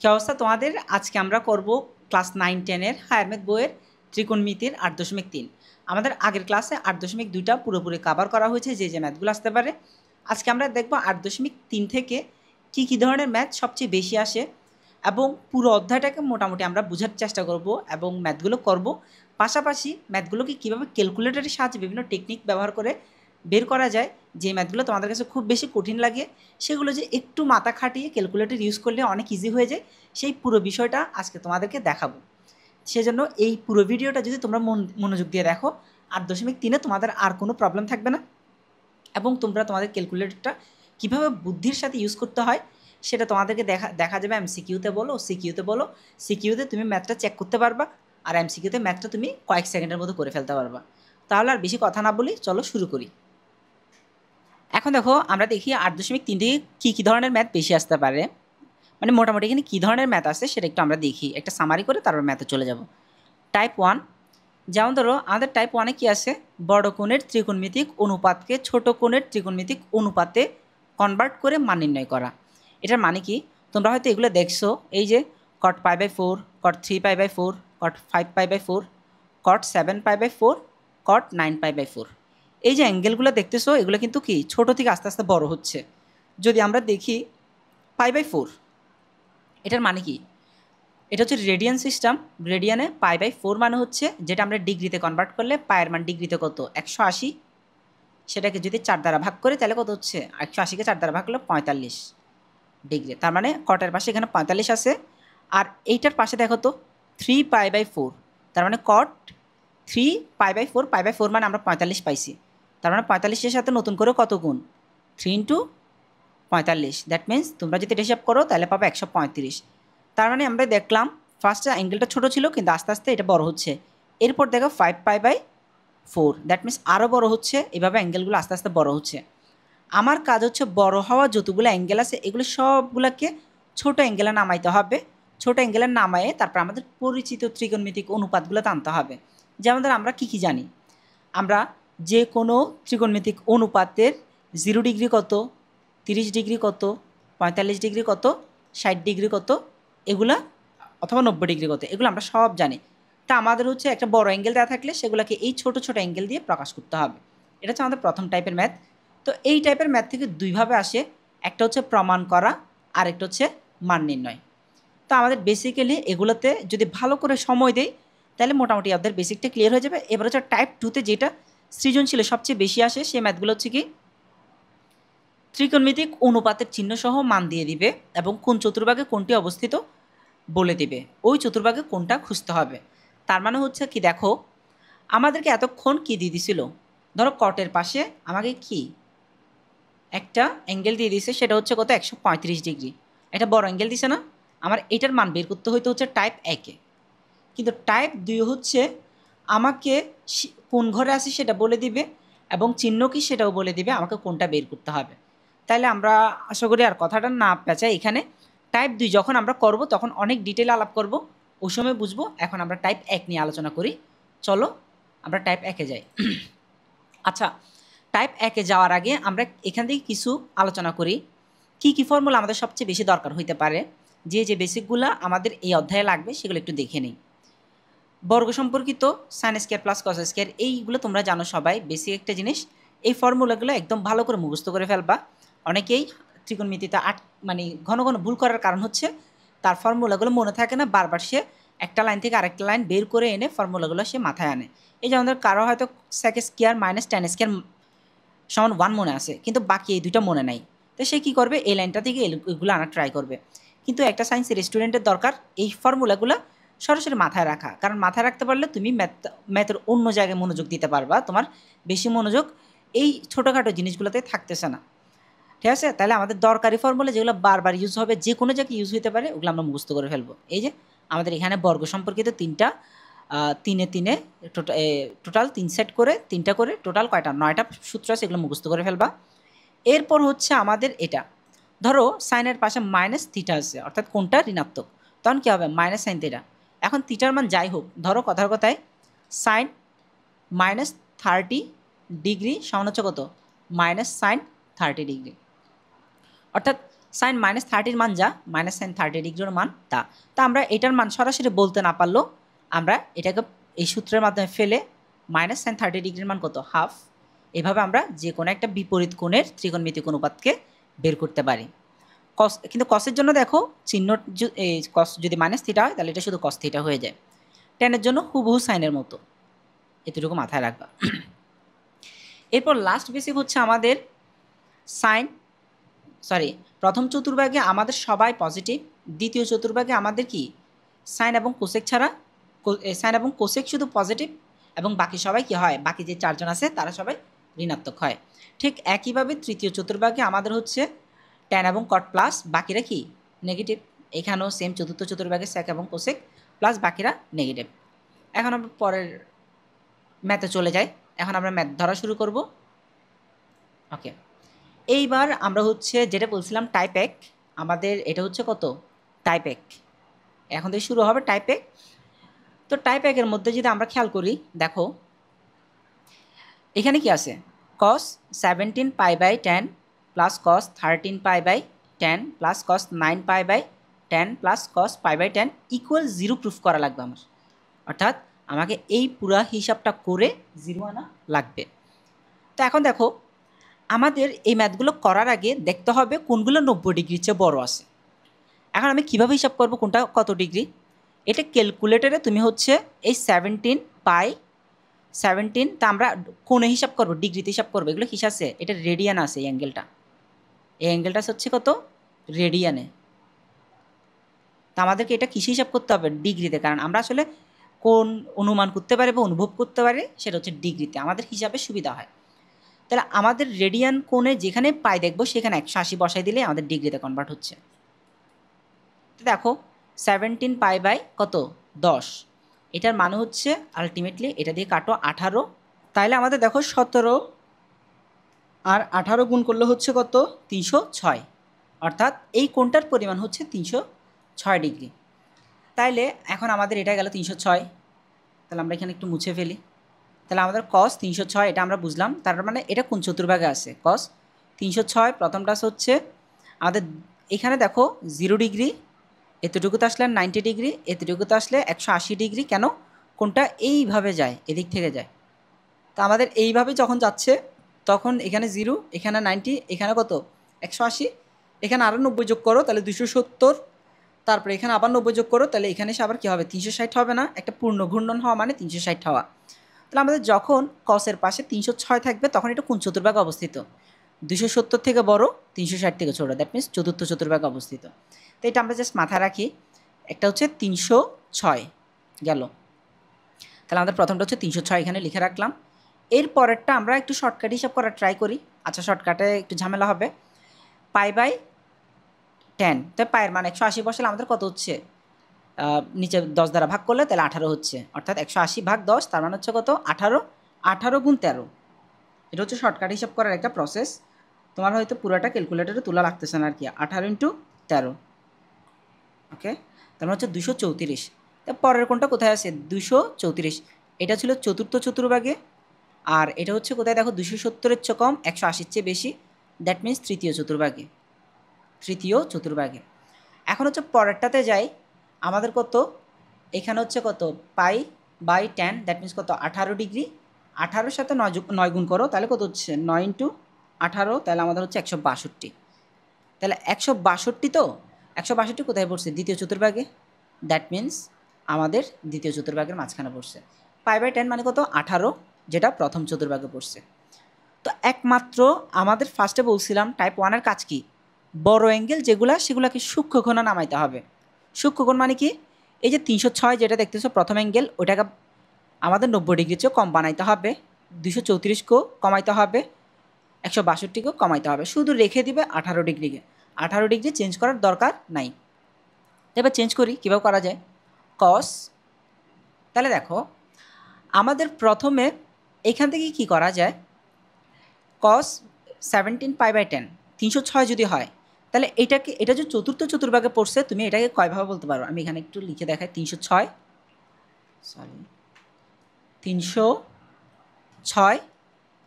কি অবস্থা তোমাদের? আজকে আমরা করব ক্লাস 9-10 এর হায়ার ম্যাথ বইয়ের ত্রিকোণমিতির 8.3। আমাদের আগের ক্লাসে 8.2টা পুরোপুরি কভার করা হয়েছে, যে ম্যাথগুলো আসতে পারে। আজকে আমরা দেখব 8.3 থেকে কী ধরনের ম্যাথ সবচেয়ে বেশি আসে এবং পুরো অধ্যায়টাকে মোটামুটি আমরা বোঝার চেষ্টা করব এবং ম্যাথগুলো করব। পাশাপাশি ম্যাথগুলোকে কীভাবে ক্যালকুলেটরের সাহায্যে বিভিন্ন টেকনিক ব্যবহার করে বের করা যায়, যে ম্যাথগুলো তোমাদের কাছে খুব বেশি কঠিন লাগে সেগুলো যে একটু মাথা খাটিয়ে ক্যালকুলেটর ইউজ করলে অনেক ইজি হয়ে যায়, সেই পুরো বিষয়টা আজকে তোমাদেরকে দেখাবো। সেজন্য এই পুরো ভিডিওটা যদি তোমরা মনোযোগ দিয়ে দেখো, 8.3 তোমাদের আর কোনো প্রবলেম থাকবে না এবং তোমরা তোমাদের ক্যালকুলেটরটা কীভাবে বুদ্ধির সাথে ইউজ করতে হয় সেটা তোমাদেরকে দেখা যাবে। এমসিকিউতে বলো, সিকিউতে বলো। সিকিউতে তুমি ম্যাথটা চেক করতে পারবা আর এমসিকিউতে ম্যাথটা তুমি কয়েক সেকেন্ডের মধ্যে করে ফেলতে পারবা। তাহলে আর বেশি কথা না বলি, চলো শুরু করি। এখন দেখো, আমরা দেখি 8.3 থেকে কী ধরনের ম্যাথ বেশি আসতে পারে, মানে মোটামুটি এখানে কী ধরনের ম্যাথ আছে সেটা একটু আমরা দেখি, একটা সামারি করে তারপর ম্যাথে চলে যাব। টাইপ 1, যেমন ধরো আমাদের টাইপ 1-এ কী আছে, বড় কোণের ত্রিকোণমিতিক অনুপাতকে ছোট কোণের ত্রিকোণমিতিক অনুপাতে কনভার্ট করে মান নির্ণয় করা। এটার মানে কি, তোমরা হয়তো এগুলো দেখছো, এই যে cot π/4, cot 3π/4, cot 5π/4, cot 7π/4, cot 9π/4। এই যে অ্যাঙ্গেলগুলো দেখতেছো, এগুলো কিন্তু কি ছোটো থেকে আস্তে আস্তে বড় হচ্ছে। যদি আমরা দেখি π/4, এটার মানে কি, এটা হচ্ছে রেডিয়ান সিস্টেম। রেডিয়ানে π/4 মানে হচ্ছে, যেটা আমরা ডিগ্রিতে কনভার্ট করলে পায়ের মান ডিগ্রিতে কত 180, সেটাকে যদি 4 দ্বারা ভাগ করে তাহলে কত হচ্ছে, 180কে 4 দ্বারা ভাগ করলে 45 ডিগ্রি। তার মানে কটের পাশে এখানে 45 আছে। আর এইটার পাশে দেখো তো 3π/4, তার মানে কট 3π/4, π/4 মানে আমরা 45 পাইছি। তার মানে 45-এর সাথে নতুন করে কত গুণ, 3 × 45। দ্যাট মিন্স তোমরা যদি এটা হিসাব করো তাহলে পাবো 135। তার মানে আমরা দেখলাম ফার্স্টে অ্যাঙ্গেলটা ছোটো ছিল কিন্তু আস্তে আস্তে এটা বড় হচ্ছে। এরপর দেখো 5π/4, দ্যাট মিন্স আরও বড় হচ্ছে। এভাবে অ্যাঙ্গেলগুলো আস্তে আস্তে বড় হচ্ছে। আমার কাজ হচ্ছে বড় হওয়া যতগুলো অ্যাঙ্গেল আছে এগুলো সবগুলোকে ছোট অ্যাঙ্গেলে নামাইতে হবে। ছোট অ্যাঙ্গেলে নামায়ে তারপর আমাদের পরিচিত ত্রিকোণমিতিক অনুপাতগুলো টানতে হবে। যেমন ধর আমরা কী জানি, আমরা যে কোনো ত্রিকোণমিতিক অনুপাতের 0 ডিগ্রি কত, 30 ডিগ্রি কত, 45 ডিগ্রি কত, 60 ডিগ্রি কত, এগুলা অথবা 90 ডিগ্রি কত, এগুলো আমরা সব জানি। তা আমাদের হচ্ছে একটা বড় অ্যাঙ্গেল দেওয়া থাকলে সেগুলোকে এই ছোট ছোট অ্যাঙ্গেল দিয়ে প্রকাশ করতে হবে। এটা হচ্ছে আমাদের প্রথম টাইপের ম্যাথ। তো এই টাইপের ম্যাথ থেকে দুইভাবে আসে, একটা হচ্ছে প্রমাণ করা আর একটা হচ্ছে মান নির্ণয়। তো আমাদের বেসিক্যালি এগুলোতে যদি ভালো করে সময় দেই তাহলে মোটামুটি আমাদের বেসিকটা ক্লিয়ার হয়ে যাবে। এবার হচ্ছে টাইপ 2-তে যেটা সৃজনশীলে সবচেয়ে বেশি আসে সেই ম্যাথগুলো হচ্ছে কি, ত্রিকোণমিতিক অনুপাতের চিহ্নসহ মান দিয়ে দিবে এবং কোন চতুর্ভাগে কোনটি অবস্থিত বলে দিবে, ওই চতুর্ভাগে কোনটা খুঁজতে হবে। তার মানে হচ্ছে কি, দেখো আমাদেরকে এতক্ষণ কি দিয়ে দিছিল, ধরো কটের পাশে আমাকে কি একটা অ্যাঙ্গেল দিয়ে দিয়েছে, সেটা হচ্ছে কত 135 ডিগ্রি, একটা বড় অ্যাঙ্গেল দিছে না। আমার এটার মান বের করতে হইতে হচ্ছে টাইপ 1-এ, কিন্তু টাইপ 2 হচ্ছে আমাকে কোন ঘরে আছে সেটা বলে দিবে এবং চিহ্ন কি সেটাও বলে দিবে, আমাকে কোনটা বের করতে হবে। তাহলে আমরা আশা করি আর কথাটা না পেঁচাই এখানে। টাইপ 2 যখন আমরা করব তখন অনেক ডিটেল আলাপ করব, ওই সময় বুঝবো। এখন আমরা টাইপ 1 নিয়ে আলোচনা করি। চলো আমরা টাইপ 1-এ যাই। আচ্ছা, টাইপ 1-এ যাওয়ার আগে আমরা এখান থেকে কিছু আলোচনা করি, কি ফর্মুলা আমাদের সবচেয়ে বেশি দরকার হইতে পারে, যে বেসিকগুলো আমাদের এই অধ্যায়ে লাগবে সেগুলো একটু দেখে নিই। বর্গ সম্পর্কিত sine square plus cos square, এইগুলো তোমরা জানো সবাই, বেসিক একটা জিনিস। এই ফর্মুলাগুলো একদম ভালো করে মুখস্থ করে ফেলবা। অনেকেই ত্রিকোণমিতিতে মানে ঘন ঘন ভুল করার কারণ হচ্ছে তার ফর্মুলাগুলো মনে থাকে না, বারবার সে একটা লাইন থেকে আরেকটা লাইন বের করে এনে ফর্মুলাগুলো সে মাথায় আনে। এই যেমন ধর কারো হয়তো sec square minus ten square সমান 1 মনে আছে, কিন্তু বাকি এই দুইটা মনে নাই। তো সে কী করবে, এই লাইনটা থেকে এগুলো আনার ট্রাই করবে। কিন্তু একটা সায়েন্সের স্টুডেন্টের দরকার এই ফর্মুলাগুলো সরাসরি মাথায় রাখা, কারণ মাথায় রাখতে পারলে তুমি ম্যাথের অন্য জায়গায় মনোযোগ দিতে পারবা। তোমার বেশি মনোযোগ এই ছোটোখাটো জিনিসগুলোতে থাকতেছে না, ঠিক আছে? তাহলে আমাদের দরকারি ফর্মুলা যেগুলো বারবার ইউজ হবে, যে কোনো জায়গায় ইউজ হতে পারে, ওগুলো আমরা মুখস্থ করে ফেলবো। এই যে আমাদের এখানে বর্গ সম্পর্কিত 3টা, 3-এ টোটাল 3 সেট করে 3টা করে টোটাল কয়টা 9টা সূত্র আছে, এগুলো মুখস্থ করে ফেলবা। এরপর হচ্ছে আমাদের এটা, ধরো সাইনের পাশে মাইনাস থিটা আছে, অর্থাৎ কোনটা ঋণাত্মক, তখন কী হবে মাইনাস সাইন থিটা। এখন থিটার মান যাই হোক, ধরো কথার কথায় সাইন মাইনাস 30 ডিগ্রি সমান হচ্ছে কত, মাইনাস সাইন 30 ডিগ্রি। অর্থাৎ সাইন -30 মান যা মাইনাস সাইন 30° মান তা। তা আমরা এটার মান সরাসরি বলতে না পারলেও আমরা এটাকে এই সূত্রের মাধ্যমে ফেলে মাইনাস সাইন 30° মান কত, হাফ। এভাবে আমরা যে কোনো একটা বিপরীত কোণের ত্রিকোণমিতিক অনুপাতকে বের করতে পারি। কস, কিন্তু কসের জন্য দেখো চিহ্ন এই কস যদি -θ হয় তাহলে এটা শুধু cos θ হয়ে যায়। ট্যানের জন্য হুবহু সাইনের মতো, এতটুকু মাথায় রাখবা। এরপর লাস্ট বেসিক হচ্ছে আমাদের সাইন, প্রথম চতুর্ভাগে আমাদের সবাই পজিটিভ, দ্বিতীয় চতুর্ভাগে আমাদের কি সাইন এবং কোসেক ছাড়া, সাইন এবং কোসেক শুধু পজিটিভ এবং বাকি সবাই কি হয়, বাকি যে চারজন আছে তারা সবাই ঋণাত্মক হয়। ঠিক একইভাবে তৃতীয় চতুর্ভাগে আমাদের হচ্ছে ট্যান এবং কট প্লাস, বাকিরা কি নেগেটিভ। এখানেও সেম চতুর্থ চতুর্ভাগে সেক এবং কোসেক প্লাস বাকিরা নেগেটিভ। এখন আমরা পরের ম্যাথে চলে যাই। এখন আমরা ম্যাথ ধরা শুরু করব। ওকে, এইবার আমরা হচ্ছে যেটা বলছিলাম টাইপ এক, আমাদের এটা হচ্ছে কত, টাইপ এক। এখন থেকে শুরু হবে টাইপ এক। তো টাইপ একের মধ্যে যদি আমরা খেয়াল করি, দেখো এখানে কি আছে, cos 17π/10 plus cos 13π/10 plus cos 9π/10 plus cos π/10 equal 0 proof করা লাগবে আমার। অর্থাৎ আমাকে এই পুরা হিসাবটা করে 0 আনা লাগবে। তো এখন দেখো আমাদের এই ম্যাথগুলো করার আগে দেখতে হবে কোনগুলো 90° চেয়ে বড় আছে। এখন আমি কীভাবে হিসাব করব কোনটা কত ডিগ্রি, এটা ক্যালকুলেটরে তুমি হচ্ছে এই 17 তা আমরা কোণে হিসাব করব, ডিগ্রিতে হিসাব করবো। এগুলো কিস আছে, এটা রেডিয়ান আছে। এই অ্যাঙ্গেলটা হচ্ছে কত, রেডিয়ানে। তা আমাদেরকে এটা কিসে হিসাব করতে হবে, ডিগ্রিতে। কারণ আমরা আসলে কোন অনুমান করতে পারি বা অনুভব করতে পারি সেটা হচ্ছে ডিগ্রিতে, আমাদের হিসাবে সুবিধা হয়। তাহলে আমাদের রেডিয়ান কোণে যেখানে পাই দেখবো সেখানে 180 বসাই দিলে আমাদের ডিগ্রিতে কনভার্ট হচ্ছে। তো দেখো 17π/ কত 10, এটার মানে হচ্ছে আলটিমেটলি এটা দিয়ে কাটো 18। তাইলে আমাদের দেখো 17 আর 18 গুণ করলে হচ্ছে কত, 306। অর্থাৎ এই কোণটার পরিমাণ হচ্ছে 306°। তাইলে এখন আমাদের এটা গেল 306। তাহলে আমরা এখানে একটু মুছে ফেলি। তাহলে আমাদের cos 306 এটা আমরা বুঝলাম। তার মানে এটা কোন চতুর্ভাগে আছে, cos 306। প্রথমটা হচ্ছে আমাদের এখানে দেখো 0°, এতটুকুতে আসলে 90°, এতটুকুতে আসলে 180°। কেন, কোনটা এইভাবে যায়, এদিক থেকে যায়। তো আমাদের এইভাবে যখন যাচ্ছে তখন এখানে 0, এখানে 90, এখানে কত 180, এখানে আরও 90 যোগ করো তাহলে 270, তারপরে এখানে আবার 90 যোগ করো তাহলে এখানে এসে আবার কী হবে, 360 হবে না। একটা পূর্ণ ঘূর্ণন হওয়া মানে 360 হওয়া। তাহলে আমাদের যখন কসের পাশে 306 থাকবে তখন এটা কোন চতুর্ভাগে অবস্থিত, 270 থেকে বড়, 360 থেকে ছোটো, দ্যাট মিনস চতুর্থ চতুর্ভাগে অবস্থিত। তো এটা আমরা জাস্ট মাথায় রাখি। একটা হচ্ছে 306 গেল। তাহলে আমাদের প্রথমটা হচ্ছে 306, এখানে লিখে রাখলাম। এর পরেরটা আমরা একটু শর্টকাট হিসাব করার ট্রাই করি। আচ্ছা, শর্টকাটে একটু ঝামেলা হবে। π/10, তো পায়ের মান 180 বসালে আমাদের কত হচ্ছে, নিচে 10 দ্বারা ভাগ করলে তাহলে 18 হচ্ছে। অর্থাৎ 180 ভাগ 10 তার মানে হচ্ছে কত, 18। 18 গুণ 13, এটা হচ্ছে শর্টকাট হিসাব করার একটা প্রসেস। তোমার হয়তো পুরোটা ক্যালকুলেটরে তোলা লাগতেছে না আর কি। 18 × 13, ওকে, তার মানে হচ্ছে 234। তা পরের কোনটা কোথায় আছে, 234। এটা ছিল চতুর্থ চতুর্ভাগে। আর এটা হচ্ছে কোথায় দেখো, 270-এর চেয়ে কম, 180-র চেয়ে বেশি, দ্যাট মিনস তৃতীয় চতুর্ভাগে। এখন হচ্ছে পরেরটাতে যাই। আমাদের কত, এখানে হচ্ছে কত, π/10, দ্যাট মিনস কত, 18°। 18-র সাথে 9 গুণ করো তাহলে কত হচ্ছে, 9 × 18, তাহলে আমাদের হচ্ছে 162। তাহলে 162, তো 162 কোথায় পড়ছে, দ্বিতীয় চতুর্ভাগে, দ্যাট মিনস আমাদের দ্বিতীয় চতুর্ভাগের মাঝখানে পড়ছে। π/10 মানে কত, 18, যেটা প্রথম চতুর্ভাগে পড়ছে। তো একমাত্র আমাদের ফার্স্টে বলছিলাম টাইপ 1-এর কাজ কি, বড় অ্যাঙ্গেল সেগুলোকে সূক্ষ্মকোণে নামাইতে হবে। সূক্ষ্মকোণ মানে কি, এই যে 306 যেটা দেখতেছো প্রথম অ্যাঙ্গেল, ওটাকে আমাদের 90° চেয়েও কম বানাইতে হবে, 234কেও কমাইতে হবে, 162কেও কমাইতে হবে। শুধু রেখে দিবে 18°কে। 18° চেঞ্জ করার দরকার নাই। এবার চেঞ্জ করি, কীভাবে করা যায়, cos, তাহলে দেখো আমাদের প্রথমে এখান থেকে কি করা যায়, cos 17π/10, 306 যদি হয় তাহলে এটা যে চতুর্থ চতুর্ভাগে পড়ছে, তুমি এটাকে কয়ভাবে বলতে পারো, আমি এখানে একটু লিখে দেখাই। 306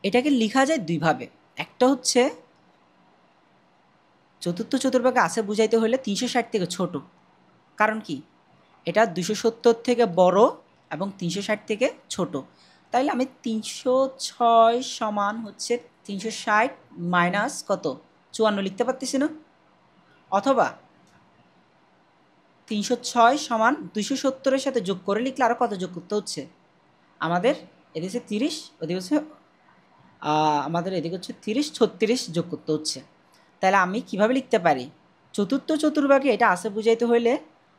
এটাকে লেখা যায় দুইভাবে। একটা হচ্ছে চতুর্থ চতুর্ভাগে আছে বুঝাইতে হলে 360 থেকে ছোট, কারণ কি এটা 270 থেকে বড় এবং 360 থেকে ছোট। তাইলে আমি 306 সমান হচ্ছে 360 মাইনাস কত 54 লিখতে পারতেছি না, অথবা 306 সমান 270-এর সাথে যোগ করে লিখলে আরও কত যোগ করতে হচ্ছে আমাদের, এদিকে হচ্ছে 30, ওদিকে হচ্ছে আমাদের এদিকে হচ্ছে 30, 36 যোগ করতে হচ্ছে। তাহলে আমি কিভাবে লিখতে পারি, চতুর্থ চতুর্ভাগে এটা আছে বুঝাইতে হইলে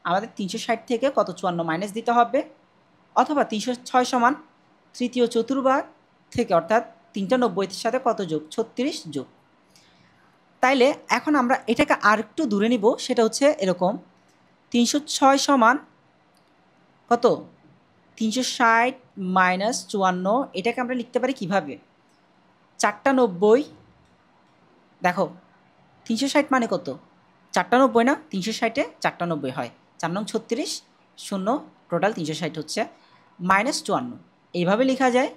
আমাদের 360 থেকে কত 54 মাইনাস দিতে হবে, অথবা 306 সমান তৃতীয় চতুর্ভাগ থেকে অর্থাৎ 390-এর সাথে কত যোগ 36 যোগ। তাইলে এখন আমরা এটাকে আর একটু দূরে নিব, সেটা হচ্ছে এরকম 306 সমান কত 360 মাইনাস 54, এটাকে আমরা লিখতে পারি কিভাবে, 4টা 90, দেখো 360 মানে কত 4টা 90 না, 360-এ 4টা 90 হয়, 4 নং 36 শূন্য টোটাল 360 হচ্ছে মাইনাস 54, এইভাবে লেখা যায়।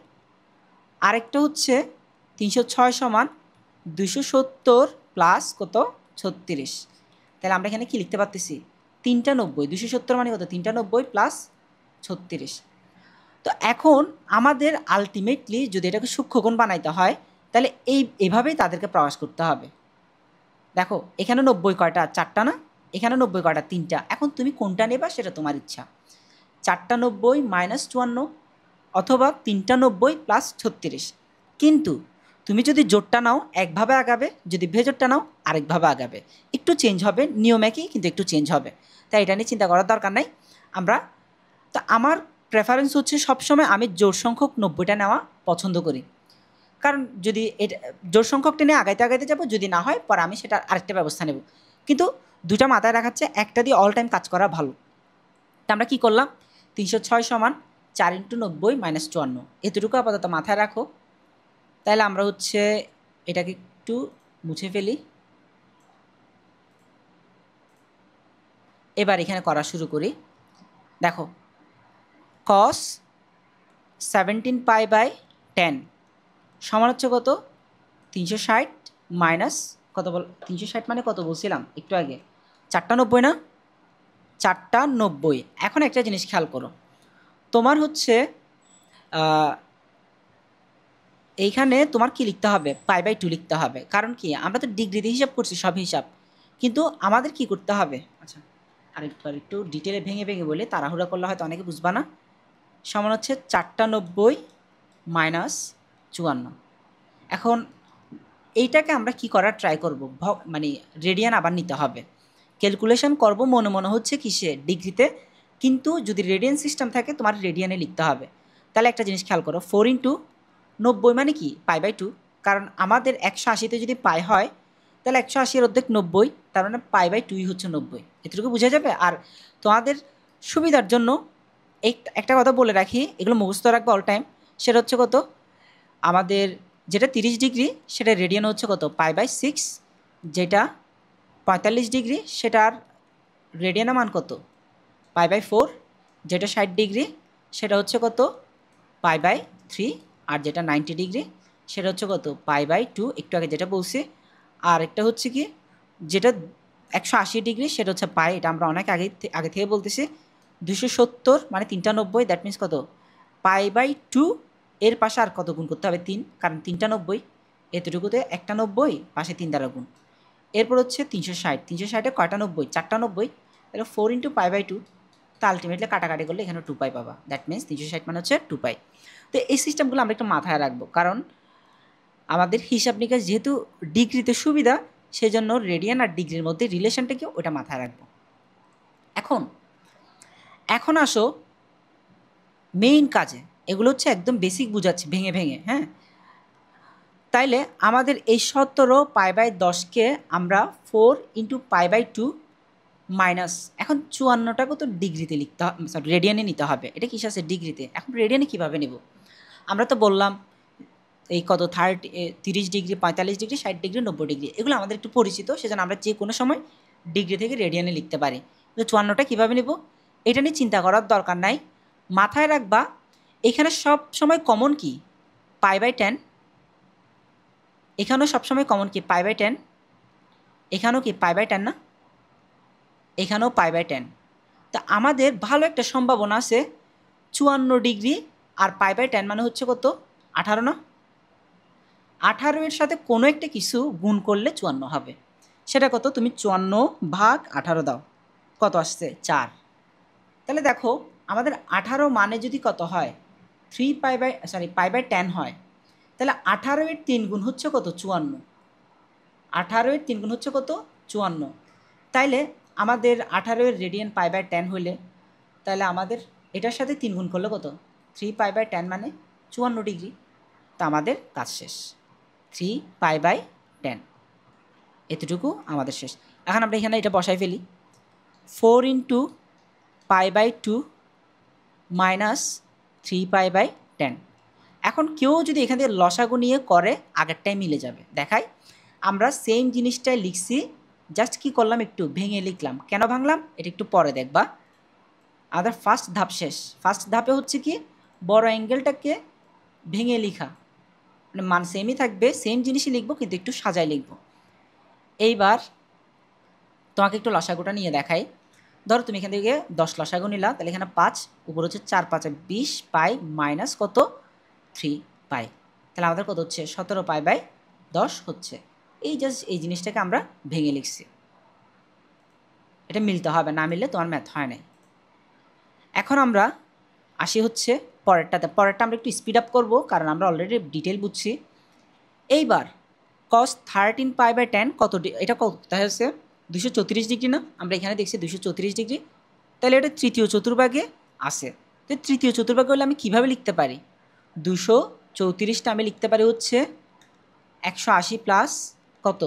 আরেকটা হচ্ছে 306 সমান 270 প্লাস কত 36, তাহলে আমরা এখানে কি লিখতে পারতেছি 3টা 90, 270 মানে কত 3টা 90 প্লাস 36। তো এখন আমাদের আলটিমেটলি যদি এটাকে সূক্ষ্মকোণ বানাইতে হয় তাহলে এইভাবেই তাদেরকে প্রকাশ করতে হবে। দেখো এখানে 90 কয়টা 4টা না, এখানে 90 কয়টা 3টা, এখন তুমি কোনটা নেবা সেটা তোমার ইচ্ছা, 4টা 90 মাইনাস 54 অথবা 3টা 90 প্লাস 36। কিন্তু তুমি যদি জোটটা নাও একভাবে আগাবে, যদি ভেজোরটা নাও আরেকভাবে আগাবে, একটু চেঞ্জ হবে, নিয়ম একই কিন্তু একটু চেঞ্জ হবে, তাই এটা নিয়ে চিন্তা করার দরকার নাই। আমরা তো আমার প্রেফারেন্স হচ্ছে সবসময় আমি জোড় সংখ্যক 90টা নেওয়া পছন্দ করি, কারণ যদি এটা জোড় সংখ্যকটা নিয়ে আগাইতে আগাইতে যাবো, যদি না হয় পরে আমি সেটা আরেকটা ব্যবস্থা নেব, কিন্তু দুটা মাথায় রাখাচ্ছে একটা দিয়ে অল টাইম কাজ করা ভালো। তা আমরা কী করলাম 306 সমান 4 × 90 মাইনাস 54, এতটুকু আপাতত মাথায় রাখো। তাহলে আমরা হচ্ছে এটাকে একটু মুছে ফেলি, এবার এখানে করা শুরু করি। দেখো cos 17 পাই বাই 10 সমান হচ্ছে কত 360 মাইনাস কত বল 360 মানে কত বলছিলাম একটু আগে 4টা 90 না, 4টা 90। এখন একটা জিনিস খেয়াল করো, তোমার হচ্ছে এইখানে তোমার কি লিখতে হবে পাই বাই 2 লিখতে হবে, কারণ কি আমরা তো ডিগ্রিতে হিসাব করছি সব হিসাব, কিন্তু আমাদের কি করতে হবে, আচ্ছা আরেকবার একটু ডিটেলে ভেঙে ভেঙে বলে, তাড়াহুড়া করলে হয়তো অনেকে বুঝবা না। সমান হচ্ছে 4টা 90 মাইনাস 54। এখন এইটাকে আমরা কি করার ট্রাই করব, মানে রেডিয়ান আবার নিতে হবে, ক্যালকুলেশন করব মনে মনে হচ্ছে কিসে ডিগ্রিতে, কিন্তু যদি রেডিয়ান সিস্টেম থাকে তোমার রেডিয়ানে লিখতে হবে। তাহলে একটা জিনিস খেয়াল করো 4 × 90 মানে কি পাই বাই 2, কারণ আমাদের 180-তে যদি পাই হয় তাহলে 180-এর অর্ধেক 90, তার মানে পাই বাই 2 হচ্ছে 90, এতটুকু বোঝা যাবে। আর তোমাদের সুবিধার জন্য একটা কথা বলে রাখি, এগুলো মুখস্থ রাখবো অল টাইম, সেটা হচ্ছে কত আমাদের যেটা 30 ডিগ্রি সেটা রেডিয়ান হচ্ছে কত পাই বাই 6, যেটা 45 ডিগ্রি সেটার রেডিয়ানের মান কত পাই বাই 4, যেটা 60 ডিগ্রি সেটা হচ্ছে কত পাই বাই 3, আর যেটা 90 ডিগ্রি সেটা হচ্ছে কত পাই বাই 2, একটু আগে যেটা বলছি। আর একটা হচ্ছে কি যেটা 180 ডিগ্রি সেটা হচ্ছে পাই, এটা আমরা অনেক আগে থেকে বলতেছি। 270 মানে 3টা 90, দ্যাট মিনস কত পাই বাই 2, এর পাশে আর কত গুণ করতে হবে 3, কারণ 3টা 90, এতটুকুতে একটা 90 পাশে 3 দ্বারা গুণ। এরপর হচ্ছে 360, 360-এ কয়টা 90 4টা 90, তাহলে 4 × পাই বাই 2, তা আলটিমেটলি কাটাকাটি করলে এখানে 2 পাই পাবা, দ্যাট মিনস 360 মানে হচ্ছে 2 পাই। তো এই সিস্টেমগুলো আমরা একটু মাথায় রাখবো, কারণ আমাদের হিসাব নিকাশ যেহেতু ডিগ্রিতে সুবিধা, সেই জন্য রেডিয়ান আর ডিগ্রির মধ্যে রিলেশনটাকে ওটা মাথায় রাখবো। এখন আসো মেইন কাজে, এগুলো হচ্ছে একদম বেসিক বুঝাচ্ছি ভেঙে ভেঙে, হ্যাঁ। তাইলে আমাদের এই 17 পাই বাই 10-কে আমরা 4 × পাই বাই 2 মাইনাস, এখন 54টাকে তো ডিগ্রিতে লিখতে হবে, সরি রেডিয়ানে নিতে হবে, এটা কিসে আছে ডিগ্রিতে, এখন রেডিয়ানে কীভাবে নেব, আমরা তো বললাম এই কত 30 ডিগ্রি 45 ডিগ্রি 60 ডিগ্রি 90 ডিগ্রি এগুলো আমাদের একটু পরিচিত, সেজন্য আমরা যে কোনো সময় ডিগ্রি থেকে রেডিয়ানে লিখতে পারি। তো 54টা কীভাবে নেব এটা নিয়ে চিন্তা করার দরকার নাই, মাথায় রাখবা এখানে সব সময় কমন কি পাই বাই 10, এখানেও সবসময় কমন কি পাই বাই 10, এখানেও কি পাই বাই 10 না, এখানেও পাই বাই 10। তা আমাদের ভালো একটা সম্ভাবনা আছে 54 ডিগ্রি আর পাই বাই 10 মানে হচ্ছে কত 18 না, 18 এর সাথে কোনো একটা কিছু গুণ করলে 54 হবে। সেটা কত, তুমি 54 ভাগ 18 দাও, কত আসছে 4। তাহলে দেখো আমাদের 18 মানে যদি কত হয় 3 পাই বাই 10 হয়, তাহলে 18 এর 3 গুণ হচ্ছে কত 54, 18 এর 3 গুণ হচ্ছে কত 54। তাইলে আমাদের 18 এর রেডিয়ান পাই বাই 10 হলে তাহলে আমাদের এটার সাথে 3 গুণ করলে কত 3 পাই বাই 10 মানে 54 ডিগ্রি। তা আমাদের কাজ শেষ, 3 পাই বাই 10, এতটুকু আমাদের শেষ। এখন আমরা এখানে এটা বসাই ফেলি, 4 into pi by 2 minus 3 pi by 10। এখন কেউ যদি এখান থেকে লসাগু নিয়ে করে আগেরটাই মিলে যাবে। দেখাই, আমরা সেম জিনিসটাই লিখছি, জাস্ট কি করলাম একটু ভেঙে লিখলাম। কেন ভাঙলাম এটা একটু পরে দেখবা। আমাদের ফার্স্ট ধাপ শেষ। ফার্স্ট ধাপে হচ্ছে কি বড় অ্যাঙ্গেলটাকে ভেঙে লিখা, মানে মান সেমই থাকবে, সেম জিনিসই লিখবো কিন্তু একটু সাজায় লিখবো। এইবার তোমাকে একটু লসাগুটা নিয়ে দেখাই। ধরো তুমি এখান থেকে 10 লসাগু নিলা, তাহলে এখানে 5, উপর হচ্ছে 4 5 20 পাই মাইনাস কত 3 পাই, তাহলে আমাদের কত হচ্ছে 17 পাই বাই 10 হচ্ছে। এই জাস্ট এই জিনিসটাকে আমরা ভেঙে লিখছি, এটা মিলতে হবে, না মিললে তোমার ম্যাথ হয় নাই। এখন আমরা আসি হচ্ছে পরেরটাতে। পরেরটা আমরা একটু স্পিড আপ করবো কারণ আমরা অলরেডি ডিটেল বুঝছি। এইবার cos 13 পাই বাই 10 কত, এটা কত দেখা যাচ্ছে 234 ডিগ্রি না, আমরা এখানে দেখছি 234 ডিগ্রি, তাহলে এটা তৃতীয় চতুর্ভাগে আসে। তো তৃতীয় চতুর্ভাগে হলে আমি কীভাবে লিখতে পারি, 234টা আমি লিখতে পারি হচ্ছে 180 প্লাস কত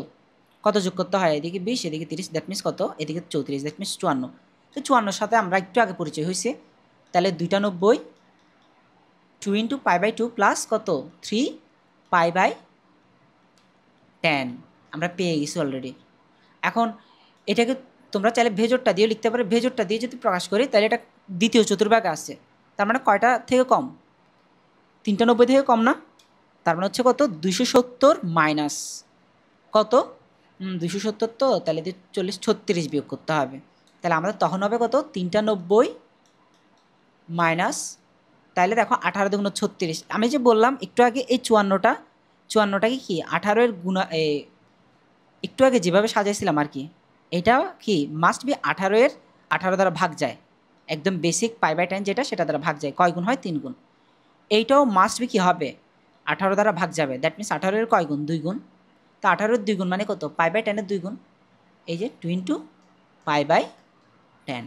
কত যোগ করতে হয়, এদিকে 20 এদিকে 30, দ্যাট মিনস কত এদিকে 34, দ্যাট মিনস 54। তো 54 সাথে আমরা একটু আগে পরিচয় হয়েছে, তাহলে 290 2 ইন্টু পাই বাই 2 প্লাস কত 3 পাই বাই 10 আমরা পেয়ে গেছি অলরেডি। এখন এটাকে তোমরা চাইলে ভেজরটা দিয়েও লিখতে পারো, ভেজরটা দিয়ে যদি প্রকাশ করি তাহলে এটা দ্বিতীয় চতুর্ভাগে আসছে, তার মানে কয়টা থেকে কম 390 থেকে কম না, তার মানে হচ্ছে কত 270 মাইনাস কত 270, তো তাহলে 40 36 বিয়োগ করতে হবে, তাহলে আমাদের তখন হবে কত 390 মাইনাস, তাহলে দেখো 18 দুগুণ 36। আমি যে বললাম একটু আগে এই 54টাকে কি 18 এর গুণা, একটু আগে যেভাবে সাজাইছিলাম আর কি, এটা কি মাস্ট বি 18 দ্বারা ভাগ যায়, একদম বেসিক পাই বাই 10 যেটা সেটা দ্বারা ভাগ যায়, কয় গুণ হয় 3 গুণ। এইটাও মাস্ট বি কী হবে 18 দ্বারা ভাগ যাবে, দ্যাট মিনস 18 এর কয় গুণ 2 গুণ, তো 18 এর 2 গুণ মানে কত পাই বাই 10 এর 2 গুণ, এই যে 2 ইন্টু পাই বাই 10।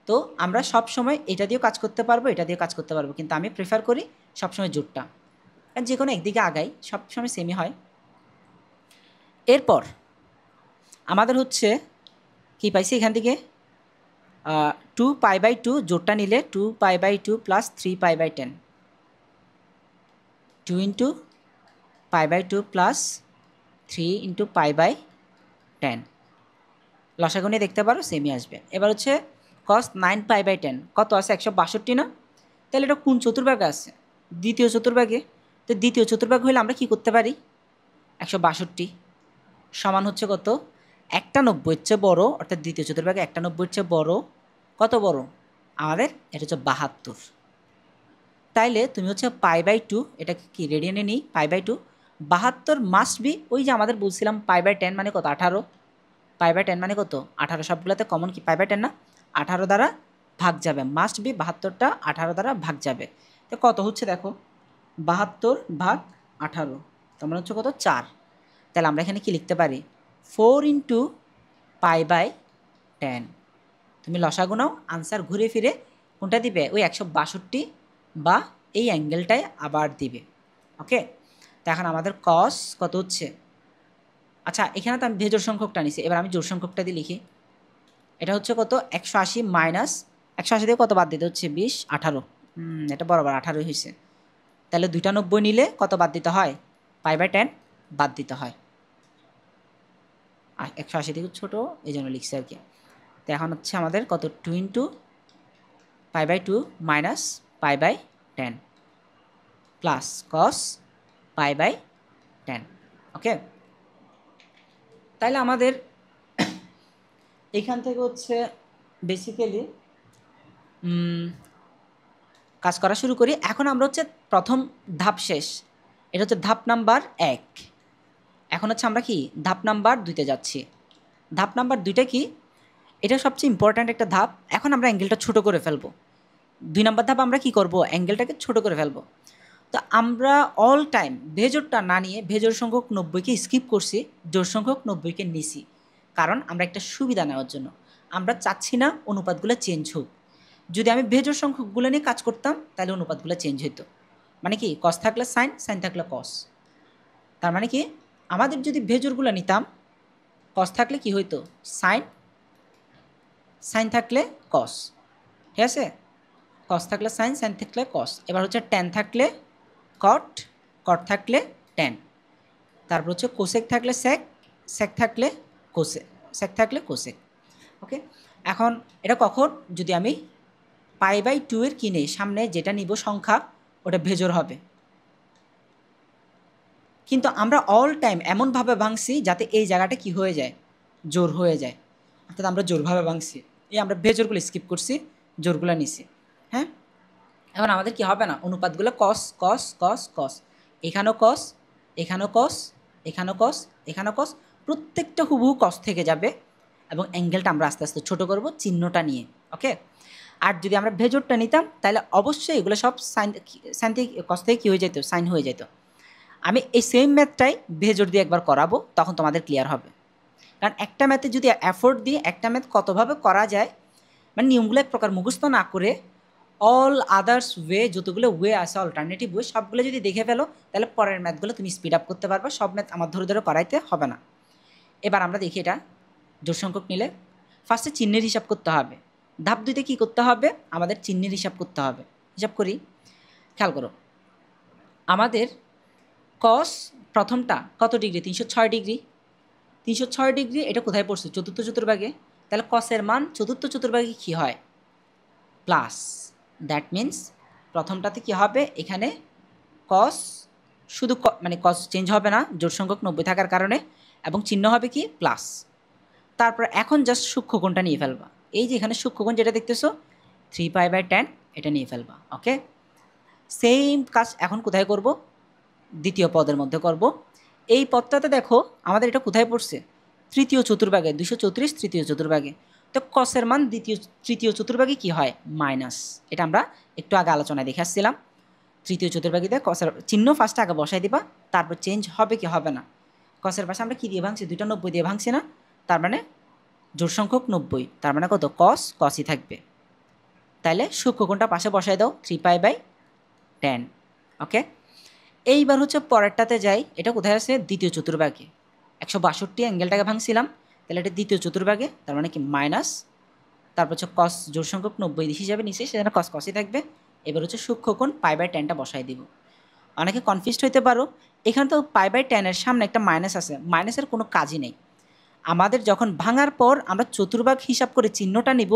তো আমরা সব সময় এটা দিয়েও কাজ করতে পারবো, এটা দিয়ে কাজ করতে পারবো, কিন্তু আমি প্রেফার করি সবসময় জোটটা, কারণ যে কোনো একদিকে আগাই সবসময় সেমই হয়। এরপর আমাদের হচ্ছে কি পাইছি এখান থেকে 2 পাই বাই 2 জোটটা নিলে 2 pi by 2 plus 3 pi by 10, 2 into pi by 2 plus 3 into pi by 10, লসাগু নিয়ে দেখতে পারো সেমই আসবে। এবার হচ্ছে cos 9 পাই বাই 10 কত আছে 162 না, তাহলে এটা কোন চতুর্ভাগে আছে দ্বিতীয় চতুর্ভাগে, তো দ্বিতীয় চতুর্ভাগ হলে আমরা কি করতে পারি 162 সমান হচ্ছে কত 91 চেয়ে বড়, অর্থাৎ দ্বিতীয় চতুর্ভাগে 91 চেয়ে বড়, কত বড় আমাদের এটা হচ্ছে 72। তাইলে তুমি হচ্ছে পাই বাই 2, এটা কি রেডিয়ানে নিই পাই বাই 2, 72 মাস্ট বি ওই যে আমাদের বলছিলাম পাই বাই 10 মানে কত 18, পাই বাই 10 মানে কত 18, সবগুলোতে কমন কি পাই বাই 10 না, 18 দ্বারা ভাগ যাবে, মাস্ট বি 72টা 18 দ্বারা ভাগ যাবে। তো কত হচ্ছে দেখো 72 ভাগ 18, তার মানে হচ্ছে কত 4, তাহলে আমরা এখানে কি লিখতে পারি 4 ইন্টু পাই বাই 10। তুমি লসাগু নাও, আনসার ঘুরে ফিরে কোনটা দিবে ওই 162 বা এই অ্যাঙ্গেলটায় আবার দিবে। ওকে, তো এখন আমাদের কস কত হচ্ছে, আচ্ছা এখানে তো আমি ভেজোর সংখ্যকটা নিছি, এবার আমি জোর সংখ্যকটা দিয়ে লিখি, এটা হচ্ছে কত 180 মাইনাস 180 দিয়ে কত বাদ দিতে হচ্ছে 20 18, এটা বরাবর 18 হয়েছে, তাহলে 290 নিলে কত বাদ দিতে হয় পাই বাই 10 বাদ দিতে হয়, আর 180 থেকে ছোটো এই জন্য লিখছি আর কি। তো এখন হচ্ছে আমাদের কত 2 into pi by 2 minus pi by 10 plus cos pi by 10। Okay, তাইলে আমাদের এখান থেকে হচ্ছে বেসিক্যালি কাজ করা শুরু করি। এখন আমরা হচ্ছে প্রথম ধাপ শেষ, এটা হচ্ছে ধাপ নাম্বার 1। এখন হচ্ছে আমরা কি ধাপ নাম্বার 2তে যাচ্ছি। ধাপ নাম্বার 2টা কি, এটা সবচেয়ে ইম্পর্ট্যান্ট একটা ধাপ। এখন আমরা অ্যাঙ্গেলটা ছোট করে ফেলবো। 2 নাম্বার ধাপ আমরা কি করব, অ্যাঙ্গেলটাকে ছোট করে ফেলবো। তো আমরা অল টাইম বেজোড়টা না নিয়ে বেজোড় সংখ্যক 90কে স্কিপ করছি, জোড় সংখ্যক 90কে নিছি, কারণ আমরা একটা সুবিধা নেওয়ার জন্য। আমরা চাচ্ছি না অনুপাতগুলো চেঞ্জ হোক। যদি আমি বেজোড় সংখ্যকগুলো নিয়ে কাজ করতাম তাহলে অনুপাতগুলো চেঞ্জ হতো। মানে কি, কস থাকলে সাইন, সাইন থাকলে কস। তার মানে কি, আমাদের যদি বেজোড়গুলো নিতাম, কস থাকলে কি হইতো সাইন, সাইন থাকলে কস, ঠিক আছে, কস থাকলে সাইন, সাইন থাকলে কস। এবার হচ্ছে ট্যান থাকলে কট, কট থাকলে ট্যান। তারপর হচ্ছে কোসেক থাকলে সেক, সেক থাকলে কোসে, সেক থাকলে কোসেক। ওকে, এখন এটা কখন, যদি আমি π/2 এর কিনে সামনে যেটা নিব সংখ্যা ওটা বেজোড় হবে। কিন্তু আমরা অল টাইম এমনভাবে ভাঙছি যাতে এই জায়গাটা কি হয়ে যায়, জোড় হয়ে যায়। অর্থাৎ আমরা জোরভাবে ভাঙছি, এই আমরা বেজোড়গুলো স্কিপ করছি, জোরগুলো নিছি। হ্যাঁ, এখন আমাদের কি হবে না, অনুপাতগুলো কস কস কস কস, এখানেও কস, এখানেও কস, এখানেও কস, এখানেও কস, প্রত্যেকটা হুবহু কস থেকে যাবে। এবং অ্যাঙ্গেলটা আমরা আস্তে আস্তে ছোটো করব চিহ্নটা নিয়ে। ওকে, আর যদি আমরা ভেজোরটা নিতাম তাহলে অবশ্যই এগুলো সব সাইন, সাইন থেকে কস থেকে কী হয়ে যেত, সাইন হয়ে যেত। আমি এই সেম ম্যাথটাই ভেজোর দিয়ে একবার করাবো, তখন তোমাদের ক্লিয়ার হবে। কারণ একটা ম্যাথে যদি এফোর্ট দিয়ে একটা ম্যাথ কতভাবে করা যায়, মানে নিয়মগুলো এক প্রকার মুখস্থ না করে অল আদার্স ওয়ে, যতগুলো ওয়ে আছে অল্টারনেটিভ ওয়ে, সবগুলো যদি দেখে ফেলো তাহলে পরের ম্যাথগুলো তুমি স্পিড আপ করতে পারবে। সব ম্যাথ আমার ধরে ধরে করাইতে হবে না। এবার আমরা দেখি এটা জোড় সংখ্যক নিলে ফার্স্টে চিহ্নের হিসাব করতে হবে। ধাপ 2তে কী করতে হবে, আমাদের চিহ্নের হিসাব করতে হবে। হিসাব করি, খেয়াল করো, আমাদের কস প্রথমটা কত ডিগ্রি, 306 ডিগ্রি। 306 ডিগ্রি এটা কোথায় পড়ছে, চতুর্থ চতুর্ভাগে। তাহলে কসের মান চতুর্থ চতুর্ভাগে কী হয়, প্লাস। দ্যাট মিন্স প্রথমটাতে কি হবে, এখানে কস শুধু মানে কস চেঞ্জ হবে না জোড় সংখ্যক 90 থাকার কারণে, এবং চিহ্ন হবে কি প্লাস। তারপর এখন জাস্ট সূক্ষ্মকোণটা নিয়ে ফেলবা। এই যে এখানে সূক্ষ্মকোণ যেটা দেখতেছো 3π/10, এটা নিয়ে ফেলবা। ওকে, সেম কাজ এখন কোথায় করব, দ্বিতীয় পদের মধ্যে করব। এই পদটাতে দেখো আমাদের এটা কোথায় পড়ছে, তৃতীয় চতুর্ভাগে, 234 তৃতীয় চতুর্ভাগে। তো কসের মান তৃতীয় চতুর্ভাগে কি হয়, মাইনাস। এটা আমরা একটু আগে আলোচনায় দেখে আসছিলাম। তৃতীয় চতুর্ভাগীতে কসের চিহ্ন ফার্স্টে আগে বসাই দিবা, তারপর চেঞ্জ হবে কি হবে না। কসের পাশে আমরা কী দিয়ে ভাঙছি, 2টা 90 দিয়ে ভাঙছি না, তার মানে জোড় সংখ্যক 90, তার মানে কত, কস, কসই থাকবে। তাইলে সূক্ষ্মকোণটা পাশে বসাই দাও, 3π/10। ওকে, এইবার হচ্ছে পরেরটাতে যাই। এটা কোথায় আছে, দ্বিতীয় চতুর্ভাগে। 162 অ্যাঙ্গেলটাকে ভাঙছিলাম, তাহলে এটা দ্বিতীয় চতুর্ভাগে, তার মানে কি মাইনাস। তারপর হচ্ছে কস জোড় সংখ্যক 90 হিসাবে নিচে, সেখানে কস কসই থাকবে। এবার হচ্ছে সূক্ষ্মকোণ π/10টা বসাই দিব। অনেকে কনফিউজড হইতে পারো, এখানে তো π/10-এর সামনে একটা মাইনাস আছে, মাইনাসের কোনো কাজই নেই। আমাদের যখন ভাঙার পর আমরা চতুর্ভাগ হিসাব করে চিহ্নটা নিব,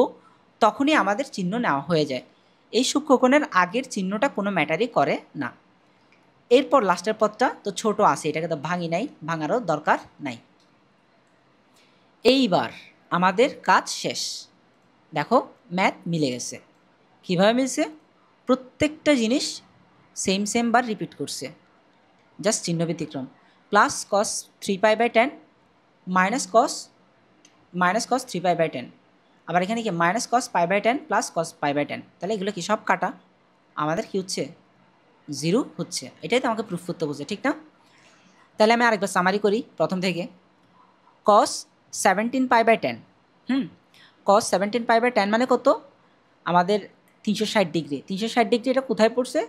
তখনই আমাদের চিহ্ন নেওয়া হয়ে যায়। এই সূক্ষ্মকোণের আগের চিহ্নটা কোনো ম্যাটারই করে না। এরপর লাস্টের পদটা তো ছোট আছে, এটাকে তো ভাঙি নাই, ভাঙারও দরকার নাই। এইবার আমাদের কাজ শেষ। দেখো ম্যাথ মিলে গেছে। কীভাবে মিলছে, প্রত্যেকটা জিনিস সেম সেম বার রিপিট করছে, জাস্ট চিহ্ন ব্যতিক্রম। প্লাস কস 3π/10 মাইনাস কস 3π/10, আবার এখানে কি মাইনাস কস π/10 প্লাস কস π/10। তাহলে এগুলো কি সব কাটা, আমাদের কি হচ্ছে, 0 হচ্ছে। এটাই তো আমাকে প্রুফ করতে বলছে, ঠিক না? তাহলে আমি আরেকবার সামারি করি প্রথম থেকে। কস 17π/10, কস 17π/10 মানে কত, আমাদের 360 ডিগ্রি। 360 ডিগ্রি এটা কোথায় পড়ছে,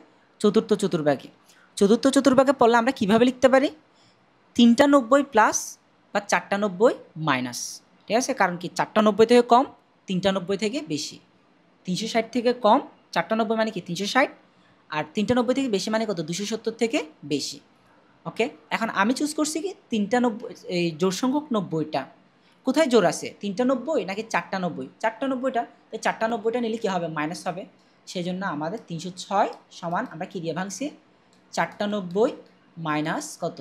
চতুর্থ চতুর্ভাগে। চতুর্থ চতুর্ভাগে পড়লে আমরা কীভাবে লিখতে পারি, 3টা 90 প্লাস বা 4টা 90 মাইনাস, ঠিক আছে। কারণ কি 4টা 90 থেকে কম, 3টা 90 থেকে বেশি। 360 থেকে কম 4টা 90 মানে কি 360, আর 3টা 90 থেকে বেশি মানে কত, 270 থেকে বেশি। ওকে, এখন আমি চুজ করছি কি 3টা 90, এই জোড় সংখ্যক 90টা। কোথায় জোড় আছে, 3টা 90 নাকি 4টা 90, 4টা 90টা। তাই 4টা 90টা নিলে কী হবে, মাইনাস হবে। সেই জন্য আমাদের 306 সমান আমরা কী দিয়ে ভাঙছি, 4টা 90 মাইনাস কত,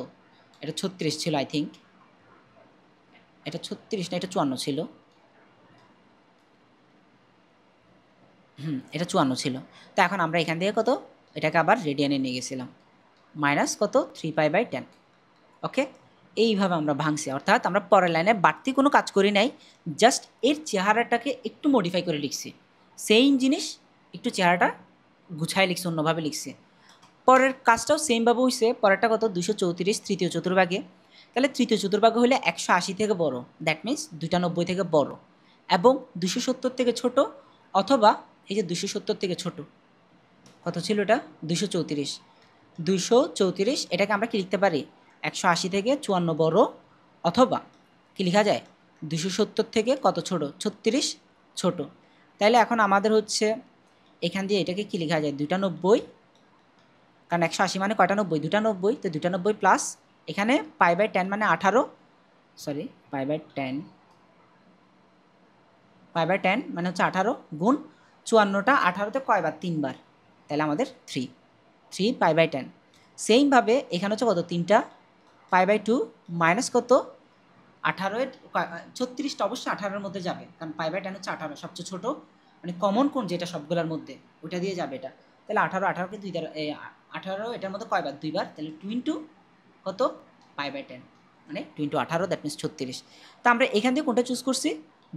এটা 36 ছিল আই থিঙ্ক, এটা 36 না, এটা 54 ছিল। এটা 54 ছিল। তো এখন আমরা এখান থেকে কত, এটাকে আবার রেডিয়ানে নিয়ে গেছিলাম, মাইনাস কত 3π/10। ওকে, এইভাবে আমরা ভাঙছি, অর্থাৎ আমরা পরের লাইনে বাড়তি কোনো কাজ করি নাই, জাস্ট এর চেহারাটাকে একটু মডিফাই করে লিখছি, সেম জিনিস একটু চেহারাটা গুছায় লিখছি, অন্যভাবে লিখছি। পরের কাজটাও সেমভাবে হয়েছে। পরেরটা কত 234 তৃতীয় চতুর্ভাগে। তাহলে তৃতীয় চতুর্ভাগে হলে 180 থেকে বড়, দ্যাট মিন্স 290 থেকে বড়, এবং 270 থেকে ছোট, অথবা এই যে 270 থেকে ছোট, কত ছিল এটা 234। 234 এটাকে আমরা কি লিখতে পারি, 180 থেকে 54 বড়, অথবা কি লেখা যায় 270 থেকে কত ছোট, 36 ছোট। তাইলে এখন আমাদের হচ্ছে এখান দিয়ে এটাকে কি লেখা যায় 290, কারণ 180 মানে কয়টা 90, 290, তো 290 প্লাস এখানে π/10 মানে 18, সরি π/10, π/10 মানে হচ্ছে 18 গুণ 54টা 18তে কয়বার, 3বার, তাহলে আমাদের 3 π/10। সেইমভাবে এখানে হচ্ছে কত 3টা π/2 মাইনাস কত 18 36টা অবশ্যই 18-এর মধ্যে যাবে, কারণ π/10 হচ্ছে 18 সবচেয়ে ছোটো, মানে কমন কোণ যেটা সবগুলোর মধ্যে ওইটা দিয়ে যাবে এটা। তাহলে 18কে 2 দ্বারা 18 এটার মধ্যে কয়বার, 2বার, তাহলে 2 ইন্টু কত π/10 মানে 2 ইন্টু 18, দ্যাট মিনস 36। তা আমরা এখান দিয়ে কোনটা চুজ করছি,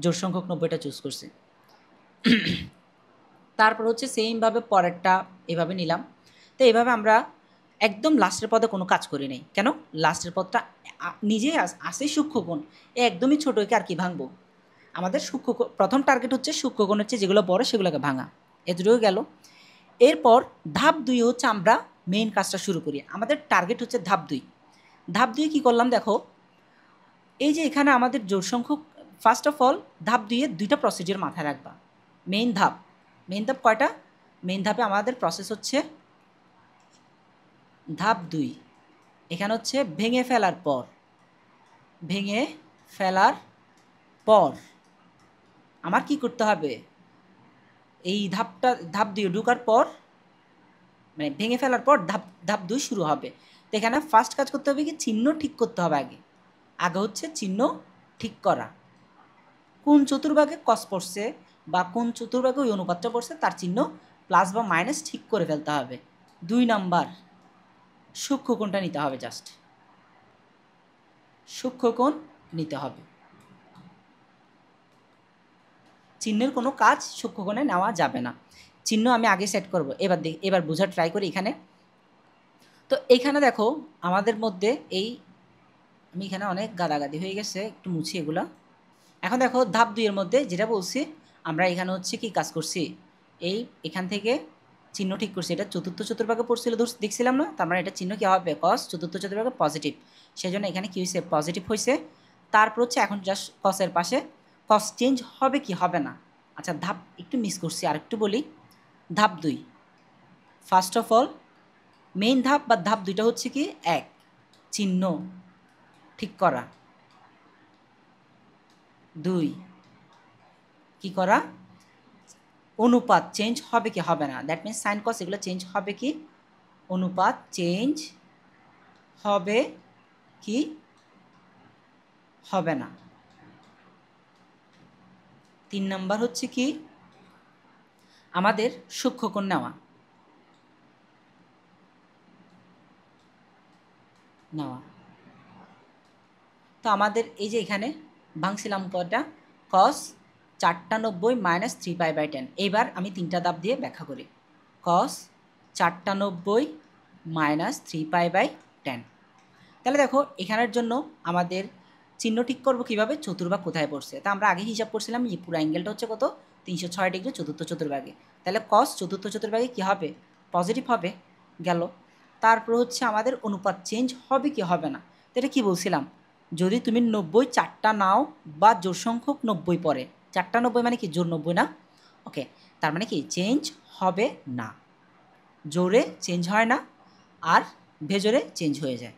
জোড় সংখ্যক 90টা চুজ করছি। তারপর হচ্ছে সেইমভাবে পরেরটা এভাবে নিলাম। তো এইভাবে আমরা একদম লাস্টের পদে কোনো কাজ করি নাই, কেন লাস্টের পদটা নিজেই আসে সূক্ষ্মকোণ, একদমই ছোটো, একে আর কি ভাঙবো। আমাদের প্রথম টার্গেট হচ্ছে সূক্ষ্মকোণ হচ্ছে যেগুলো বড় সেগুলোকে ভাঙা, এদুরেও গেল। এরপর ধাপ 2 হচ্ছে আমরা মেইন কাজটা শুরু করি, আমাদের টার্গেট হচ্ছে ধাপ 2। ধাপ 2 কী করলাম দেখো, এই যে এখানে আমাদের জোড় সংখ্যক, ফার্স্ট অফ অল ধাপ 2-এ 2টা প্রসিডিওর মাথায় রাখবা। মেইন ধাপ কয়টা, মেইন ধাপে আমাদের প্রসেস হচ্ছে ধাপ 2, এখানে হচ্ছে ভেঙে ফেলার পর আমার কি করতে হবে, এই ধাপ 2 ঢোকার পর, মানে ভেঙে ফেলার পর ধাপ 2 শুরু হবে। তো এখানে ফার্স্ট কাজ করতে হবে কি, চিহ্ন ঠিক করতে হবে। আগে হচ্ছে চিহ্ন ঠিক করা, কোন চতুর্ভাগে কস পড়ছে বা কোন চতুর্ভাগে ওই অনুপাতটা পড়ছে তার চিহ্ন প্লাস বা মাইনাস ঠিক করে ফেলতে হবে। 2 নাম্বার সূক্ষ্মকোণটা নিতে হবে, জাস্ট সূক্ষ্মকোণ নিতে হবে, চিহ্নের কোনো কাজ সূক্ষ্মকোণে নেওয়া যাবে না। চিহ্ন আমি আগে সেট করব, এবার বোঝার ট্রাই করি এখানে। তো এইখানে দেখো আমাদের মধ্যে আমি এখানে অনেক গাদাগাদি হয়ে গেছে, একটু মুছি এগুলো। এখন দেখো ধাপ 2 এর মধ্যে যেটা বলছি, আমরা এখানে হচ্ছে কি কাজ করছি, এখান থেকে চিহ্ন ঠিক করছি, এটা চতুর্থ চতুর্ভাগে পড়ছিল দেখছিলাম না, তার মানে এটা চিহ্ন কী হবে, কস চতুর্থ চতুর্ভাগে পজিটিভ, সেই জন্য এখানে কী হয়েছে, পজিটিভ হয়েছে। তারপর হচ্ছে এখন জাস্ট কসের পাশে কস চেঞ্জ হবে কি হবে না। আচ্ছা ধাপ একটু মিস করছি, আর একটু বলি। ধাপ 2 ফার্স্ট অফ অল মেইন ধাপ বা ধাপ 2টা হচ্ছে কি, 1 চিহ্ন ঠিক করা, 2 কি করা, অনুপাত চেঞ্জ হবে কি হবে না, দ্যাট মিনস সাইন কস এগুলো চেঞ্জ হবে কি, অনুপাত চেঞ্জ হবে কি হবে না। 3 নাম্বার হচ্ছে কি, আমাদের সূক্ষ্মকোণ নেওয়া। তো আমাদের এই যে এখানে ভাঙছিলাম কটা, কস 490 মাইনাস 3π/10। এইবার আমি 3টা ধাপ দিয়ে ব্যাখ্যা করি। কস 490 মাইনাস 3π/10। তাহলে দেখো এখানের জন্য আমাদের চিহ্ন ঠিক করবো কীভাবে, চতুর্ভাগ কোথায় পড়ছে। তা আমরা আগে হিসাব করছিলাম এই পুরো অ্যাঙ্গেলটা হচ্ছে কত, 306 ডিগ্রি চতুর্থ চতুর্ভাগে। তাহলে কস চতুর্থ চতুর্ভাগে কী হবে, পজিটিভ হবে, গেল। তারপর হচ্ছে আমাদের অনুপাত চেঞ্জ হবে কি হবে না। তো এটা কী বলছিলাম, যদি তুমি 90 4টা নাও বা জোড় সংখ্যক 90 পড়ে, 4টা 90 মানে কি জোড় 90 না, ওকে, তার মানে কি চেঞ্জ হবে না, জোরে চেঞ্জ হয় না আর ভেজরে চেঞ্জ হয়ে যায়।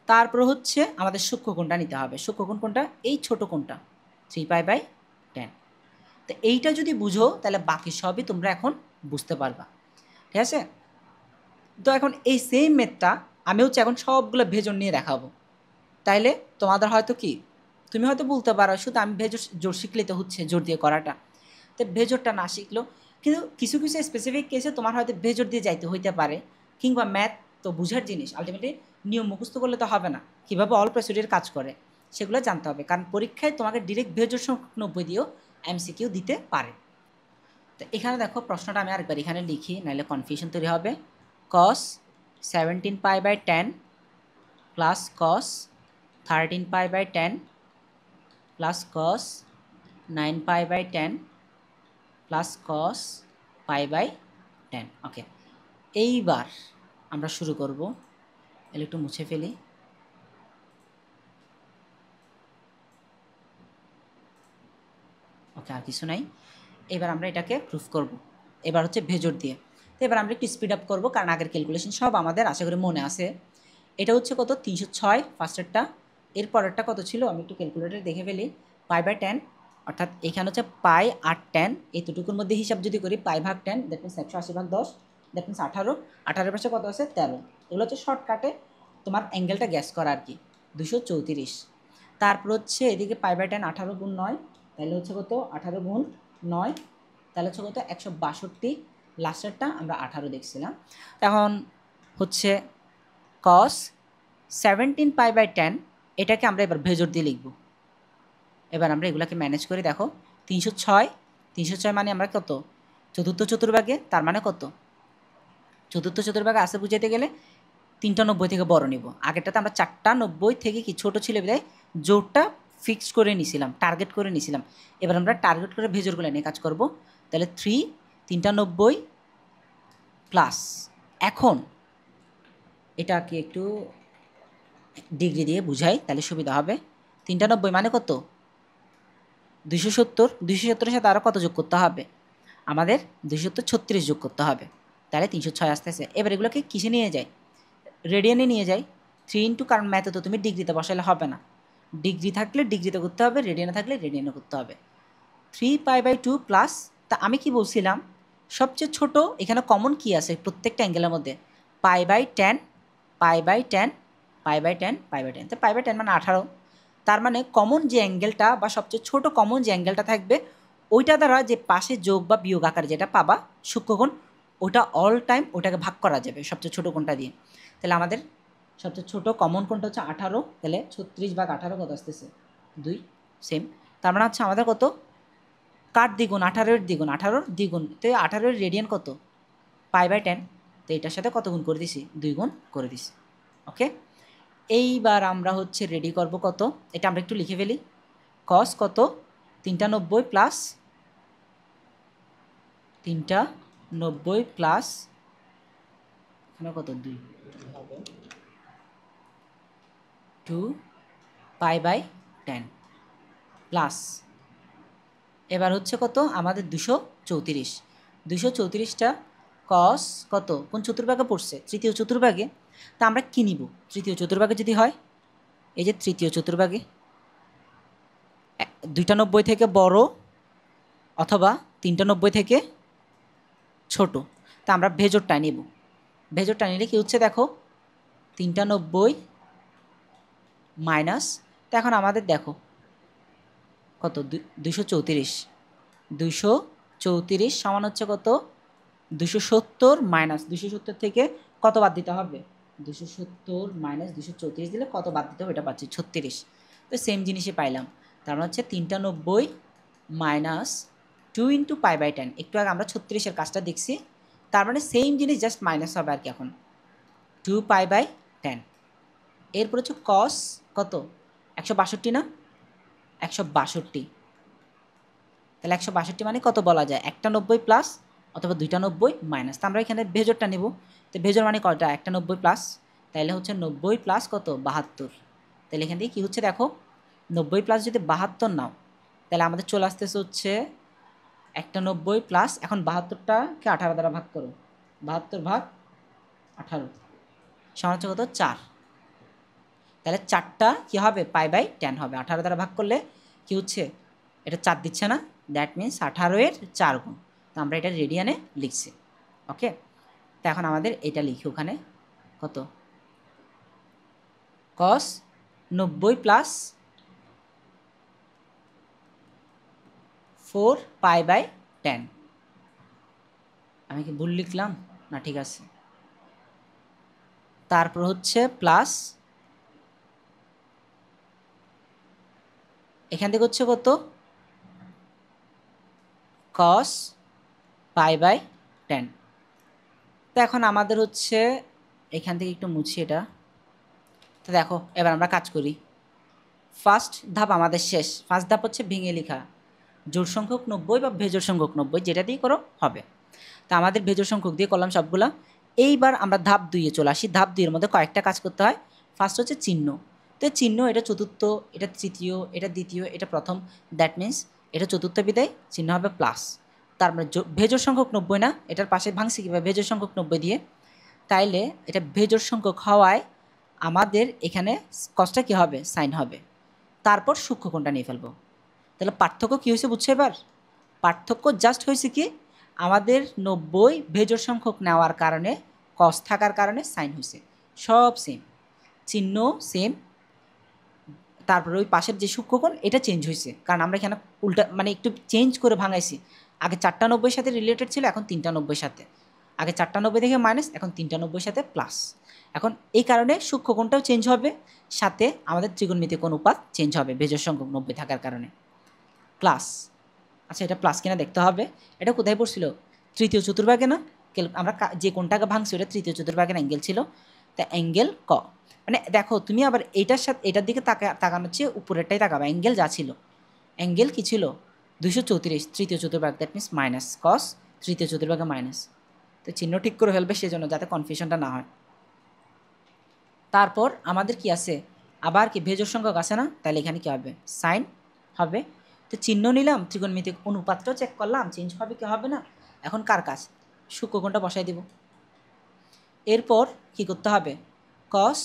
তারপর হচ্ছে আমাদের সূক্ষ্মকোণটা নিতে হবে। সূক্ষ্মকোণ কোনটা, এই ছোট কোণটা 3π/10। তো এইটা যদি বুঝো তাহলে বাকি সবই তোমরা এখন বুঝতে পারবা, ঠিক আছে। তো এখন এই সেম মেথডটা আমি হচ্ছে এখন সবগুলো ভেজন নিয়ে দেখাবো, তাইলে তোমাদের হয়তো কি তুমি হয়তো বলতে পারো শুধু আমি ভেজর জোর শিখলে তো হচ্ছে জোর দিয়ে করাটা, তো ভেজরটা না শিখলো। কিন্তু কিছু কিছু স্পেসিফিক কেসে তোমার হয়তো ভেজর দিয়ে যাইতে হইতে পারে, কিংবা ম্যাথ তো বুঝার জিনিস, আলটিমেটলি নিয়ম মুখস্থ করলে তো হবে না, কীভাবে অল প্রসিডিউর কাজ করে সেগুলো জানতে হবে, কারণ পরীক্ষায় তোমাকে ডিরেক্ট ভেজর সংখ্যক 90 দিয়েও এমসিকিউ দিতে পারে। তো এখানে দেখো প্রশ্নটা আমি আরেকবার এখানে লিখি, নাহলে কনফিউশন তৈরি হবে। cos 17π/10 plus cos 13π/10 plus cos 9π/10 plus cos π/10। Okay, এইবার আমরা শুরু করব। এগুলো একটু মুছে ফেলি। ওকে, আর কিছু নাই। এবার আমরা এটাকে প্রুফ করব, এবার হচ্ছে ভেজর দিয়ে। তো এবার আমরা একটু স্পিড আপ করবো, কারণ আগের ক্যালকুলেশন সব আমাদের আশা করি মনে আছে। এটা হচ্ছে কত, 306 ফার্স্টেরটা। এর পরেরটা কত ছিল, আমি একটু ক্যালকুলেটর দেখে ফেলি। π/10, অর্থাৎ এখানে হচ্ছে পাই আর 10, এই দুটুকুর মধ্যে হিসাব যদি করি পাই ভাগ 10, দ্যাট মিনস 180/10, দ্যাট মিনস 18। 18 পাশে কত আছে, 13। এগুলো হচ্ছে শর্টকাটে তোমার অ্যাঙ্গেলটা গ্যাস করা আর কি, 234। তারপর হচ্ছে এদিকে π/10 18 গুণ 9, তাহলে হচ্ছে কত 18 গুণ 9, তাহলে হচ্ছে কত 162। লাস্টেরটা আমরা 18 দেখছিলাম। এখন হচ্ছে cos 17π/10, এটাকে আমরা এবার ভেজর দিয়ে লিখব। এবার আমরা এগুলোকে ম্যানেজ করে দেখো, 306 মানে আমরা কত, চতুর্থ চতুর্ভাগে, তার মানে কত, চতুর্থ চতুর্ভাগে আসে বুঝাইতে গেলে 3টা 90 থেকে বড় নিব। আগেরটাতে আমরা 4টা 90 থেকে কি ছোটো ছিল বিধায় জোরটা ফিক্সড করে নিছিলাম, টার্গেট করে নিছিলাম। এবার আমরা টার্গেট করে ভেজরগুলো নিয়ে কাজ করব। তাহলে 3টা 90 প্লাস, এখন এটাকে একটু ডিগ্রি দিয়ে বুঝাই তাহলে সুবিধা হবে। 3টা 90 মানে কত, 270। 270-এর সাথে আরও কত যোগ করতে হবে, আমাদের 236 যোগ করতে হবে, তাহলে 306 আসতেছে। এবার এগুলোকে কিসে নিয়ে যায়, রেডিয়ানে নিয়ে যাই। 3 কারণ ম্যাথে তো তুমি ডিগ্রিতে বসাইলে হবে না, ডিগ্রি থাকলে ডিগ্রিতে করতে হবে, রেডিয়ানে থাকলে রেডিয়ানে করতে হবে। 3π/2 প্লাস, তা আমি কি বলছিলাম, সবচেয়ে ছোট এখানে কমন কি আছে প্রত্যেকটা অ্যাঙ্গেলের মধ্যে, π/10 π/10 π/10 π/10, তো π/10 মানে 18। তার মানে কমন যে অ্যাঙ্গেলটা বা সবচেয়ে ছোট কমন যে অ্যাঙ্গেলটা থাকবে, ওইটা দ্বারা যে পাশে যোগ বা বিয়োগ আকারে যেটা পাবা সূক্ষ্মকোণ, ওটা অল টাইম ওটাকে ভাগ করা যাবে সবচেয়ে ছোটো কোণটা দিয়ে। তাহলে আমাদের সবচেয়ে ছোটো কমন কোণটা হচ্ছে 18, তাহলে 36/18 কত আসতেছে, 2। সেম, তার মানে হচ্ছে আমাদের কত, কার দ্বিগুণ, 18-এর দ্বিগুণ, 18-র দ্বিগুণ, তো 18-এর রেডিয়ান কত, π/10, তো এটার সাথে কত গুণ করে দিছি, 2 গুণ করে দিছি। ওকে, এইবার আমরা হচ্ছে রেডি করব কত, এটা আমরা একটু লিখে ফেলি। cos কত, 3টা 90 প্লাস 3টা 90 প্লাস এখানে কত, 2π/10 প্লাস, এবার হচ্ছে কত আমাদের 234। 234টা cos কত, কোন চতুর্ভাগে পড়ছে, তৃতীয় চতুর্ভাগে। তা আমরা কী নিব, তৃতীয় চতুর্ভাগে যদি হয়, এই যে তৃতীয় চতুর্ভাগে 2টা 90 থেকে বড় অথবা 3টা 90 থেকে ছোট, তা আমরা ভেজরটা নিব। ভেজরটা নিলে কি হচ্ছে দেখো, 3টা 90 মাইনাস, তো এখন আমাদের দেখো কত, 234। 234 সমান হচ্ছে কত, 270 মাইনাস 270 থেকে কত বাদ দিতে হবে, 270 মাইনাস 234 দিলে কত বাদ দিতে হবে, এটা পাচ্ছি 36। তো সেম জিনিসই পাইলাম, তার মানে হচ্ছে 3টা 90 মাইনাস 2 × π/10। একটু আগে আমরা 36-এর কাজটা দেখছি, তার মানে সেম জিনিস জাস্ট মাইনাস হবে আর কি এখন, 2π/10। এরপর হচ্ছে cos কত, 162 না, 162, তাহলে 162 মানে কত বলা যায়, একটা 90 প্লাস অথবা 2টা 90 মাইনাস, তো আমরা এখানে ভেজরটা নেব। তো ভেজর মানে কয়টা, একটা 90 প্লাস, তাহলে হচ্ছে 90 প্লাস কত, 72। তাহলে এখান থেকে কী হচ্ছে দেখো, 90 প্লাস যদি 72 নাও, তাহলে আমাদের চলে আসতেছে হচ্ছে একটা 90 প্লাস, এখন 72টাকে 18 দ্বারা ভাগ করো, 72 ভাগ 18 সমান হচ্ছে কত, 4। তাহলে 4টা কী হবে, π/10 হবে। 18 দ্বারা ভাগ করলে কী হচ্ছে, এটা 4 দিচ্ছে না, দ্যাট মিনস 18-এর 4 গুণ। তো আমরা এটা রেডিয়ানে লিখছি। ওকে, তো এখন আমাদের এটা লিখি ওখানে কত, cos 90 প্লাস 4π/10। আমি কি ভুল লিখলাম না? ঠিক আছে। তারপর হচ্ছে প্লাস এখান থেকে হচ্ছে কত, cos π/10। তো এখন আমাদের হচ্ছে এখান থেকে একটু মুছি এটা। তো দেখো এবার আমরা কাজ করি। ফার্স্ট ধাপ আমাদের শেষ। ফার্স্ট ধাপ হচ্ছে ভেঙে লেখা, জোড় সংখ্যক 90 বা বেজোড় সংখ্যক 90, যেটা দিয়ে করো হবে। তা আমাদের বেজোড় সংখ্যক দিয়ে করলাম সবগুলা। এইবার আমরা ধাপ 2-এ চলে আসি। ধাপ 2-এর মধ্যে কয়েকটা কাজ করতে হয়। ফার্স্ট হচ্ছে চিহ্ন। তো চিহ্ন, এটা চতুর্থ, এটা তৃতীয়, এটা দ্বিতীয়, এটা প্রথম, দ্যাট মিন্স এটা চতুর্থ বিদায় চিহ্ন হবে প্লাস। তার মানে বেজোড় সংখ্যক 90 না, এটার পাশে ভাঙছি কীভাবে, বেজোড় সংখ্যক 90 দিয়ে। তাইলে এটা বেজোড় সংখ্যক হওয়ায় আমাদের এখানে কসটা কী হবে, সাইন হবে। তারপর সূক্ষ্মকোণটা নিয়ে ফেলবো। তাহলে পার্থক্য কী হয়েছে বুঝছো এবার? পার্থক্য জাস্ট হয়েছে কি, আমাদের 90 বেজোড় সংখ্যক নেওয়ার কারণে, কস থাকার কারণে সাইন হয়েছে। সব সেম, চিহ্ন সেম, তারপরে ওই পাশের যে সূক্ষ্মকোণ এটা চেঞ্জ হয়েছে, কারণ আমরা এখানে উল্টা মানে একটু চেঞ্জ করে ভাঙাইছি। আগে 4টা 90-এর সাথে রিলেটেড ছিল, এখন 3টা 90-এর সাথে। আগে 4টা 90 থেকে মাইনাস, এখন 3টা 90-এর সাথে প্লাস। এখন এই কারণে সূক্ষ্মকোণটাও চেঞ্জ হবে, সাথে আমাদের ত্রিকোণমিতিক অনুপাত চেঞ্জ হবে বেজোড় সংখ্যক 90 থাকার কারণে। প্লাস, আচ্ছা এটা প্লাস কিনা দেখতে হবে। এটা কোথায় পড়ছিল? তৃতীয় চতুর্ভাগে না? আমরা যে কোণটাকে ভাঙছি ওটা তৃতীয় চতুর্ভাগের অ্যাঙ্গেল ছিল। তা অ্যাঙ্গেল ক, মানে দেখো তুমি আবার এটার সাথে এটার দিকে তাকানোর চেয়ে উপরেরটাই তাকাবা। অ্যাঙ্গেল যা ছিল, অ্যাঙ্গেল কী ছিল? 234 তৃতীয় চতুর্ভাগ, দ্যাট মিনস মাইনাস কস তৃতীয় চতুর্ভাগে মাইনাস। তো চিহ্ন ঠিক করে ফেলবে সেজন্য, যাতে কনফিউশনটা না হয়। তারপর আমাদের কি আছে, আবার কি বেজোড় সংখ্যক আছে না? তাহলে এখানে কি হবে, সাইন হবে। তো চিহ্ন নিলাম, ত্রিকোণমিতিক অনুপাতটাও চেক করলাম, চেঞ্জ হবে কি হবে না। এখন কার কাজ, সূক্ষ্মকোণটা বসাই দিব। এরপর কি করতে হবে, কস,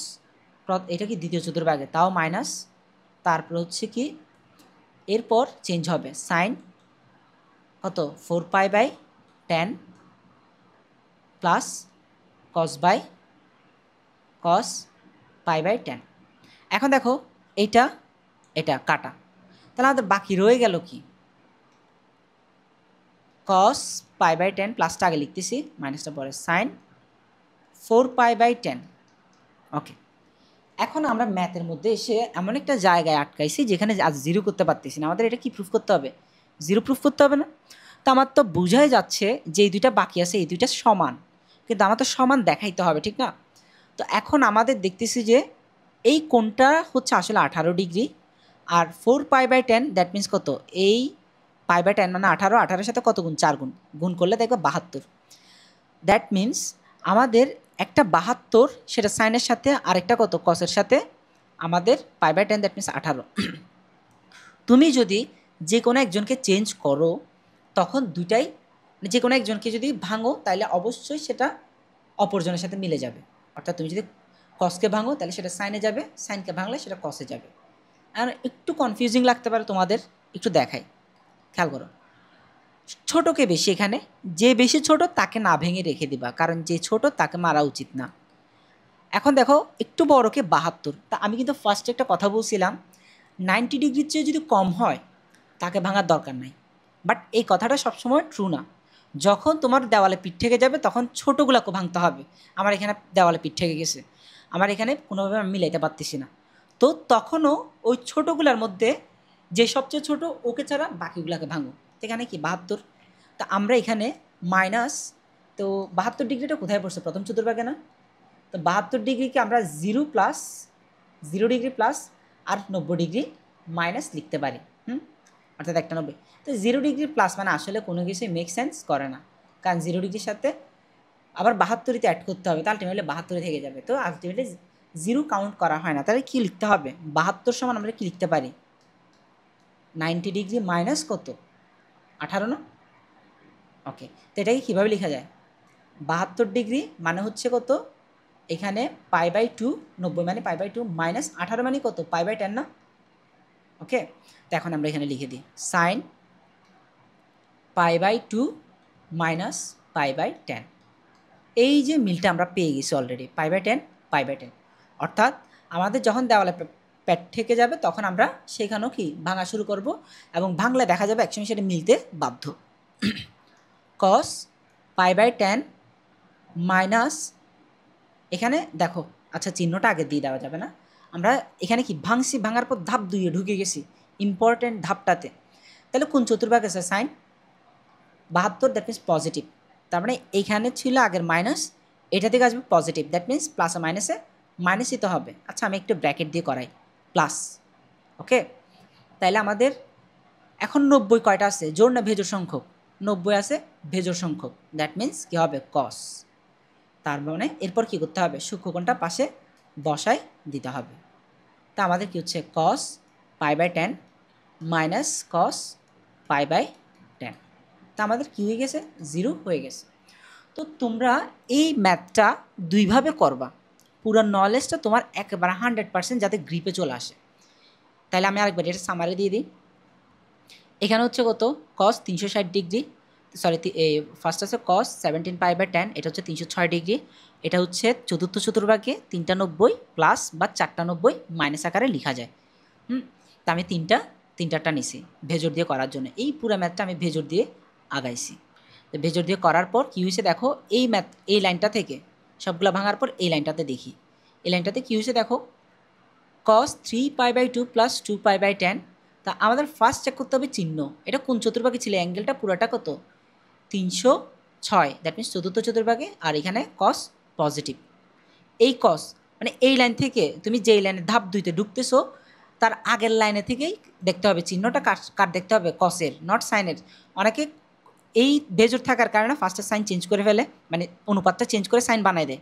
এটা কি দ্বিতীয় চতুর্ভাগে, তাও মাইনাস। তারপর হচ্ছে কি, এরপর চেঞ্জ হবে সাইন কত, 4π/10 প্লাস cos π/10। এখন দেখো এইটা এটা কাটা, তাহলে আমাদের বাকি রয়ে গেল কি, cos π/10 প্লাসটা আগে লিখতেছি, মাইনাসটা পরে, সাইন 4π/10। ওকে, এখন আমরা ম্যাথের মধ্যে এসে এমন একটা জায়গায় আটকাইছি যেখানে আজ জিরো করতে পারতেছি না। আমাদের এটা কি প্রুফ করতে হবে, জিরো প্রুফ করতে হবে না? তো আমার তো বোঝাই যাচ্ছে যে এই দুইটা বাকি আছে, এই দুইটা সমান, কিন্তু আমার তো সমান দেখাইতে হবে, ঠিক না? তো এখন আমাদের দেখতেছি যে এই কোণটা হচ্ছে আসলে 18 ডিগ্রি, আর 4π/10 দ্যাট মিন্স কত, এই π/10 মানে 18, 18-এর সাথে কত গুণ, 4 গুণ, গুণ করলে দেখবে 72। দ্যাট মিন্স আমাদের একটা 72, সেটা সাইনের সাথে, আরেকটা কত, কসের সাথে, আমাদের π/10 দ্যাট মিন্স 18। তুমি যদি যে কোনো একজনকে চেঞ্জ করো, তখন দুইটাই, যে কোনো একজনকে যদি ভাঙো তাহলে অবশ্যই সেটা অপরজনের সাথে মিলে যাবে। অর্থাৎ তুমি যদি কসকে ভাঙো তাহলে সেটা সাইনে যাবে, সাইনকে ভাঙলে সেটা কসে যাবে। আর একটু কনফিউজিং লাগতে পারে তোমাদের, একটু দেখাই, খেয়াল করো। ছোটোকে বেশি, এখানে যে বেশি ছোট তাকে না ভেঙে রেখে দিবা, কারণ যে ছোট তাকে মারা উচিত না। এখন দেখো একটু বড়কে 72, তা আমি কিন্তু ফার্স্টে একটা কথা বলছিলাম, 90 ডিগ্রির চেয়ে যদি কম হয় তাকে ভাঙার দরকার নাই। বাট এই কথাটা সবসময় ট্রু না। যখন তোমার দেওয়ালে পিঠ থেকে যাবে তখন ছোটোগুলোকে ভাঙতে হবে। আমার এখানে দেওয়ালে পিঠ থেকে গেছে, আমার এখানে কোনোভাবে আমি মিলাইতে পারতেছি না, তো তখনও ওই ছোটোগুলোর মধ্যে যে সবচেয়ে ছোট ওকে ছাড়া বাকিগুলোকে ভাঙো। এখানে কি 72, তা আমরা এখানে মাইনাস, তো 72 ডিগ্রিটা কোথায় পড়ছে, প্রথম চতুর্ভাগে না? তো 72 ডিগ্রিকে আমরা 0 ডিগ্রি প্লাস আর 90 ডিগ্রি মাইনাস লিখতে পারি। অর্থাৎ 190। তো 0 ডিগ্রি প্লাস মানে আসলে কোনো কিছুই মেক সেন্স করে না, কারণ 0 ডিগ্রির সাথে আবার 72তে অ্যাড করতে হবে, তো আলটিমেটলি 72 থেকে যাবে। তো আলটিমেটলি 0 কাউন্ট করা হয় না। তাহলে কী লিখতে হবে, 72 সমান আমরা কি লিখতে পারি, 90 ডিগ্রি মাইনাস কত, 18 না? ওকে, তো এটাকে কীভাবে লেখা যায়, 72 ডিগ্রি মানে হচ্ছে কত, এখানে π/2, 90 মানে π/2 মাইনাস 18 মানে কত, π/10 না? ওকে, তো এখন আমরা এখানে লিখে দিই সাইন π/2 মাইনাস π/10। এই যে মিলটা আমরা পেয়ে গেছি অলরেডি, π/10 π/10, অর্থাৎ আমাদের যখন দেওয়ালে প্যাট থেকে যাবে তখন আমরা সেখানেও কি ভাঙা শুরু করব এবং ভাঙলে দেখা যাবে একসঙ্গে সেটা মিলতে বাধ্য। কস π/10 মাইনাস, এখানে দেখো আচ্ছা চিহ্নটা আগে দিয়ে দেওয়া যাবে না, আমরা এখানে কি ভাঙছি, ভাঙার পর ধাপ 2-এ ঢুকে গেছি ইম্পর্টেন্ট ধাপটাতে। তাহলে কোন চতুর্ভাগ আছে সাইন 72, দ্যাট মিনস পজিটিভ। তার মানে এইখানে ছিল আগের মাইনাস, এটা থেকে আসবে পজিটিভ, দ্যাট মিনস প্লাসে মাইনাসে মাইনাসই তো হবে। আচ্ছা আমি একটু ব্র্যাকেট দিয়ে করাই, প্লাস। ওকে, তাইলে আমাদের এখন 90 কয়টা আছে, জোড় না ভেজোড় সংখ্যক? 90 আছে ভেজোড় সংখ্যক, দ্যাট মিনস কী হবে কস। তার মানে এরপর কী করতে হবে, সূক্ষ্মকোণটা পাশে বসায় দিতে হবে। তা আমাদের কী হচ্ছে কস π/10 মাইনাস কস π/10, তা আমাদের কী হয়ে গেছে, 0 হয়ে গেছে। তো তোমরা এই ম্যাথটা দুইভাবে করবা, পুরো নলেজটা তোমার একেবারে 100% যাতে গ্রিপে চলে আসে। তাহলে আমি আরেকবার এটা সামারি দিয়ে দিই। এখানে হচ্ছে কত, কস 360 ডিগ্রি, সরি ফার্স্ট আছে কস 17 π/10, এটা হচ্ছে 306 ডিগ্রি। এটা হচ্ছে চতুর্থ চতুর্ভাগে 3টা 90 প্লাস বা 4টা 90 মাইনাস আকারে লেখা যায়। তা আমি তিনটাটা নিছি ভেজোর দিয়ে করার জন্য। এই পুরো ম্যাথটা আমি ভেজোর দিয়ে আগাইছি। তো ভেজোর দিয়ে করার পর কী হয়েছে দেখো, এই লাইনটা থেকে সবগুলো ভাঙার পর এই লাইনটাতে দেখি, এই লাইনটাতে কী হয়েছে দেখো, কস 3π/2 প্লাস 2π/10। তা আমাদের ফার্স্ট চেক করতে হবে চিহ্ন, এটা কোন চতুর্ভাগে ছিল, অ্যাঙ্গেলটা পুরোটা কত 306, দ্যাট মিনস চতুর্থ চতুর্ভাগে, আর এখানে কস পজিটিভ। এই কস মানে এই লাইন থেকে তুমি যেই লাইনে ধাপ 2-তে ঢুকতেছো তার আগের লাইনে থেকেই দেখতে হবে চিহ্নটা কার দেখতে হবে, কসের, নট সাইনের। অনেকে এই বেজোর থাকার কারণে ফার্স্টে সাইন চেঞ্জ করে ফেলে, মানে অনুপাতটা চেঞ্জ করে সাইন বানায় দেয়,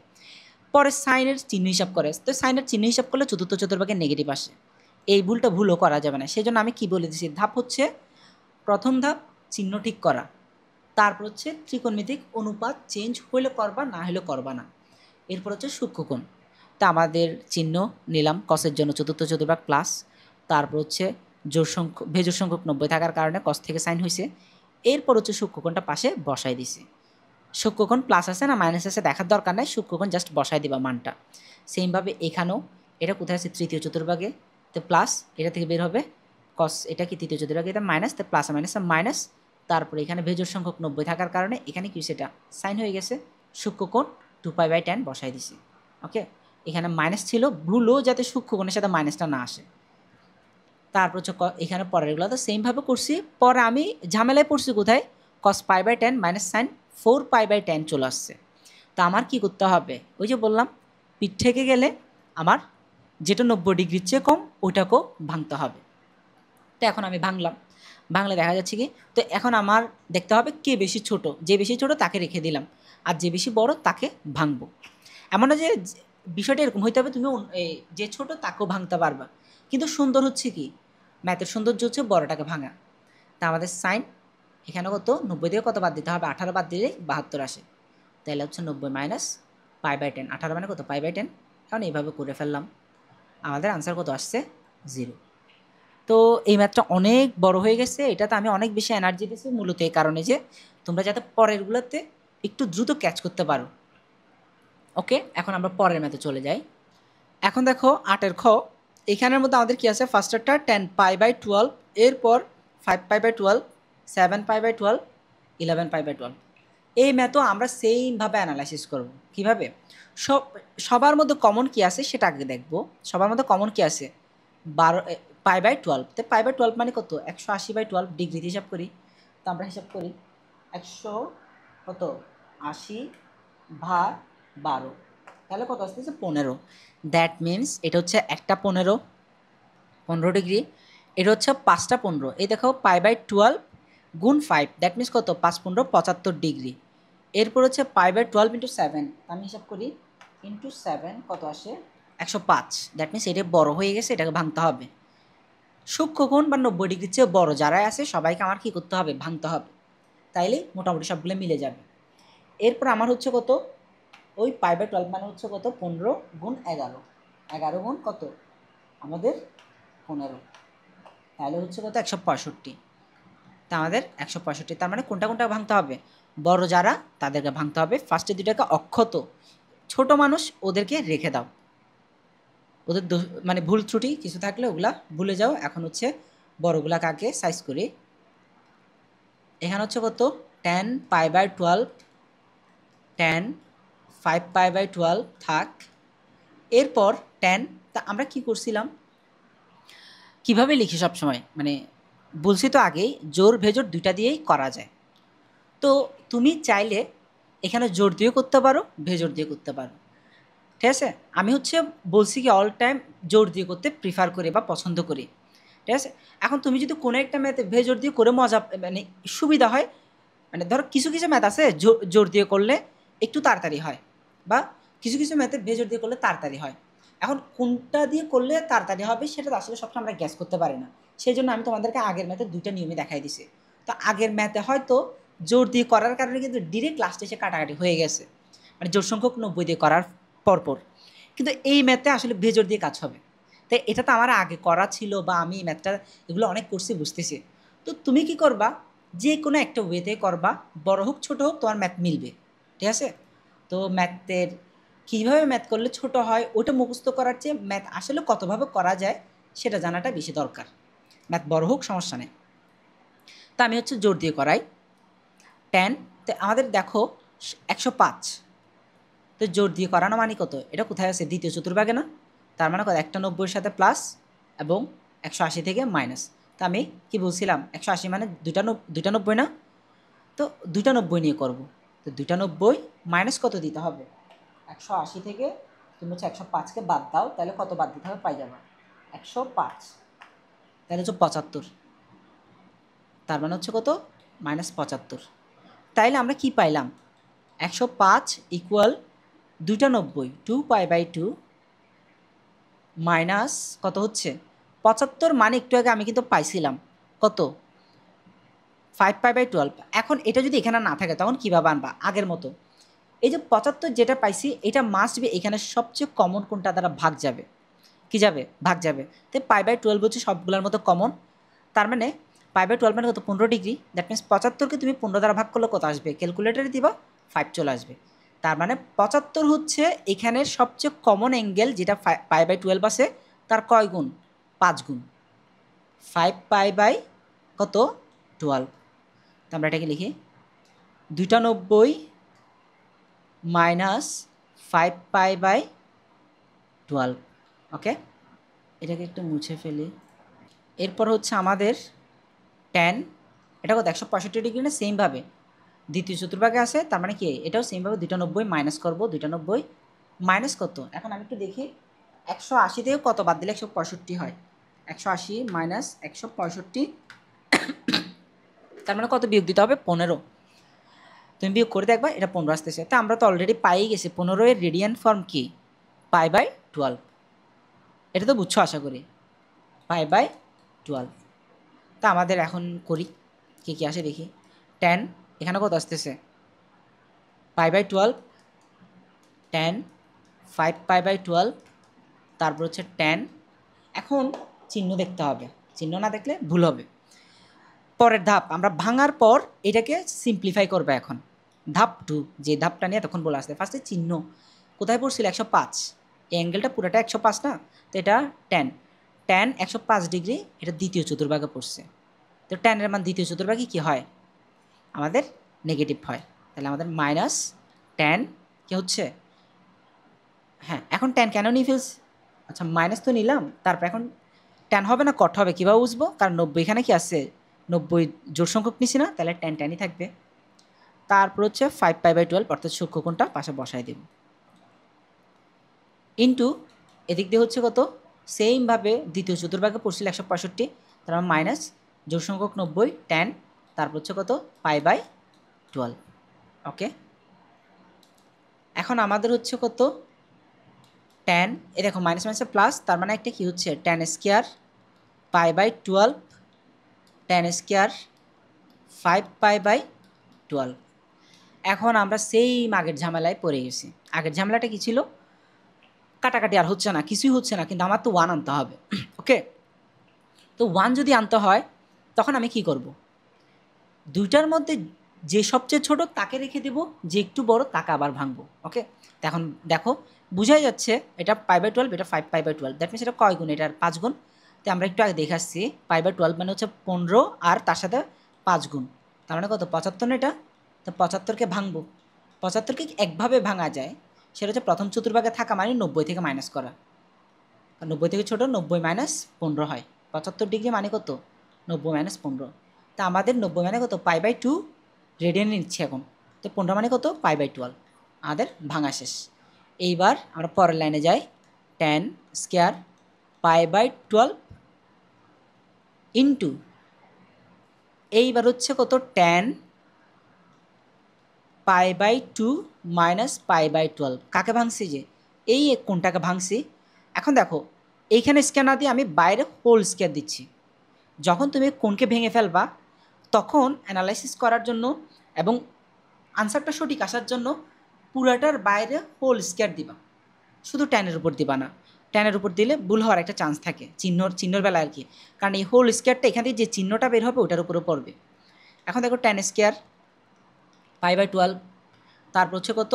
পরে সাইনের চিহ্ন হিসাব করে। তো সাইনের চিহ্ন হিসাব করলে চতুর্থ চতুর্ভাগে নেগেটিভ আসে, এই ভুলও করা যাবে না। সেই জন্য আমি কি বলে দিচ্ছি, ধাপ হচ্ছে প্রথম ধাপ চিহ্ন ঠিক করা, তারপর হচ্ছে ত্রিকোণমিতিক অনুপাত চেঞ্জ হলে করবা, না হলে করবা না। এরপর হচ্ছে সূক্ষ্মকোণ। তা আমাদের চিহ্ন নিলাম কসের জন্য চতুর্থ চতুর্ভাগ প্লাস, তারপর হচ্ছে ভেজোর সংখ্যক 90 থাকার কারণে কস থেকে সাইন হয়েছে। এরপর হচ্ছে সূক্ষ্মকোণটা পাশে বসাই দিছি। সূক্ষ্মকোণ প্লাস আছে না মাইনাস আছে দেখার দরকার নাই, সূক্ষ্মকোণ জাস্ট বসাই দিবা মানটা। সেমভাবে এখানেও এটা কোথায় আছে, তৃতীয় চতুর্ভাগে, তো প্লাস এটা থেকে বের হবে কস, এটা কি তৃতীয় চতুর্ভাগে, এটা মাইনাস, তো প্লাস মাইনাস মাইনাস। তারপরে এখানে ভেজোর সংখ্যক 90 থাকার কারণে এখানে কি সেটা সাইন হয়ে গেছে, সূক্ষ্মকোণ 2π/10 বসাই দিছি। ওকে, এখানে মাইনাস ছিল, ভুলও যাতে সূক্ষ্মকোণের সাথে মাইনাসটা না আসে। তারপর হচ্ছে এখানে পরেরগুলো তো সেমভাবে করছি। পরে আমি ঝামেলায় পড়ছি কোথায়, কস π/10 মাইনাস সাইন 4π/10 চলে আসছে। তা আমার কি করতে হবে, ওই যে বললাম পিঠ থেকে গেলে আমার যেটা 90 ডিগ্রির চেয়ে কম ওইটাকেও ভাঙতে হবে। তো এখন আমি ভাঙলে দেখা যাচ্ছে কি, তো এখন আমার দেখতে হবে কে বেশি ছোট, যে বেশি ছোট তাকে রেখে দিলাম, আর যে বেশি বড় তাকে ভাঙবো। এমন না যে বিষয়টা এরকম হইতে হবে তুমি যে ছোট তাকেও ভাঙতে পারবা, কিন্তু সুন্দর হচ্ছে কি, ম্যাথের সৌন্দর্য হচ্ছে বড়টাকে ভাঙা। তা আমাদের সাইন এখানে কত, 90 দিয়ে কত বাদ দিতে হবে, 18 বাদ দিলে 72 আসে। তাহলে হচ্ছে 90 মাইনাস π/10, 18 মানে কত π/10। এখন এইভাবে করে ফেললাম, আমাদের আনসার কত আসছে, 0। তো এই ম্যাথটা অনেক বড় হয়ে গেছে, এটাতে আমি অনেক বেশি এনার্জি দিয়েছি মূলত এই কারণে যে তোমরা যাতে পরেরগুলোতে একটু দ্রুত ক্যাচ করতে পারো। ওকে, এখন আমরা পরের ম্যাথে চলে যাই। এখন দেখো 8-এর খ, এখানের মধ্যে আমাদের কি আছে, ফার্স্টেরটা 10π/12, এরপর 5π/12, 7π/12, 11π/12। এই ম্যাথও আমরা সেইমভাবে অ্যানালাইসিস করব। কীভাবে, সবার মধ্যে কমন কি আছে সেটা আগে দেখব। সবার মধ্যে কমন কি আছে, 12π/12, তো π/12 মানে কত, 180/12 ডিগ্রিতে হিসাব করি। তো আমরা হিসাব করি 180/12, তাহলে কত আসতেছে 15। দ্যাট মিনস এটা হচ্ছে একটা 15 ডিগ্রি, এটা হচ্ছে 5টা 15। এই দেখো π/12 গুণ 5, দ্যাট মিনস কত, 5×15 75 ডিগ্রি। এরপর হচ্ছে π/12 × 7, আমি হিসাব করি ইন্টু 7 কত আসে, 105। দ্যাট মিনস এটা বড় হয়ে গেছে, এটাকে ভাঙতে হবে। সূক্ষ্মকোণ বা 90 ডিগ্রির চেয়ে বড় যারাই আছে সবাইকে আমার কী করতে হবে, ভাঙতে হবে, তাইলে মোটামুটি সবগুলো মিলে যাবে। এরপর আমার হচ্ছে কত, ওই π/12 মানে হচ্ছে কত, 15 গুণ 11, 11 গুণ কত আমাদের 15, তাহলে হচ্ছে কত 165। তা আমাদের 165, তার মানে কোনটা কোনটা ভাঙতে হবে, বড় যারা তাদেরকে ভাঙতে হবে, ফার্স্টে দুটাকে অক্ষত, ছোট মানুষ ওদেরকে রেখে দাও। ওদের মানে ভুল ত্রুটি কিছু থাকলে ওগুলা ভুলে যাও। এখন হচ্ছে বড়গুলা কাকে সাইজ করি। এখানে হচ্ছে কত 10π/12, 10 5π/12 থাক। এরপর 10, তা আমরা কি করছিলাম, কিভাবে লিখি সবসময়, মানে বলছি তো আগেই জোড় ভেজোড় দুইটা দিয়েই করা যায়। তো তুমি চাইলে এখানে জোড় দিয়ে করতে পারো, ভেজোড় দিয়ে করতে পারো, ঠিক আছে। আমি হচ্ছে বলছি কি অল টাইম জোড় দিয়ে করতে প্রিফার করি বা পছন্দ করি, ঠিক আছে। এখন তুমি যদি কোনো একটা ম্যাথে ভেজোড় দিয়ে করে মজা মানে সুবিধা হয়, মানে ধরো কিছু কিছু ম্যাথ আছে জোর দিয়ে করলে একটু তাড়াতাড়ি হয়, বা কিছু কিছু ম্যাথে ভেজোর দিয়ে করলে তাড়াতাড়ি হয়। এখন কোনটা দিয়ে করলে তাড়াতাড়ি হবে সেটা তো আসলে সবসময় আমরা গ্যাস করতে পারি না। সেই জন্য আমি তোমাদেরকে আগের ম্যাথে দুইটা নিয়মই দেখাই দিছি। তো আগের ম্যাথে হয়তো জোর দিয়ে করার কারণে কিন্তু ডিরেক্ট লাস্টে এসে কাটাকাটি হয়ে গেছে, মানে জোর সংখ্যক 90 দিয়ে করার পরপর। কিন্তু এই ম্যাথে আসলে ভেজোর দিয়ে কাজ হবে। তাই এটা তো আমার আগে করা ছিল, বা আমি এই ম্যাথটা এগুলো অনেক করছি, বুঝতেছি। তো তুমি কি করবা, যে কোনো একটা ওয়েতে করবা, বড় হোক ছোটো হোক তোমার ম্যাথ মিলবে, ঠিক আছে। তো ম্যাথের কীভাবে ম্যাথ করলে ছোট হয় ওটা মুখস্থ করার চেয়ে ম্যাথ আসলে কতভাবে করা যায় সেটা জানাটা বেশি দরকার। ম্যাথ বড় হোক সমস্যা নেই। তা আমি হচ্ছে জোর দিয়ে করাই 10। তো আমাদের দেখো 105, তো জোর দিয়ে করানো মানে কত, এটা কোথায় আছে দ্বিতীয় চতুর্ভাগে না, তার মানে কত একটা 90-এর সাথে প্লাস এবং 180 থেকে মাইনাস। তা আমি কি বলছিলাম 180 মানে দুইটা 90 না, তো দুইটা 90 নিয়ে করব। তো দুইটা 90 মাইনাস কত দিতে হবে 180 থেকে, তুমি হচ্ছে 105কে বাদ দাও, তাহলে কত বাদ দিতে হবে পাই যাবে 105, তাহলে হচ্ছে 75, তার মানে হচ্ছে কত -75। তাইলে আমরা কি পাইলাম 105 ইকুয়াল দুইটা 90 2π/2 মাইনাস কত হচ্ছে 75, মানে একটু আগে আমি কিন্তু পাইছিলাম কত 5π/12। এখন এটা যদি এখানে না থাকে তখন কীভাবে আনবা আগের মতো, এই যে 75 যেটা পাইছি এটা মাস্ট বি এখানে সবচেয়ে কমন কোনটা দ্বারা ভাগ যাবে, কি যাবে ভাগ যাবে। তো π/12 হচ্ছে সবগুলোর মতো কমন, তার মানে π/12 মানে কত 15 ডিগ্রি। দ্যাট মিনস 75কে তুমি 15 দ্বারা ভাগ করলে কত আসবে, ক্যালকুলেটারে দিবা 5 চলে আসবে। তার মানে 75 হচ্ছে এখানের সবচেয়ে কমন অ্যাঙ্গেল, যেটা π/12 আছে তার কয় গুণ 5 গুণ, 5π/ কত 12। তো আমরা এটাকে লিখি দুইটা 90 মাইনাস 5π/12। ওকে, এটাকে একটু মুছে ফেলি। এরপর হচ্ছে আমাদের 10, এটা কত 165 ডিগ্রি না, সেমভাবে দ্বিতীয় চতুর্ভাগে আছে, তার মানে কি এটাও সেমভাবে দুইটা 90 মাইনাস করবো, দুইটা 90 মাইনাস কত, এখন আমি একটু দেখি 180 থেকে কত বাদ দিলে 165 হয়, 180 মাইনাস 165, তার মানে কত বিয়োগ দিতে হবে 15। তুমি বিয়োগ করে দেখবা এটা 15 আসতেছে। তা আমরা তো অলরেডি পাই গেছি 15 এর রেডিয়ান ফর্ম কি π/12, এটা তো বুঝছো আশা করি π/12। তা আমাদের এখন করি কী কী আসে দেখি। 10 এখানে কত আসতেছে π/12, 10 5π/12, তারপর হচ্ছে 10। এখন চিহ্ন দেখতে হবে, চিহ্ন না দেখলে ভুল হবে। পরের ধাপ আমরা ভাঙার পর এটাকে সিম্পলিফাই করবো। এখন ধাপ 2, যে ধাপটা নিয়ে তখন বলে আসতে, ফার্স্টে চিহ্ন কোথায় পড়ছিল 105, এই অ্যাঙ্গেলটা পুরোটা 105 না, তো এটা 10 105 ডিগ্রি, এটা দ্বিতীয় চতুর্ভাগে পড়ছে। তো 10 এর মান দ্বিতীয় চতুর্ভাগে কী হয় আমাদের নেগেটিভ হয়, তাহলে আমাদের -10 কি হচ্ছে, হ্যাঁ এখন 10 কেন নিয়ে ফেলছি, আচ্ছা মাইনাস তো নিলাম, তারপর এখন 10 হবে না কট হবে কীভাবে বুঝবো, কারণ 90 এখানে কি আছে 90 জোড় সংখ্যক নিছি না, তাহলে 10 থাকবে। তারপর হচ্ছে 5π/12 অর্থাৎ সূক্ষ্ম কোণটা পাশে বসায় দেব, ইন্টু এদিক দিয়ে হচ্ছে কত সেমভাবে দ্বিতীয় চতুর্ভাগে পড়ছিল 165, তার মাইনাস জোড় সংখ্যক 90 10, তারপর হচ্ছে কত π/12। ওকে, এখন আমাদের হচ্ছে কত 10, এ দেখো মাইনাস মাইনাসে প্লাস, তার মানে একটা কি হচ্ছে 10 স্কোয়ার π/12, 10 স্কোয়ার 5π/12। এখন আমরা সেম আগের ঝামেলায় পড়ে গেছি। আগের ঝামেলাটা কী ছিল, কাটাকাটি আর হচ্ছে না, কিছুই হচ্ছে না, কিন্তু আমার তো 1 আনতে হবে। ওকে, তো 1 যদি আনতে হয় তখন আমি কি করব, দুইটার মধ্যে যে সবচেয়ে ছোট তাকে রেখে দেব, যে একটু বড় তাকে আবার ভাঙবো। ওকে, তো এখন দেখো বোঝাই যাচ্ছে এটা π/12, এটা 5π/12, দ্যাট মিনস এটা কয় গুণ, এটার 5 গুণ। তো আমরা একটু আগে দেখে আসছি π/12 মানে হচ্ছে 15 আর তার সাথে 5 গুণ, তার মানে কত 75 না এটা। তো 75কে ভাঙবো, 75কে একভাবে ভাঙা যায়, সেটা হচ্ছে প্রথম চতুর্ভাগে থাকা মানে 90 থেকে মাইনাস করা, 90 থেকে ছোটো 90 - 15 হয়, 75 ডিগ্রি মানে কত 90 - 15। তা আমাদের 90 মানে কত π/2 রেডিয়ানে নিচ্ছি এখন, তো 15 মানে কত π/12, আমাদের ভাঙা শেষ। এইবার আমরা পরের লাইনে যাই, tan স্কোয়ার π/12 ইন্টু, এইবার হচ্ছে কত tan π/2 মাইনাস π/12, কাকে ভাঙছি যে এই কোনটাকে ভাঙছি। এখন দেখো এইখানে স্কোয়ার না দিয়ে আমি বাইরে হোল স্কোয়ার দিচ্ছি। যখন তুমি কোনকে ভেঙে ফেলবা তখন অ্যানালাইসিস করার জন্য এবং আনসারটা সঠিক আসার জন্য পুরাটার বাইরে হোল স্কোয়ার দিবা, শুধু ট্যানের উপর দিবা না, ট্যানের উপর দিলে ভুল হওয়ার একটা চান্স থাকে চিহ্নর বেলা আর কি, কারণ এই হোল স্কোয়ারটা এখান থেকে যে চিহ্নটা বের হবে ওটার উপরে পড়বে। এখন দেখো tan স্কোয়ার π/12, তারপর হচ্ছে কত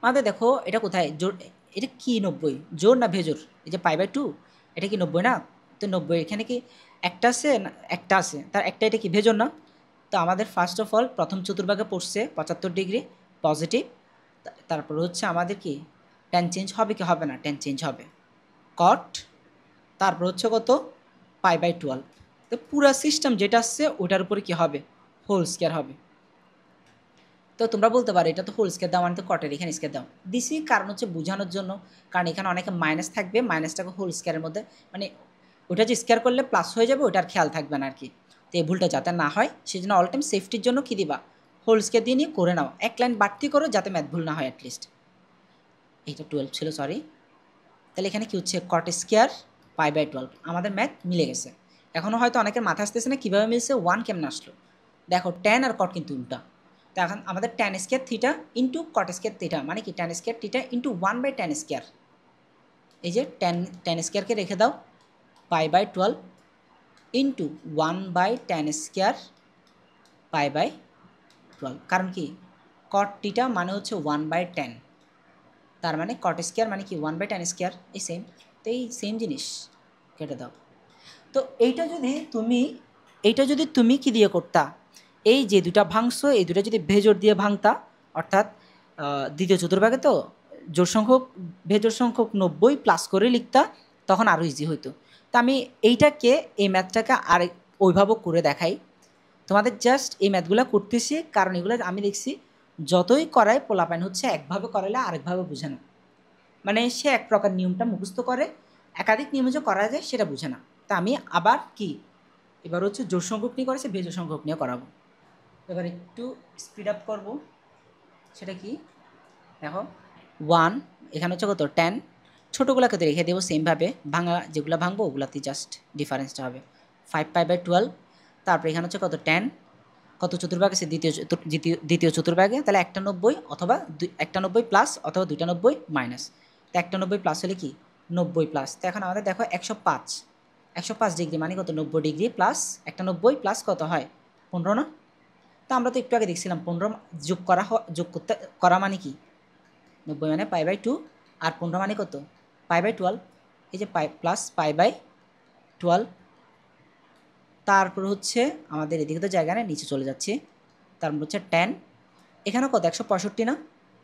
আমাদের দেখো এটা কোথায় জোর, এটা কি 90 জোর না ভেজোর, এই যে π/2 এটা কি 90 না, তো 90 এখানে কি একটা আছে না, একটা আছে, তার একটা এটা কি ভেজোর না। তো আমাদের ফার্স্ট অফ অল প্রথম চতুর্ভাগে পড়ছে 75 ডিগ্রি পজিটিভ, তারপর হচ্ছে আমাদের কি ট্যান চেঞ্জ হবে কি হবে না, ট্যান চেঞ্জ হবে কট, তারপর হচ্ছে কত π/12। তো পুরো সিস্টেম যেটা আসছে ওটার উপরে কি হবে হোল স্কোয়ার হবে। তো তোমরা বলতে পারো এটা তো হোল স্কোয়ার দাও মানে তো কটের এখানে স্কোয়ার দাও, দিছি কারণ হচ্ছে বোঝানোর জন্য, কারণ এখানে অনেকে মাইনাস থাকবে, মাইনাসটাকে হোল স্কোয়ারের মধ্যে মানে ওটা যে স্কোয়ার করলে প্লাস হয়ে যাবে ওটার খেয়াল থাকবে না আর কি। তো এই ভুলটা যাতে না হয় সেই জন্য অল টাইম সেফটির জন্য কী দিবা হোল স্কোয়ার দিয়ে নিয়ে করে নাও, এক লাইন বাড়তি করো যাতে ম্যাথ ভুল না হয় অ্যাটলিস্ট। এইটা 12 ছিল সরি, তাহলে এখানে কি হচ্ছে কট স্কোয়ার π/12, আমাদের ম্যাথ মিলে গেছে। এখনও হয়তো অনেকের মাথা আসতেছে না কীভাবে মিলছে, ওয়ান কেমন আসলো, দেখো ট্যান আর কট কিন্তু উল্টা। তো এখন আমাদের tan square theta into cot square theta মানে কি tan square theta into 1/tan square, এই যে tan স্কোয়ারকে রেখে দাও π/12 ইন্টু 1/tan স্কোয়ার π/12, কারণ কি কট থিটা মানে হচ্ছে 1/tan, তার মানে কট স্কোয়ার মানে কি 1/tan স্কোয়ার, এই সেম, তো এই সেম জিনিস কেটে দাও। তো এইটা যদি তুমি কি দিয়ে করতা, এই যে দুটা ভাঙছো এই দুটা যদি ভেজোর দিয়ে ভাঙতা, অর্থাৎ দ্বিতীয় চতুর্ভাগে তো জোড় সংখ্যক ভেজোর সংখ্যক 90 প্লাস করে লিখতা, তখন আরও ইজি হইতো। তা আমি এইটাকে এই ম্যাথটাকে আর ওইভাবে করে দেখাই তোমাদের, জাস্ট এই ম্যাথগুলো করতেছি কারণ এগুলো আমি দেখছি যতই করায় পোলাপাইন হচ্ছে একভাবে করালে আরেকভাবে বোঝে না, মানে সে এক প্রকার নিয়মটা মুখস্থ করে একাধিক নিয়মে যে করা যায় সেটা বোঝে না। তা আমি আবার কি এবার হচ্ছে জোড় সংখ্যক নিয়ে করেছে বেজোড় সংখ্যক নিয়ে করাবো, এবার একটু স্পিড আপ করবো। সেটা কি দেখো 1 এখানে হচ্ছে কত 10, ছোটোগুলোকে তো রেখে দেবো সেমভাবে, ভাঙা যেগুলো ভাঙবো ওগুলাতে জাস্ট ডিফারেন্সটা হবে 5π/12, তারপর এখানে হচ্ছে কত 10, কত চতুর্ভাগ আছে দ্বিতীয় চতুর্ভাগে, তাহলে একটা 90 অথবা একটা 90 প্লাস অথবা দুইটা 90 মাইনাস, তো একটা 90 প্লাস হলে কি 90 প্লাস, তো এখন আমাদের দেখো 105 ডিগ্রি মানে কত 90 ডিগ্রি প্লাস একটা 90 প্লাস কত হয় 15 না। তো আমরা তো একটু আগে দেখছিলাম 15 যোগ করা মানে কি 90 মানে π/2 আর 15 মানে কত π/12, এই যে প্লাস π/12, তারপর হচ্ছে আমাদের এদিকে তো জায়গা নেই নিচে চলে যাচ্ছে, তারপর হচ্ছে tan, এখানে কত 165 না,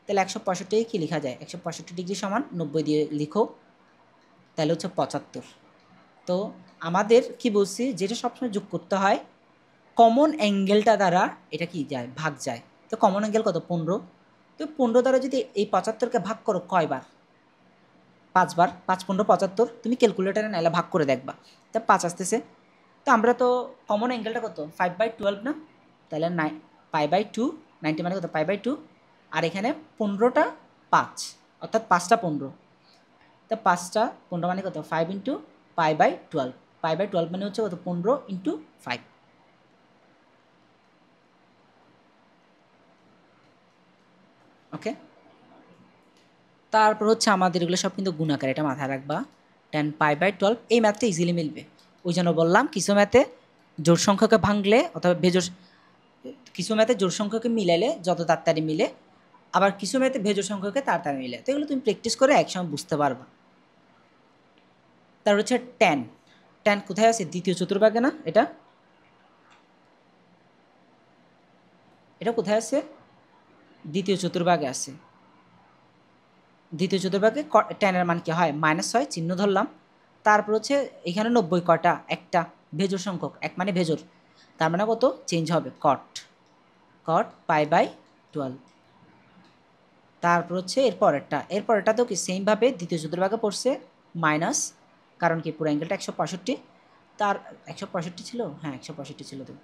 তাহলে 165 কি লেখা যায় 165 ডিগ্রি সমান 90 দিয়ে লিখো, তাহলে হচ্ছে 75। তো আমাদের কি বলছি যেটা সবসময় যোগ করতে হয় কমন অ্যাঙ্গেলটা দ্বারা এটা কি যায় ভাগ যায়, তো কমন অ্যাঙ্গেল কত 15, তো 15 দ্বারা যদি এই 75কে ভাগ করো কয়বার 5 বার, 5 15 75, তুমি ক্যালকুলেটারে নাইলে ভাগ করে দেখবা, তা 5 আসতেছে। তো আমরা তো কমন অ্যাঙ্গেলটা কত 5/12 না, তাহলে π/2 90 মানে কত π/2, আর এখানে 15টা 5 অর্থাৎ 5টা 15, তা 5টা 15 মানে কত 5 ইন্টু π/12, π/12 মানে হচ্ছে কত 15 ইন্টু 5। ওকে, তারপর হচ্ছে আমাদের এগুলো সব কিন্তু গুণাকার, এটা মাথায় রাখবা, tan π/12 এই ম্যাথটা ইজিলি মিলবে, ওই জন্য বললাম কিছু ম্যাথে জোড় সংখ্যাকে ভাঙলে অথবা বেজোড় কিছু ম্যাথে জোড় সংখ্যাকে মিলাইলে যত তাড়াতাড়ি মিলে, আবার কিছু ম্যাথে বেজোড় সংখ্যাকে তাড়াতাড়ি মিলে। তো এগুলো তুমি প্র্যাকটিস করে একসময় বুঝতে পারবা। তারপর হচ্ছে ট্যান। ট্যান কোথায় আছে? দ্বিতীয় চতুর্ভাগে না? এটা এটা কোথায় আছে? দ্বিতীয় চতুর্ভাগে আছে। দ্বিতীয় চতুর্ভাগে ট্যানের মান কি হয়? -6, চিহ্ন ধরলাম। তারপর হচ্ছে এখানে 90 কটা? একটা। বেজোড় সংখ্যক, এক মানে বেজোড়, তার মানে কত চেঞ্জ হবে? কট π/12। তারপর হচ্ছে এরপরেরটাতেও কি সেমভাবে দ্বিতীয় চতুর্ভাগে পড়ছে মাইনাস, কারণ কি পুরো অ্যাঙ্গেলটা 165, তার 165 ছিল, হ্যাঁ 165 ছিল তো।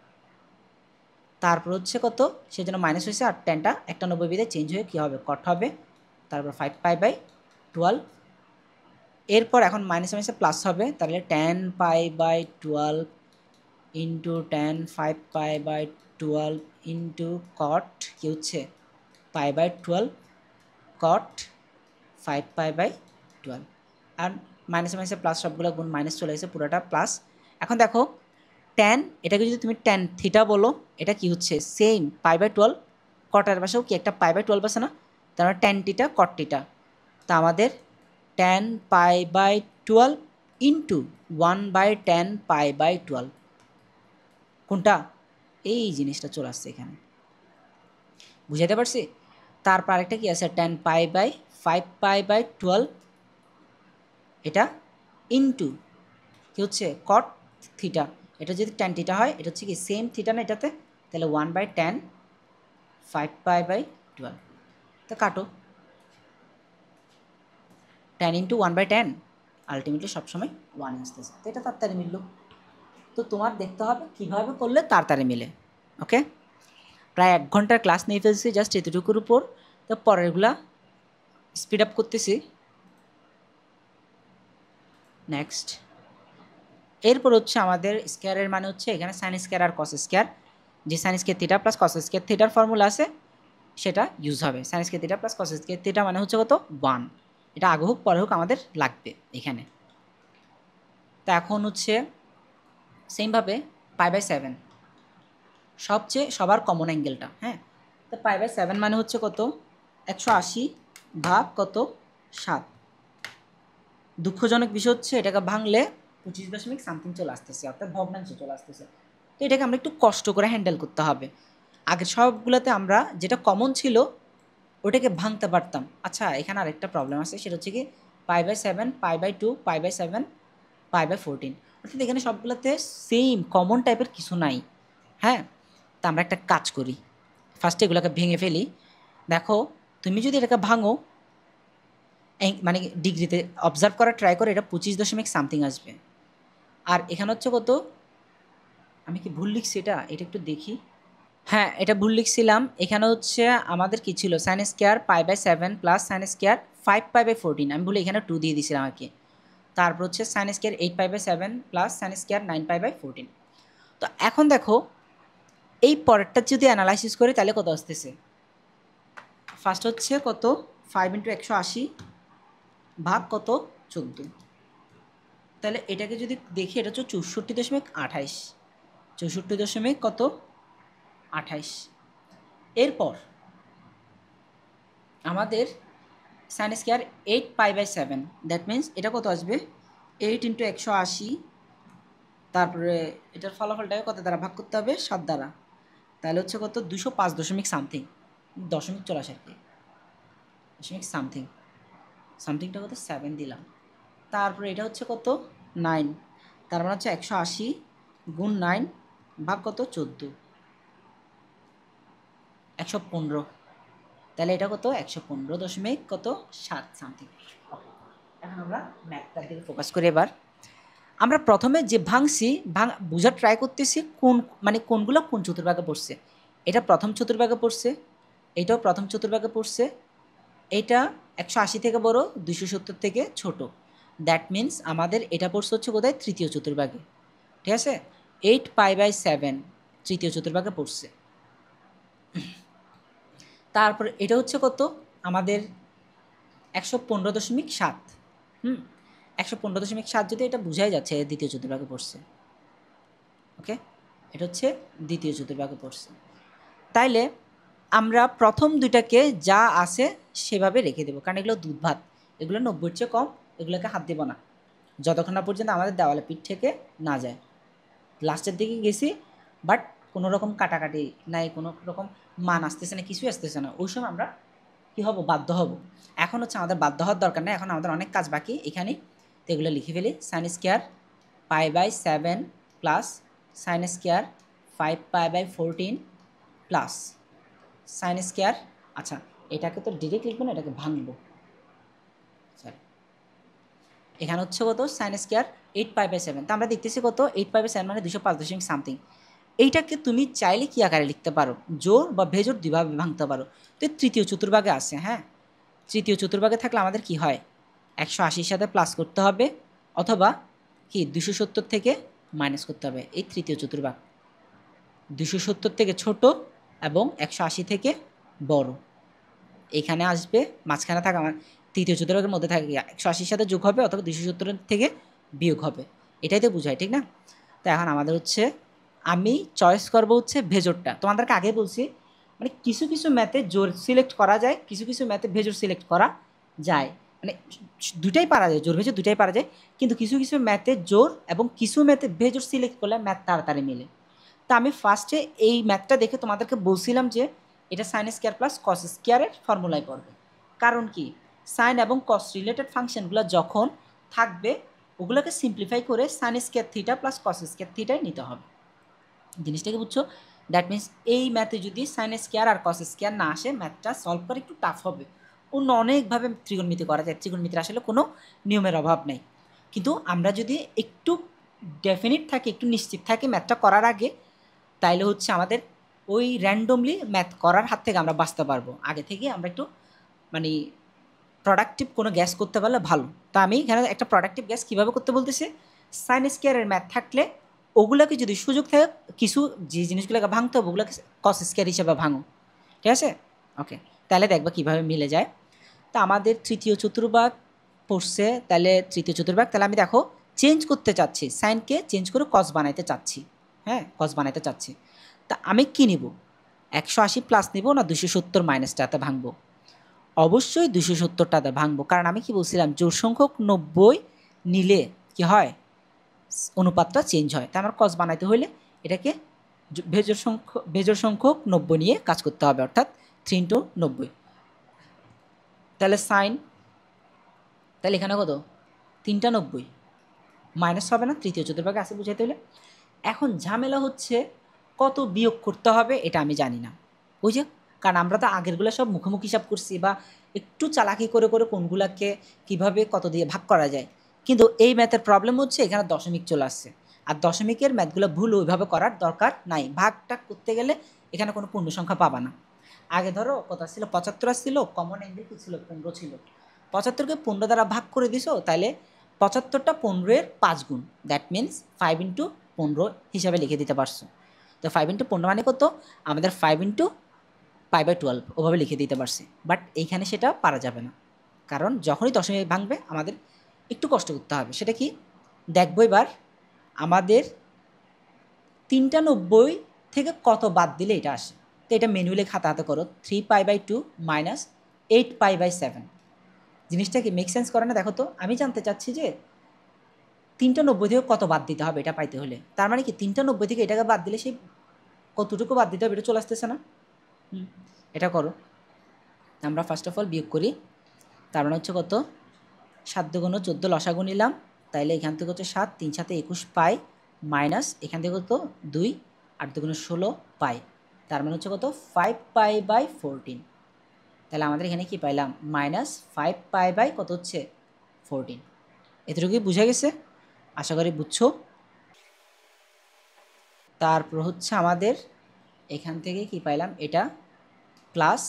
তারপর হচ্ছে কত, সেজন্য মাইনাস হয়েছে, আর টেনটা একটা 90 বিধে চেঞ্জ হয়ে কী হবে? কট হবে। তারপর 5π/12। এরপর এখন মাইনাসে মাইনাসে প্লাস হবে, তাহলে 10π/12 ইন্টু 5π/12 ইন্টু কট কী হচ্ছে? π/12 কট 5π/12। আর মাইনাসে মাইনাসে প্লাস, সবগুলো গুণ মাইনাস চলে এসেছে, পুরোটা প্লাস। এখন দেখো ট্যান, এটাকে যদি তুমি ট্যান থিটা বলো, এটা কি হচ্ছে? সেম π/12, কটার পাশেও কি একটা π/12 আছে না? তার মানে ট্যান টিটা কট টিটা। তা আমাদের 10π/12 ইন্টু 1/10π/12, কোনটা? এই জিনিসটা চলে আসছে এখানে, বুঝাইতে পারছি? তারপর আরেকটা কি আছে? 10π/5π/12, এটা ইন্টু কি হচ্ছে? কট থিটা। এটা যদি ট্যান থিটা হয়, এটা হচ্ছে কি সেম থিটা না এটাতে, তাহলে 1/10 5π/12। তো কাটো, 10 ইন্টু 1/10 আলটিমেটলি সবসময় 1 আসতেছে। তো এটা তাড়াতাড়ি মিলল। তো তোমার দেখতে হবে কীভাবে করলে তাড়াতাড়ি মিলে। ওকে, প্রায় 1 ঘন্টার ক্লাস নিয়ে ফেলছি জাস্ট এতটুকুর উপর। তো পরেরগুলা স্পিড আপ করতেছি। নেক্সট, এরপর হচ্ছে আমাদের স্কোয়ারের মানে হচ্ছে এখানে সাইন স্কোয়ার আর কস স্কোয়ার, যে sign square theta plus cos square থিটার ফর্মুলা আছে সেটা ইউজ হবে। Sign square theta plus cos square theta মানে হচ্ছে কত? 1। এটা আগে হোক পরে হোক আমাদের লাগবে এখানে। তো এখন হচ্ছে সেমভাবে π/7, সবার কমন অ্যাঙ্গেলটা, হ্যাঁ। তো π/7 মানে হচ্ছে কত? 180 ভাগ কত? 7। দুঃখজনক বিষয় হচ্ছে এটাকে ভাঙলে 25 দশমিক চলে আসতেছে, অর্থাৎ ভগ্নাংশে চলে আসতেছে। তো এটাকে আমরা একটু কষ্ট করে হ্যান্ডেল করতে হবে। আগের সবগুলোতে আমরা যেটা কমন ছিল ওটাকে ভাঙতে পারতাম। আচ্ছা, এখানে আরেকটা প্রবলেম আছে, সেটা হচ্ছে কি π/7, π/2, π/7, π/14, অর্থাৎ এখানে সবগুলোতে সেম কমন টাইপের কিছু নাই। হ্যাঁ, তা আমরা একটা কাজ করি, ফার্স্টে এগুলোকে ভেঙে ফেলি। দেখো তুমি যদি এটাকে ভাঙো, মানে ডিগ্রিতে অবজার্ভ করা ট্রাই করে, এটা 25 দশমিক আসবে। আর এখানে হচ্ছে কত? আমি কি ভুল লিখছি? এটা একটু দেখি। হ্যাঁ, এটা ভুল লিখছিলাম। এখানে হচ্ছে আমাদের কি ছিল? Sine square π/7 plus sine square 5π/14, আমি ভুলে এখানে 2 দিয়ে দিয়েছিলাম আর কি। তারপর হচ্ছে sine square 8π/7 plus sine square 9π/14। তো এখন দেখো এই পরেরটা যদি অ্যানালাইসিস করি তাহলে কত আসতেছে? ফার্স্ট হচ্ছে কত? 5 × 180 ভাগ কত? 14। তাহলে এটাকে যদি দেখি, এটা হচ্ছে 64.28, 64 দশমিক কত? 28। এরপর আমাদের সাইন স্কোয়ার 8π/7, দ্যাট মিন্স এটা কত আসবে? 8 × 180, তারপরে এটার ফলাফলটাকে কত দ্বারা ভাগ করতে হবে? 7 দ্বারা। তাহলে হচ্ছে কত? 205 দশমিক দশমিক চলে আসে আর কি, দশমিক সামথিংটা কত? 7 দিলাম। তারপরে এটা হচ্ছে কত? 9, তার মানে হচ্ছে 180 গুণ 9 ভাগ কত? 14, 115। তাহলে এটা কত? 115 দশমিক কত? 7 সামথিং। এখন আমরা ম্যাথটার দিকে ফোকাস করি। এবার আমরা প্রথমে যে ভাঙছি বোঝার ট্রাই করতেছি কোনগুলো কোন চতুর্ভাগে পড়ছে। এটা প্রথম চতুর্ভাগে পড়ছে, এটাও প্রথম চতুর্ভাগে পড়ছে, এটা 180 থেকে বড়, 270 থেকে ছোট। দ্যাট মিন্স আমাদের এটা পড়ছে হচ্ছে কোথায়? তৃতীয় চতুর্ভাগে। ঠিক আছে, 8π/7 তৃতীয় চতুর্ভাগে পড়ছে। তারপর এটা হচ্ছে কত? আমাদের 115.7। 115.7 যদি, এটা বোঝাই যাচ্ছে দ্বিতীয় চতুর্ভাগে পড়ছে। ওকে, এটা হচ্ছে দ্বিতীয় চতুর্ভাগে পড়ছে। তাইলে আমরা প্রথম দুইটাকে যা আছে সেভাবে রেখে দেবো, কারণ এগুলো দুধ ভাত, এগুলো 90-এর চেয়ে কম, এগুলোকে হাত দেবো না যতক্ষণ না পর্যন্ত আমাদের দেওয়ালে পিঠ থেকে না যায়। লাস্টের দিকে গেছি বাট কোনো রকম কাটাকাটি নাই, কোনো রকম মান আসতেছে না, কিছুই আসতেছে না, ওই সময় আমরা কী হব, বাধ্য হব। এখন হচ্ছে আমাদের বাধ্য হওয়ার দরকার নেই, এখন আমাদের অনেক কাজ বাকি এখানে, তো এগুলো লিখে ফেলি। Sine square π/7 plus sine square 5π/14 plus sine square, আচ্ছা এটাকে তো ডিরেক্ট লিখবো না, এটাকে ভাঙবো, সরি এখানে হচ্ছে কত সাইন স্কোয়ার 8π/7, তো আমরা দেখতেছি কত 8π/7 মানে 205 সামথিং। এইটাকে তুমি চাইলে কি আকারে লিখতে পারো, জোর বা ভেজোর দুইভাবে ভাঙতে পারো। তো তৃতীয় চতুর্ভাগে আছে, হ্যাঁ তৃতীয় চতুর্ভাগে থাকলে আমাদের কি হয় 180-র সাথে প্লাস করতে হবে, অথবা কি 270 থেকে মাইনাস করতে হবে। এই তৃতীয় চতুর্ভাগ 270 থেকে ছোট এবং 180 থেকে বড়, এখানে আসবে মাঝখানে থাকা আমার তৃতীয় চতুর্ভাগের মধ্যে থাকে 180-র সাথে যোগ হবে অথবা 270 থেকে বিয়োগ হবে, এটাই তো বোঝায় ঠিক না। তো এখন আমাদের হচ্ছে আমি চয়েস করব হচ্ছে ভেজোরটা, তোমাদেরকে আগে বলছি মানে কিছু কিছু ম্যাথে জোর সিলেক্ট করা যায়, কিছু কিছু ম্যাথে ভেজোর সিলেক্ট করা যায়, মানে দুটাই পারা যায়, জোর ভেজোর দুটাই পারা যায়, কিন্তু কিছু কিছু ম্যাথে জোর এবং কিছু ম্যাথে ভেজোর সিলেক্ট করলে ম্যাথ তাড়াতাড়ি মিলে। তো আমি ফার্স্টে এই ম্যাথটা দেখে তোমাদেরকে বলছিলাম যে এটা সাইন স্কোয়ার প্লাস কস স্কোয়ারের ফর্মুলায় পড়বে, কারণ কি সাইন এবং কস রিলেটেড ফাংশনগুলো যখন থাকবে ওগুলোকে সিম্পলিফাই করে sine square theta plus cos square থিটাই নিতে হবে, জিনিসটাকে বুঝছো। দ্যাট মিনস এই ম্যাথে যদি সাইন স্কোয়ার আর কস স্কোয়ার না আসে ম্যাথটা সলভ করা একটু টাফ হবে, অন্য অনেকভাবে ত্রিকোণমিতি করা যায়, ত্রিকোণমিতির আসলে কোনো নিয়মের অভাব নেই, কিন্তু আমরা যদি একটু ডেফিনিট থাকি, একটু নিশ্চিত থাকি ম্যাথটা করার আগে, তাইলে হচ্ছে আমাদের ওই র্যান্ডমলি ম্যাথ করার হাত থেকে আমরা বাঁচতে পারবো, আগে থেকে আমরা একটু মানে প্রোডাক্টিভ কোনো গ্যাস করতে পারলে ভালো। তা আমি এখানে একটা প্রোডাক্টিভ গ্যাস কীভাবে করতে বলতেছি, সাইন স্কোয়ারের ম্যাথ থাকলে ওগুলোকে যদি সুযোগ থাকে কিছু যে জিনিসগুলোকে ভাঙতে হবে ওগুলোকে কস স্কোয়ার হিসেবে ভাঙো, ঠিক আছে ওকে, তাহলে দেখবা কীভাবে মিলে যায়। তা আমাদের তৃতীয় চতুর্ভাগ পড়ছে, তাহলে তৃতীয় চতুর্ভাগ, তাহলে আমি দেখো চেঞ্জ করতে চাচ্ছি, সাইনকে চেঞ্জ করে কস বানাইতে চাচ্ছি, হ্যাঁ কস বানাইতে চাচ্ছি, তা আমি কী নিব 180 প্লাস নিব না 270 মাইনাসটাতে ভাঙবো, অবশ্যই 270টাতে ভাঙবো, কারণ আমি কি বলছিলাম জোড় সংখ্যক 90 নিলে কি হয় অনুপাতটা চেঞ্জ হয়, তাই আমার কস বানাইতে হলে এটাকে বেজোড় সংখ্যক 90 নিয়ে কাজ করতে হবে, অর্থাৎ 3 × 90, তাহলে সাইন, তাহলে এখানে কত 3টা 90 মাইনাস হবে না, তৃতীয় চতুর্ভাগে আছে বুঝাইতে হলে। এখন ঝামেলা হচ্ছে কত বিয়োগ করতে হবে এটা আমি জানি না, বুঝে, কারণ আমরা তো আগেরগুলো সব মুখোমুখি হিসাব করছি বা একটু চালাকি করে করে কোনগুলাকে কিভাবে কত দিয়ে ভাগ করা যায়, কিন্তু এই ম্যাথের প্রবলেম হচ্ছে এখানে দশমিক চলে আসছে, আর দশমিকের ম্যাথগুলো ভুল ওইভাবে করার দরকার নাই, ভাগটা করতে গেলে এখানে কোনো পূর্ণ সংখ্যা পাবা না। আগে ধরো কত ছিল 75 ছিল, কমন অ্যাঙ্গেল কী ছিল 15 ছিল, 75কে 15 দ্বারা ভাগ করে দিছো, তাহলে 75টা 15-এর 5 গুণ, দ্যাট মিনস 5 × 15 হিসাবে লিখে দিতে পারছো। তো 5 × 15 মানে কত আমাদের 5 × π/12 ওভাবে লিখে দিতে পারছি, বাট এইখানে সেটা পারা যাবে না, কারণ যখনই দশমিক ভাঙবে আমাদের একটু কষ্ট করতে হবে, সেটা কি দেখবো এবার আমাদের 3টা 90 থেকে কত বাদ দিলে এটা আসে, তো এটা ম্যানুয়ালি খাতা হাতে করো 3π/2 মাইনাস 8π/7, জিনিসটা কি মেক সেন্স করে না দেখো তো, আমি জানতে চাচ্ছি যে 3টা 90 থেকে কত বাদ দিতে হবে এটা পাইতে হলে, তার মানে কি 3টা 90 থেকে এটাকে বাদ দিলে সেই কতটুকু বাদ দিতে হবে এটা চলে আসতেছে না, এটা করো, আমরা ফার্স্ট অফ অল বিয়োগ করি, তার মানে হচ্ছে কত 7 × 14 লসাগু নিলাম, তাইলে এখান থেকে হচ্ছে 7, 3 × 7 21 পাই, মাইনাস এখান থেকে কত 2, 8 × 2 = 16 পাই, তার মানে হচ্ছে কত 5π/14, তাহলে আমাদের এখানে কি পাইলাম মাইনাস 5π/ কত হচ্ছে 14, এতটুকুই বুঝা গেছে, আশা করি বুঝছো। তারপর হচ্ছে আমাদের এখান থেকে কি পাইলাম এটা প্লাস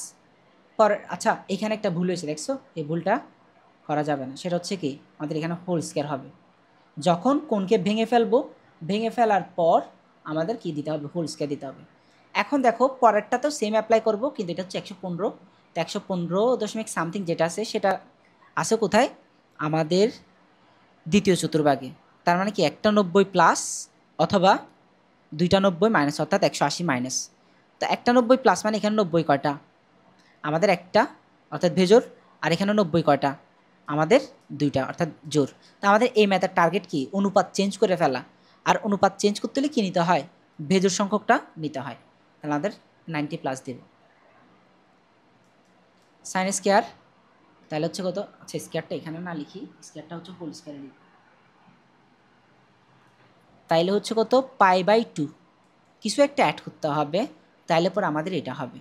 পর, আচ্ছা এখানে একটা ভুল হয়েছে দেখছো, এই ভুলটা করা যাবে না, সেটা হচ্ছে কি আমাদের এখানে হোল স্কয়ার হবে, যখন কোনকে ভেঙে ফেলবো ভেঙে ফেলার পর আমাদের কি দিতে হবে হোল স্কয়ার দিতে হবে। এখন দেখো পরেরটাতেও সেম অ্যাপ্লাই করব, কিন্তু এটা হচ্ছে 115, তো 115 সামথিং যেটা আছে সেটা আছে কোথায় আমাদের দ্বিতীয় চতুর্ভাগে, তার মানে কি একটা 90 প্লাস অথবা 2টা 90 মাইনাস, অর্থাৎ 180 মাইনাস, তো একটা 90 প্লাস মানে এখানে 90 কয়টা আমাদের একটা অর্থাৎ ভেজোর, আর এখানে 90 কয়টা আমাদের দুইটা অর্থাৎ জোর। তো আমাদের এই ম্যাথের টার্গেট কি, অনুপাত চেঞ্জ করে ফেলা। আর অনুপাত চেঞ্জ করতে হলে কী নিতে হয়, ভেজোর সংখ্যকটা নিতে হয়। তাহলে আমাদের 90 প্লাস দেব সাইন স্কোয়ার, তাহলে হচ্ছে কত, আচ্ছা স্কোয়ারটা এখানে না লিখি, স্কোয়ারটা হচ্ছে হোল স্কোয়ারে লিখি, তাইলে হচ্ছে কত π/2 কিছু একটা অ্যাড করতে হবে, তাইলে পর আমাদের এটা হবে।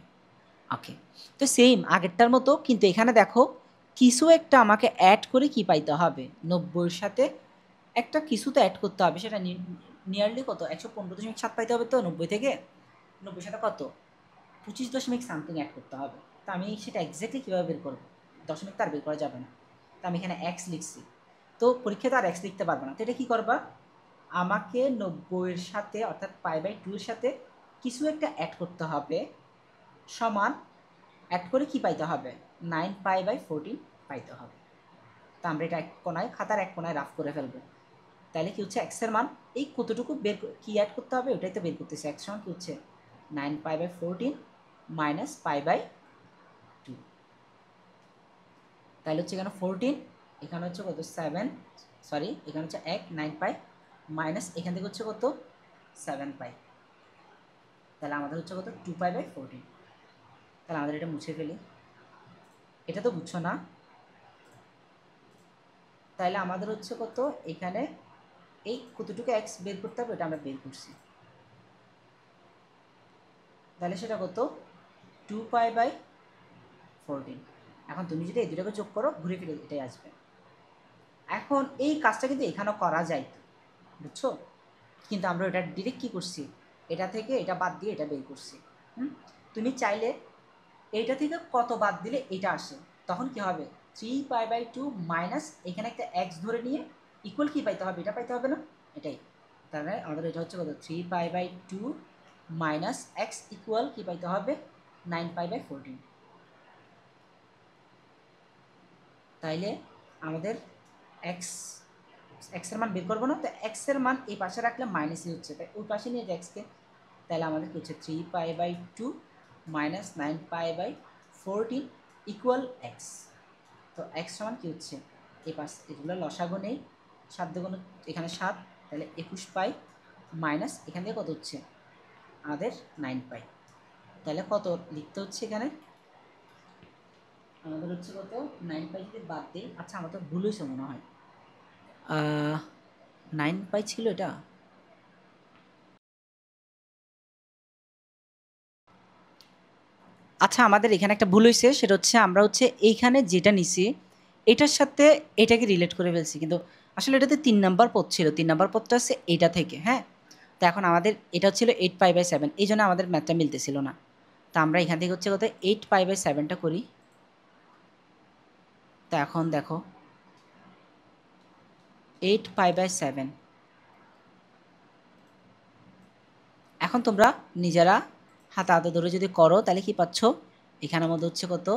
ওকে, তো সেম আগেরটার মতো, কিন্তু এখানে দেখো কিছু একটা আমাকে অ্যাড করে কি পাইতে হবে, 90-এর সাথে একটা কিছু তো অ্যাড করতে হবে, সেটা নিয়ারলি কত 115.7 পাইতে হবে। তো 90 থেকে 90 সাথে কত 25 সামথিং অ্যাড করতে হবে। তো আমি সেটা এক্স্যাক্টলি কীভাবে বের করবো, দশমিক তো আর বের করা যাবে না, তো আমি এখানে এক্স লিখছি। তো পরীক্ষাতে আর এক্স লিখতে পারবো না, তো এটা কী করবা, আমাকে 90-এর সাথে অর্থাৎ π/2 এর সাথে কিছু একটা অ্যাড করতে হবে, সমান অ্যাড করে কি পাইতে হবে, 9π/14 পাইতে হবে। তো আমরা এটা এক কোনায়, খাতার এক কোনায় রাফ করে ফেলবো। তাহলে কি হচ্ছে এক্সের মান এই কতটুকু বের কি অ্যাড করতে হবে, ওটাই তো বের করতেছে। এক্স সমান কি হচ্ছে 9π/14 মাইনাস π/2, তাহলে হচ্ছে এখানে 14, এখানে হচ্ছে কত 7, সরি এখানে হচ্ছে 1 9π মাইনাস এখান থেকে হচ্ছে কত 7π, তাহলে আমাদের হচ্ছে কত 2π/14। তাহলে আমাদের এটা মুছে ফেলি, এটা তো বুঝছো না, তাহলে আমাদের হচ্ছে কত এখানে এই কতটুকু এক্স বের করতে হবে, এটা আমরা বের করছি। তাহলে সেটা কত 2π/14। এখন তুমি যদি এই দুটাকে যোগ করো ঘুরে ফিরে এটাই আসবে। এখন এই কাজটা কিন্তু এখানেও করা যায়, বুঝছো, কিন্তু আমরা এটা ডিরেক্ট কী করছি, এটা থেকে এটা বাদ দিয়ে এটা বের করছি। তুমি চাইলে এইটা থেকে কত বাদ দিলে এটা আসে, তখন কি হবে 3π/2 মাইনাস এখানে একটা এক্স ধরে নিয়ে ইকুয়াল কি পাইতে হবে, এটা পাইতে হবে না, এটাই। তাহলে আমাদের এটা হচ্ছে কত 3π/2 মাইনাস এক্স ইকুয়াল কি পাইতে হবে 9π/14। তাইলে আমাদের এক্সের মান বের করবো না, তো এক্সের মান এই পাশে রাখলে মাইনাসই হচ্ছে, তাই ওই পাশে নিয়ে যায় এক্সকে। তাহলে আমাদের কি হচ্ছে 3π/2 মাইনাস 9π/14 ইকুয়াল এক্স। তো এক্স সমান কী হচ্ছে, এই পাশ এগুলো লসাগু নেই, 7 দুগুণ এখানে 7, তাহলে 21π মাইনাস এখান থেকে কত হচ্ছে আমাদের 9π। তাহলে কত লিখতে হচ্ছে এখানে আমাদের হচ্ছে কত 9π যদি বাদ দিই, আচ্ছা আমার তো ভুল হয়েছে মনে হয়, 9π ছিল এটা, আচ্ছা আমাদের এখানে একটা ভুল হয়েছে, সেটা হচ্ছে আমরা হচ্ছে এইখানে যেটা নিছি এটার সাথে এটাকে রিলেট করে ফেলছি, কিন্তু আসলে এটাতে 3 নাম্বার পদ ছিল, 3 নাম্বার পদটা হচ্ছে এইটা থেকে, হ্যাঁ। তো এখন আমাদের এটা ছিল 8π/7, এই জন্য আমাদের ম্যাথটা মিলতেছিল না। তো আমরা এখান থেকে হচ্ছে কত 8π/7টা করি। তো এখন দেখো 8π/7, এখন তোমরা নিজেরা হাতে হাতে ধরে যদি করো তাহলে কি পাচ্ছ, এখানের মধ্যে হচ্ছে কত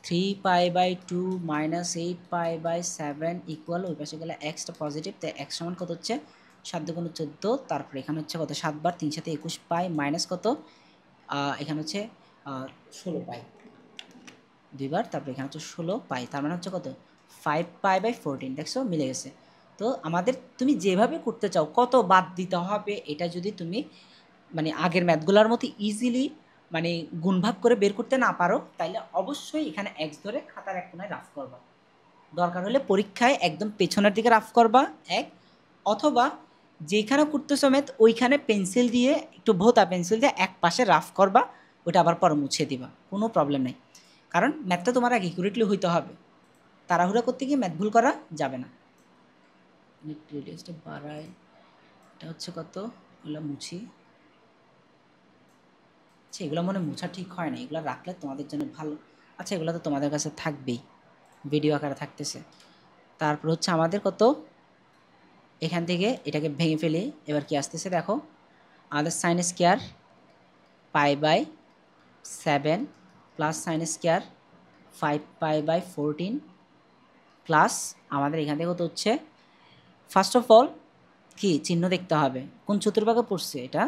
3π/2 মাইনাস 8π/7 ইকুয়াল, ওই পাশে গেলে এক্সটা পজিটিভ, তাই এক্স সমান কত হচ্ছে 7 দুগুণ 14, তারপরে এখানে হচ্ছে কত 7 বার 3 সাথে 21π মাইনাস কত এখানে হচ্ছে 16π, দুইবার, তারপরে এখানে হচ্ছে 16π, তার মানে হচ্ছে কত 5π/14। দেখছো মিলে গেছে। তো আমাদের তুমি যেভাবে করতে চাও কত বাদ দিতে হবে, এটা যদি তুমি মানে আগের ম্যাথগুলোর মতো ইজিলি মানে গুণভাগ করে বের করতে না পারো, তাইলে অবশ্যই এখানে এক্স ধরে খাতার এক কোনায় রাফ করবা, দরকার হলে পরীক্ষায় একদম পেছনের দিকে রাফ করবা এক, অথবা যেখানে করতেছো ম্যাথ ওইখানে পেন্সিল দিয়ে একটু ভোতা পেন্সিল দিয়ে এক পাশে রাফ করবা, ওটা আবার পরে মুছে দিবা, কোনো প্রবলেম নেই। কারণ ম্যাথটা তোমার আগে অ্যাকুরেটলি হইতে হবে, তাড়াহুড়া করতে গিয়ে ম্যাথ ভুল করা যাবে না। রেডিয়াসটা বাড়ায়, এটা হচ্ছে কত, ওগুলো মুছি, আচ্ছা এগুলো মনে মোছা ঠিক হয় না, এগুলো রাখলে তোমাদের জন্য ভালো। আচ্ছা এগুলো তো তোমাদের কাছে থাকবেই, ভিডিও আকারে থাকতেছে। তারপর হচ্ছে আমাদের কত, এখান থেকে এটাকে ভেঙে ফেলি, এবার কি আসতেছে দেখো, আমাদের sine square π/7 plus sine square 5π/14 plus আমাদের এখান থেকে কত হচ্ছে, ফার্স্ট অফ অল কি চিহ্ন দেখতে হবে, কোন চতুর্ভাগে পড়ছে এটা,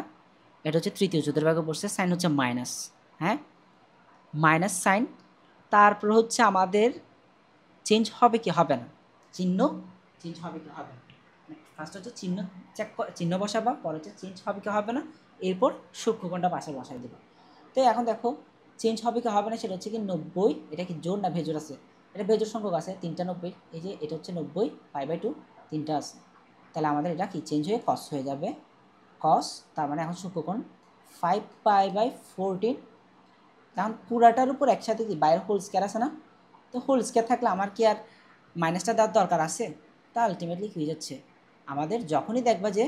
এটা হচ্ছে তৃতীয় চতুর্ভাগে পড়ছে, সাইন হচ্ছে মাইনাস, হ্যাঁ মাইনাস সাইন। তারপর হচ্ছে আমাদের চেঞ্জ হবে কি হবে না, চিহ্ন চেঞ্জ হবে কি হবে না, ফার্স্ট হচ্ছে চিহ্ন চিহ্ন বসাবা, পরে হচ্ছে চেঞ্জ হবে কি হবে না, এরপর সূক্ষ্মকোণটা পাশে বসাই দেবা। তো এখন দেখো চেঞ্জ হবে কি হবে না সেটা হচ্ছে কি 90, এটা কি জোড় না ভেজোর আছে, এটা ভেজোর সংখ্যক আছে 3টা 90, এই যে এটা হচ্ছে 90 π/2 3টা আছে, তাহলে আমাদের এটা কি চেঞ্জ হয়ে কস হয়ে যাবে, কস তার মানে এখন সূক্ষ্মকোণ 5π/14। এখন পুরাটার উপর একসাথে কি বাইরের হোল স্কোয়ার আছে না, তো হোল স্কোয়ার থাকলে আমার কি আর মাইনাসটা দেওয়ার দরকার আছে, তা আলটিমেটলি কী হয়ে যাচ্ছে আমাদের যখনই দেখবা যে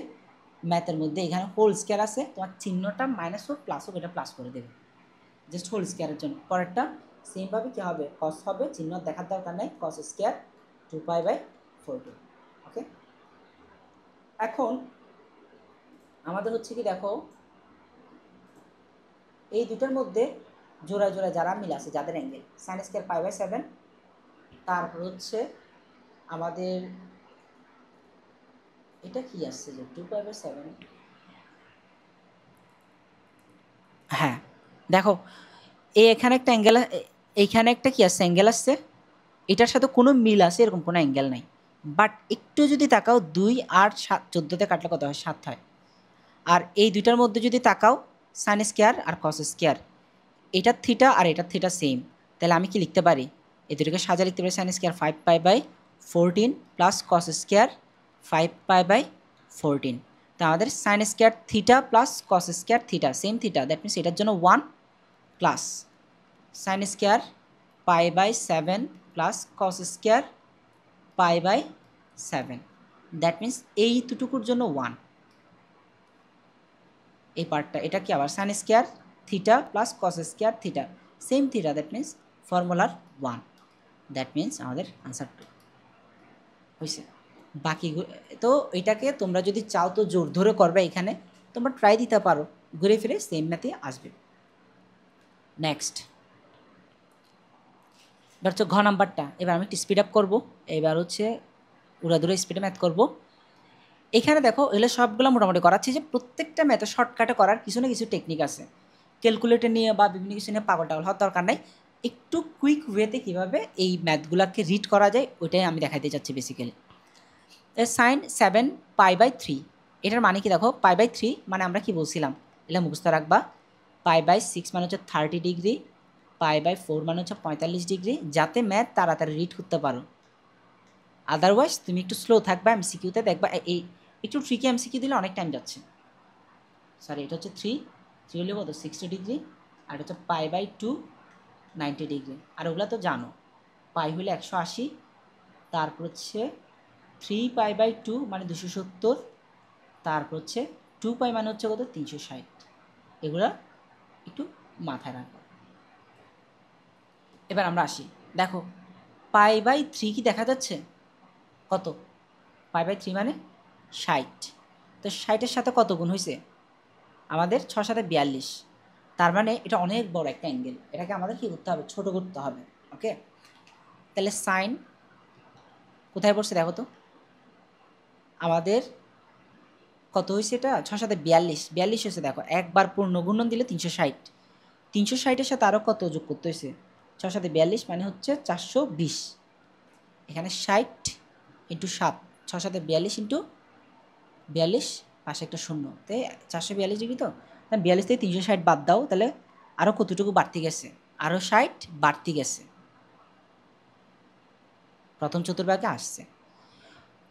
ম্যাথের মধ্যে এখানে হোল স্কোয়ার আছে, তোমার চিহ্নটা মাইনাস হোক প্লাস হোক এটা প্লাস করে দেবে জাস্ট হোল স্কোয়ারের জন্য। পরেরটা সেমভাবে কী হবে, কস হবে, চিহ্ন দেখার দরকার নেই, কস স্কোয়ার 2π/14। ওকে, এখন আমাদের হচ্ছে কি দেখো এই দুটার মধ্যে জোড়া জোড়া যারা মিল আছে যাদের অ্যাঙ্গেল সাইন স্কোয়ার π/7, তারপর হচ্ছে আমাদের এটা কি আসছে যে 2π/7, হ্যাঁ দেখো এখানে একটা অ্যাঙ্গেল, এইখানে একটা কি আসছে অ্যাঙ্গেল আসছে, এটার সাথে কোনো মিল আছে এরকম কোনো অ্যাঙ্গেল নাই, বাট একটু যদি তাকাও 2 8 7 14তে কাটলে কত হয় 7 হয়। আর এই দুইটার মধ্যে যদি তাকাও সাইন স্কোয়ার আর কস স্কোয়ার, এটার থিটা আর এটার থিটা সেম, তাহলে আমি কি লিখতে পারি এই দুটোকে সাজা লিখতে পারি sine square 5π/14 plus cos square 5π/14। তো আমাদের sine square theta plus cos square theta same theta, that means এটার জন্য 1 plus sine square π/7 plus cos square π/7, that means এই দুটুকুর জন্য 1, এই পার্টটা এটা কি আবার sine square theta plus cos square theta same theta, that means ফর্মুলার 1, দ্যাট মিনস আমাদের আনসার 2 হয়েছে। বাকি তো এটাকে তোমরা যদি চাও তো জোর ধরে করবে, এখানে তোমরা ট্রাই দিতে পারো, ঘুরে ফিরে সেম ম্যাথে আসবে। নেক্সট এবার হচ্ছে ঘ নাম্বারটা, এবার আমি একটু স্পিড আপ করবো, এবার হচ্ছে উড়াদুরা স্পিডে ম্যাথ করবো। এখানে দেখো এগুলো সবগুলো মোটামুটি করাচ্ছি যে প্রত্যেকটা ম্যাথে শর্টকাটে করার কিছু না কিছু টেকনিক আছে, ক্যালকুলেটর নিয়ে বা বিভিন্ন কিছু নিয়ে পাগল টাগল হওয়ার দরকার নেই, একটু কুইক ওয়েতে কীভাবে এই ম্যাথগুলোকে রিড করা যায় ওইটাই আমি দেখাতে চাচ্ছি বেসিক্যালি। সাইন 7π/3, এটার মানে কি দেখো π/3 মানে আমরা কি বলছিলাম এটা মুখস্থ রাখবা, π/6 মানে হচ্ছে 30 ডিগ্রি, π/4 মানে হচ্ছে 45 ডিগ্রি, যাতে ম্যাথ তাড়াতাড়ি রিড করতে পারো। আদারওয়াইজ তুমি একটু স্লো থাকবা, এমসিকিউতে দেখবা এই একটু ট্রিকি এমসিকিউ দিলে অনেক টাইম যাচ্ছে। সরি এটা হচ্ছে 3 হলে কত 60 ডিগ্রি, আর এটা হচ্ছে π/2 90 ডিগ্রি, আর ওগুলো তো জানো পাই হলে 180, তারপর হচ্ছে 3π/2 মানে 270, তারপর হচ্ছে 2π মানে হচ্ছে কত 360, এগুলা একটু মাথায় রাখবো। এবার আমরা আসি, দেখো π/3 কি দেখা যাচ্ছে কত, π/3 মানে 60, তো 60-এর সাথে কত গুণ হয়েছে আমাদের 6 সাথে 42, তার মানে এটা অনেক বড় একটা অ্যাঙ্গেল, এটাকে আমাদের কী করতে হবে ছোটো করতে হবে। ওকে, তাহলে সাইন কোথায় পড়ছে দেখো তো, আমাদের কত হয়েছে এটা 6 সাথে 42 হয়েছে, দেখো একবার পূর্ণ গুণন দিলে 360, 360-এর সাথে আরও কত যোগ করতে হয়েছে 6 সাথে 42 মানে হচ্ছে 420, এখানে 60 ইন্টু 7, 6 সাথে 42 ইন্টু 42, পাশে একটা শূন্য, তাই 442 ডিগ্রি, তো 42 থেকে 360 বাদ দাও, তাহলে আরও কতটুকু বাড়তি গেছে, আরও 60 বাড়তি গেছে, প্রথম চতুর্ভাগে আসছে।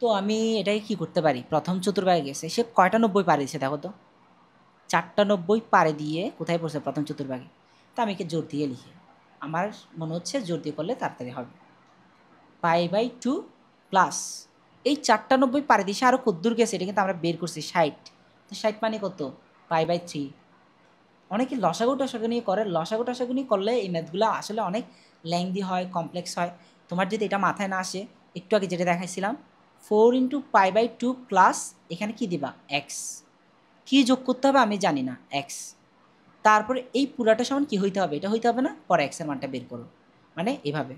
তো আমি এটাকে কি করতে পারি, প্রথম চতুর্ভাগে গেছে সে কয়টা 90 পারে দিয়েছে দেখো তো, 4টা 90 পারে দিয়ে কোথায় পড়ছে প্রথম চতুর্ভাগে, তা আমি একে জোর দিয়ে লিখি, আমার মনে হচ্ছে জোর দিয়ে করলে তাড়াতাড়ি হবে, π/2 প্লাস এই 4টা 90 পারে দিয়েছে আরও কদ্দূর গেছে এটা কিন্তু আমরা বের করছি 60, তো 60 মানে কত π/3, অনেকে লসাগু টসাগু নিয়ে করে, লসাগু টসাগু নিয়ে করলে এই ম্যাথগুলো আসলে অনেক লেংদি হয়, কমপ্লেক্স হয়, তোমার যদি এটা মাথায় না আসে একটু আগে যেটা দেখাইছিলাম 4 × π/2 প্লাস এখানে কি দিবা এক্স, কী যোগ করতে হবে আমি জানি না এক্স, তারপরে এই পুরাটা সমান কী হইতে হবে, এটা হইতে হবে না, পরে এক্সের মানটা বের করো, মানে এভাবে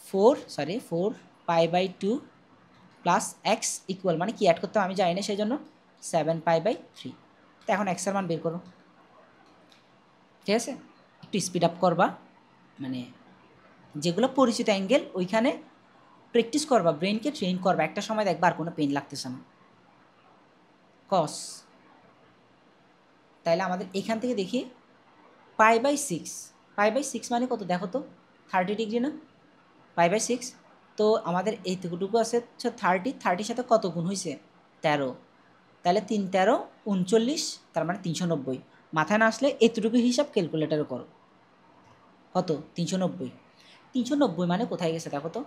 4 π/2 প্লাস এক্স ইকুয়াল মানে কি অ্যাড করতে হবে আমি জানি না, সেই জন্য 7π/3, তো এখন এক্সের মান বের করো, ঠিক আছে? একটু স্পিড আপ করবা, মানে যেগুলো পরিচিত অ্যাঙ্গেল ওইখানে প্র্যাকটিস করবা, ব্রেনকে ট্রেন করবা, একটা সময় দেখবা আর কোনো পেন লাগতেছে না। কস, তাহলে আমাদের এখান থেকে দেখি π/6, π/6 মানে কত দেখো তো, 30 ডিগ্রি না? π/6, তো আমাদের এইটুকু আছে হচ্ছে 30, সাথে কত গুণ হয়েছে 13, তাহলে 3 13 39, তার মানে 390। মাথায় না আসলে এতটুকু হিসাব ক্যালকুলেটারে করো, কত 390। 390 মানে কোথায় গেছে দেখো তো,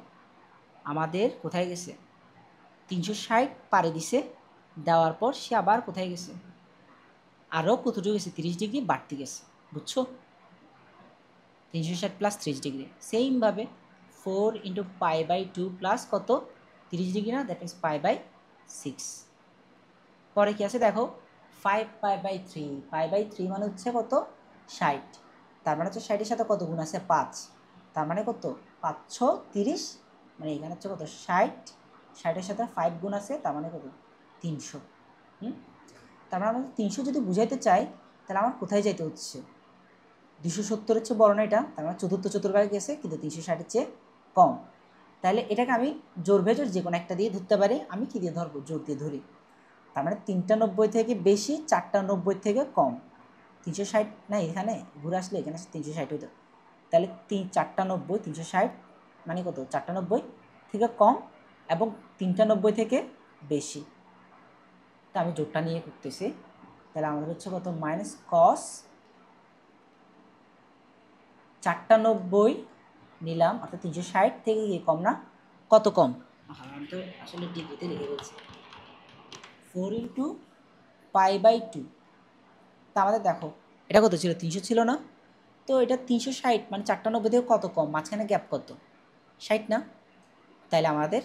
আমাদের কোথায় গেছে 360 পারে দিছে, দেওয়ার পর সে আবার কোথায় গেছে, আরও কতটুকু গেছে 30 ডিগ্রি বাড়তে গেছে, বুঝছো? 360 প্লাস 30 ডিগ্রি, সেমভাবে 4 ইন্টু π/2 প্লাস কত 30 ডিগ্রি না, দ্যাট মিনস π/6। পরে কি আছে দেখো 5π/3, π/3 মানে হচ্ছে কত 60, তার মানে হচ্ছে 60-এর সাথে কত গুণ আছে 5, তার মানে কত 5 6 30, মানে এখানে হচ্ছে কত 60, 60-এর সাথে 5 গুণ আছে, তার মানে কত 300। তার মানে আমরা 300 যদি বুঝাইতে চাই তাহলে আমার কোথায় যাইতে হচ্ছে, 270-এর চেয়ে বড় না এটা, তার মানে চতুর্থ চতুর্ভাগে গেছে, কিন্তু 360-এর চেয়ে কম। তাহলে এটাকে আমি জোর ভেজোর যে কোনো একটা দিয়ে ধরতে পারি, আমি কী দিয়ে ধরবো, জোর দিয়ে ধরি, তার মানে 3টা 90 থেকে বেশি, 4টা 90 থেকে কম। 360 না, এখানে ঘুরে আসলে এখানে 360 হইতো, তাহলে 4টা 90, 360 মানে কত 4টা 90 থেকে কম এবং 3টা 90 থেকে বেশি। তা আমি জোরটা নিয়ে করতেছি, তাহলে আমাদের হচ্ছে কত মাইনাস কস 4টা 90 নিলাম, অর্থাৎ 360 থেকে কি কম না, কত কম, আমি তো আসলে ডিগ্রিতে লিখে বলছি, 4 ইন্টু π/2। তা আমাদের দেখো এটা কত ছিল 300 ছিল না, তো এটা 360 মানে 4টা 90 থেকে কত কম, মাঝখানে গ্যাপ কত 60 না, তাইলে আমাদের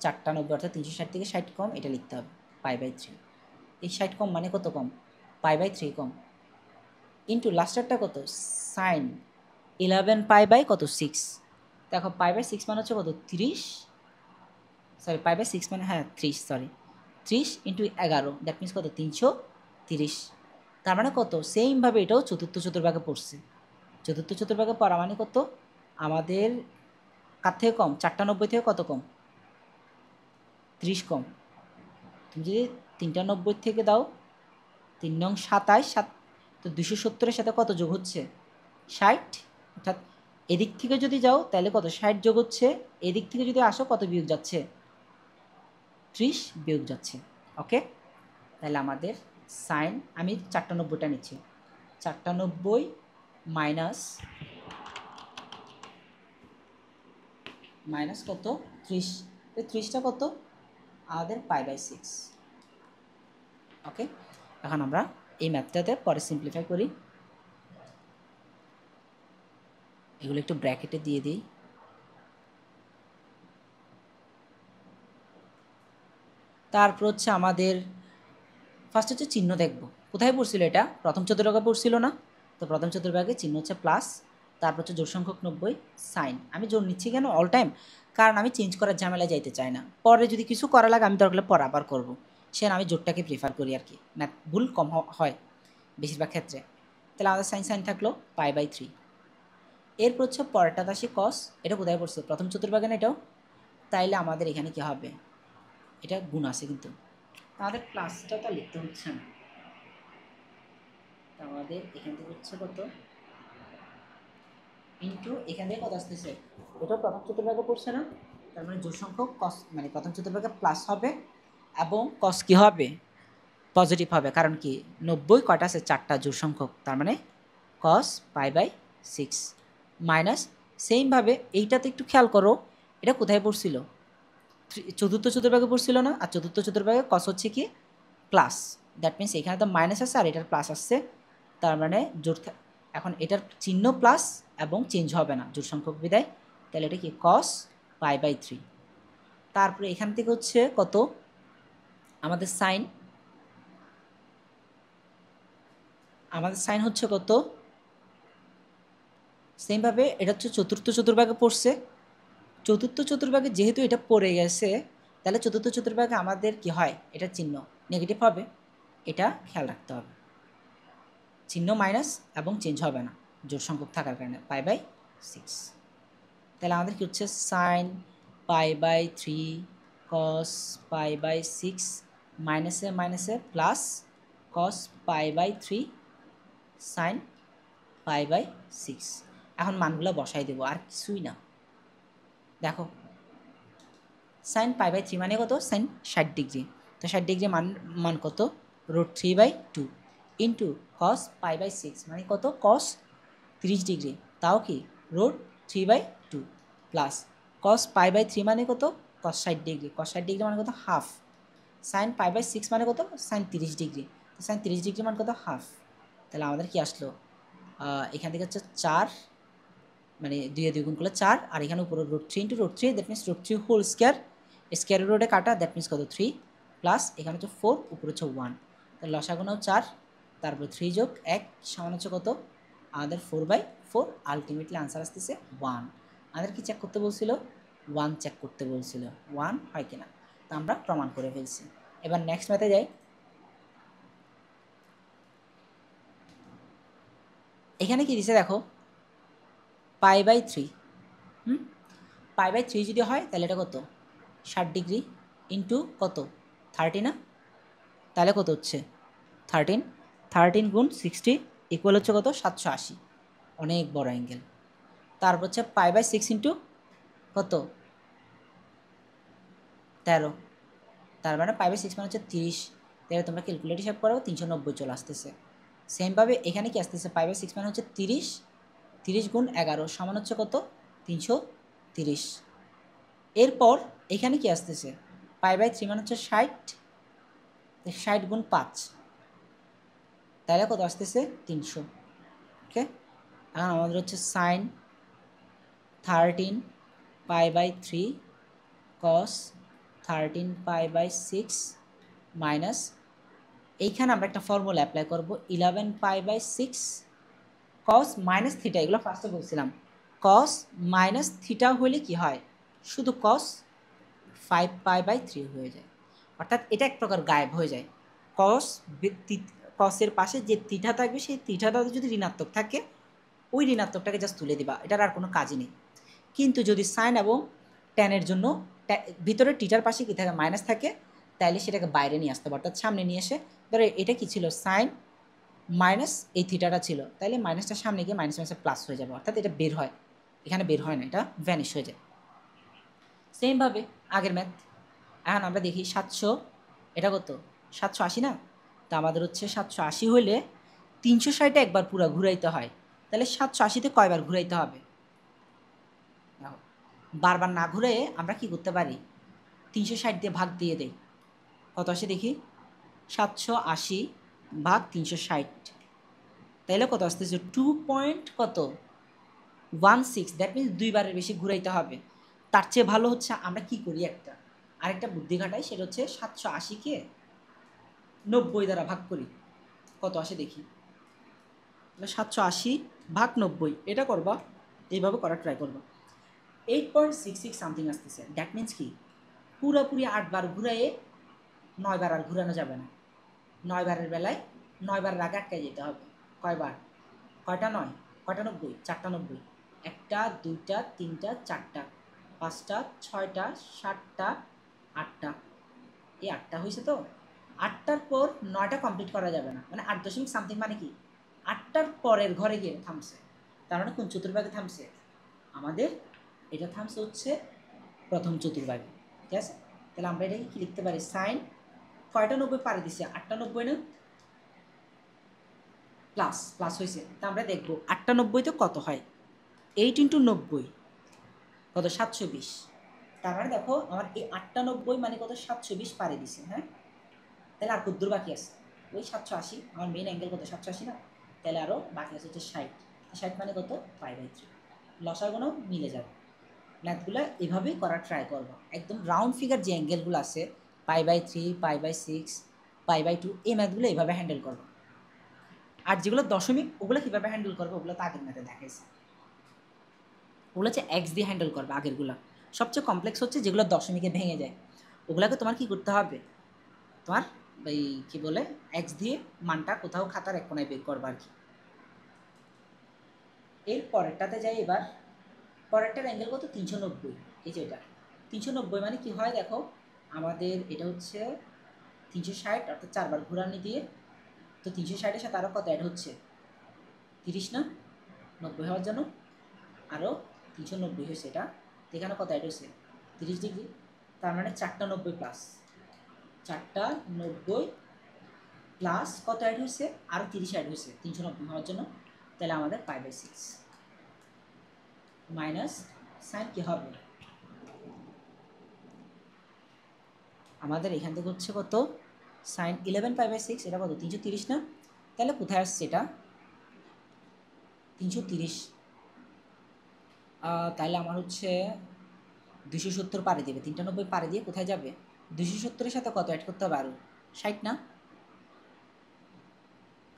4টা 90 অর্থাৎ 360 থেকে 60 কম, এটা লিখতে হবে π/3। এই 60 কম মানে কত কম, π/3 কম, ইন্টু লাস্টারটা কত সাইন 11 কত 6, দেখো π/6 মানে হচ্ছে কত 30, সরি π/6 মানে হ্যাঁ 30, সরি 30 ইন্টু 11, দ্যাট মিনস কত 330, তার মানে কত সেমভাবে এটাও চতুর্থ চতুর্ভাগে পড়ছে, চতুর্থ চতুর্ভাগে পড়া মানে কত আমাদের কার থেকে কম, 4টা 90 থেকে কত কম 30 কম। তুমি যদি 3টা 90 থেকে দাও 3 নং 27, তো 270-এর সাথে কত যোগ হচ্ছে 60, অর্থাৎ এদিক থেকে যদি যাও তাহলে কত 60 যোগ হচ্ছে, এদিক থেকে যদি আসো কত বিয়োগ যাচ্ছে 30 বিয়োগ যাচ্ছে। ওকে, তাহলে আমাদের সাইন, আমি 4টা 90টা নিচ্ছি, 4টা 90 মাইনাস কত 30, তো 30টা কত আমাদের π/6। ওকে, এখন আমরা এই ম্যাথটাতে পরে সিম্পলিফাই করি, এগুলো একটু ব্র্যাকেটে দিয়ে দিই। তারপর হচ্ছে আমাদের ফার্স্ট হচ্ছে চিহ্ন দেখব, কোথায় পড়ছিল এটা, প্রথম চতুর্ভাগে পড়ছিল না, তো প্রথম চতুর্ভাগে চিহ্ন হচ্ছে প্লাস, তারপর হচ্ছে জোড় সংখ্যক 90 সাইন। আমি জোর নিচ্ছি কেন অল টাইম, কারণ আমি চেঞ্জ করার ঝামেলায় যাইতে চাই না, পরে যদি কিছু করা লাগে আমি দরকার পর আবার করবো, সেখানে আমি জোরটাকে প্রিফার করি আর কি, ম্যাথ ভুল কম হয় বেশিরভাগ ক্ষেত্রে। তাহলে আমাদের সাইন সাইন থাকলো π/3। এরপর হচ্ছে পরেরটা আসি কস, এটা কোথায় পড়ছে প্রথম চতুর্ভাগে না এটাও, তাইলে আমাদের এখানে কি হবে, এটা গুণ আছে কিন্তু আমাদের প্লাসটা তো লিখতে হচ্ছে না, আমাদের এখান থেকে হচ্ছে কত ইন্টু এখান থেকে কত আসতেছে, এটা প্রথম চতুর্ভাগে পড়ছে না, তার মানে জোড় সংখ্যক কস মানে প্রথম চতুর্ভাগে প্লাস হবে এবং কস কি হবে পজিটিভ হবে, কারণ কি 90 কয়টা আছে 4টা জোড় সংখ্যক, তার মানে কস π/6 মাইনাস, সেমভাবে এইটাতে একটু খেয়াল করো, এটা কোথায় পড়ছিল চতুর্থ চতুর্ভাগে পড়ছিল না, আর চতুর্থ চতুর্ভাগে কস হচ্ছে কি প্লাস, দ্যাট মিনস এখানে তো মাইনাস আছে আর এটার প্লাস আসছে, তার মানে জোর, এখন এটার চিহ্ন প্লাস এবং চেঞ্জ হবে না জোড় সংখ্যক বিদায়, তাহলে এটা কি কস π/3। তারপরে এখান থেকে হচ্ছে কত আমাদের সাইন, আমাদের সাইন হচ্ছে কত সেমভাবে এটা হচ্ছে চতুর্থ চতুর্ভাগে পড়ছে, চতুর্থ চতুর্ভাগে যেহেতু এটা পড়ে গেছে, তাহলে চতুর্থ চতুর্ভাগে আমাদের কি হয়, এটা চিহ্ন নেগেটিভ হবে, এটা খেয়াল রাখতে হবে। চিহ্ন মাইনাস এবং চেঞ্জ হবে না জোড় সংখ্যক থাকার কারণে π/6। তাহলে আমাদের কি হচ্ছে সাইন π/3 cos π/6 মাইনাসে মাইনাসে প্লাস cos π/3 সাইন π/6। এখন মানগুলো বসাই দেবো, আর কিছুই না। দেখো সাইন π/3 মানে কত, সাইন 60 ডিগ্রি, তো 60 ডিগ্রি মান কত, √3/2 ইন্টু cos π/6 মানে কত, cos 30 ডিগ্রি, তাও কি √3/2 প্লাস cos π/3 মানে কত, cos 60 ডিগ্রি, cos 60 ডিগ্রি মানে কত, হাফ, সাইন π/6 মানে কত, সাইন 30 ডিগ্রি, তো সাইন 30 ডিগ্রি মানে কত, হাফ। তাহলে আমাদের কি আসলো, এখান থেকে হচ্ছে 4, মানে 2 এ 2 গুণ করলে 4, আর এখানে উপরে √3 into √3, that means √3 whole square, square রুটে কাটা, দ্যাট মিনস কত 3, প্লাস এখানে হচ্ছে 4, উপরে হচ্ছে 1, তাহলে লসাগুণও 4, তারপর 3 যোগ 1 সমান হচ্ছে কত, আমাদের 4/4, আলটিমেটলি আনসার আসতেছে 1। আমাদের কি চেক করতে বলছিল, 1 চেক করতে বলছিল, 1 হয় কিনা, তা আমরা প্রমাণ করে ফেলছি। এবার নেক্সট ম্যাথে যাই। এখানে কি দিছে দেখো, π/3, π/3 যদি হয় তাহলে এটা কত, 60 ডিগ্রি ইন্টু কত, 30 না, তাহলে কত হচ্ছে 13, 13 গুণ 60 ইকুয়াল হচ্ছে কত, 780, অনেক বড় অ্যাঙ্গেল। তারপর হচ্ছে π/6 ইন্টু কত, 13, তার মানে π/6 মানে হচ্ছে 30, তাহলে তোমরা ক্যালকুলেট হিসাব করো, 390 চলে আসতেছে। সেমভাবে এখানে কি আসতেছে, π/6 মানে হচ্ছে 30, 30 গুণ 11 সমান হচ্ছে কত, 330। এরপর এখানে কি আসতেছে, π/3 মানে হচ্ছে 60, 60 গুণ 5, তাহলে কত আসতেছে 300। ওকে, এখন আমাদের হচ্ছে সাইন 13 π/3 cos 13 π/6 মাইনাস, এইখানে আমরা একটা ফর্মুলা অ্যাপ্লাই করব, 11 π/6 cos মাইনাস থিটা, এগুলো ফার্স্টে বলছিলাম, cos মাইনাস থিটা হলে কি হয়, শুধু cos 5 π/3 হয়ে যায়, অর্থাৎ এটা এক প্রকার গায়েব হয়ে যায়। কসের পাশে যে থিটা থাকবে সেই থিটাটা যদি ঋণাত্মক থাকে, ওই ঋণাত্মকটাকে জাস্ট তুলে দিবা, এটার আর কোনো কাজই নেই। কিন্তু যদি সাইন এবং ট্যানের জন্য ভিতরে টিটার পাশে কী থাকে, মাইনাস থাকে, তাইলে সেটাকে বাইরে নিয়ে আসতে হবে, অর্থাৎ সামনে নিয়ে এসে, ধরো এটা কি ছিল, সাইন মাইনাস এই থিটাটা ছিল, তাইলে মাইনাসটা সামনে গিয়ে মাইনাস মাইনাসে প্লাস হয়ে যাবে, অর্থাৎ এটা বের হয়, এখানে বের হয় না, এটা ভ্যানিশ হয়ে যায়। সেমভাবে আগের ম্যাথ, এখন আমরা দেখি 700, এটা কত, 780 না, তা আমাদের হচ্ছে 780 হইলে 360 একবার পুরো ঘুরাইতে হয়, তাহলে 780-তে কয়বার ঘুরাইতে হবে, বারবার না ঘুরে আমরা কি করতে পারি, 360 দিয়ে ভাগ দিয়ে দেই, কত আসে দেখি, 780 ভাগ 360, তাইলে কত আসতেছে 2.16, দ্যাট মিনস 2বারের বেশি ঘুরাইতে হবে। তার চেয়ে ভালো হচ্ছে আমরা কি করি, আরেকটা বুদ্ধি খাটাই, সেটা হচ্ছে 780-কে 90 দ্বারা ভাগ করি, কত আসে দেখি, 780 ভাগ 90, এটা করবা, এইভাবে করার ট্রাই করবা, 8.66 সামথিং আসতেছে। দ্যাট মিনস কি, পুরোপুরি 8 বার ঘুরাইয়ে 9 বার আর ঘুরানো যাবে না, 9 বারের বেলায় 9 বারের আগে আটকায় যেতে হবে, কয়বার, কয়টা 9, কয়টা 90, 4টা 90, 1টা 2টা 3টা 4টা 5টা 6টা 7টা 8টা, এই 8টা হয়েছে, তো 8টার পর 9টা কমপ্লিট করা যাবে না, মানে 8 দশমিক সামথিং মানে কি, 8টার পরের ঘরে গিয়ে থামছে, তার মানে কোন চতুর্ভাগে থামছে, আমাদের এটা থামছে হচ্ছে প্রথম চতুর্ভাগে, ঠিক আছে। তাহলে আমরা এটাকে কি লিখতে পারি, সাইন কয়টা 90 পারে দিছে, 8টা 90 না, প্লাস প্লাস হয়েছে, তা আমরা দেখবো 8টা 90-তে কত হয়, 8 ইন্টু 90 কত, 720, তার মানে দেখো আমার এই 8টা 90 মানে কত, 720 পারে দিছে, হ্যাঁ, তাহলে আর কত দূর বাকি আছে, ওই 780, আমার মেইন অ্যাঙ্গেল কত, 780 না, তাহলে আরও বাকি আছে হচ্ছে 60, 60 মানে কত, π/3, লসাগুণও মিলে যাবে। ম্যাথগুলো এভাবেই করার ট্রাই করবো, একদম রাউন্ড ফিগার যে অ্যাঙ্গেলগুলো আছে, π/3 π/6 π/2, এই ম্যাথগুলো এইভাবে হ্যান্ডেল করবো, আর যেগুলো দশমিক ওগুলো কীভাবে হ্যান্ডেল করবো, ওগুলো তো আগের ম্যাথে দেখাইছে, ওগুলো হচ্ছে এক্স দিয়ে হ্যান্ডেল করবে, আগেরগুলো সবচেয়ে কমপ্লেক্স হচ্ছে যেগুলো দশমিকে ভেঙে যায়, ওগুলোকে তোমার কি করতে হবে, তোমার এই কী বলে, এক্স দিয়ে মানটা কোথাও খাতার এক কোনায় বের করবা আর কি, এর পরেরটাতে যাই এবার। পরেরটার অ্যাঙ্গেল কত? 390। এই যে এটা 390 মানে কি হয় দেখো, আমাদের এটা হচ্ছে 360, অর্থাৎ 4 বার ঘোরানি দিয়ে। তো 360-এর সাথে আরও কত অ্যাড হচ্ছে? 30 না? 90 হওয়ার জন্য আরও 390 হয়েছে এটা। তো এখানে কত অ্যাড হয়েছে? 30 ডিগ্রি। তার মানে 4টা 90 প্লাস 4টা 90 প্লাস কত অ্যাড হয়েছে? আরও 30 অ্যাড হয়েছে 390 হওয়ার জন্য। তাহলে আমাদের π/6 মাইনাস সাইন কি হবে? আমাদের এখান থেকে হচ্ছে কত? সাইন 11 π/6, এটা কত? 330 না? তাহলে কোথায় আসছে এটা? 330। তাহলে আমার হচ্ছে 270 পারে দেবে, 390 পারে দিয়ে কোথায় যাবে? 270-এর সাথে কত অ্যাড করতে হবে? আরও 60 না?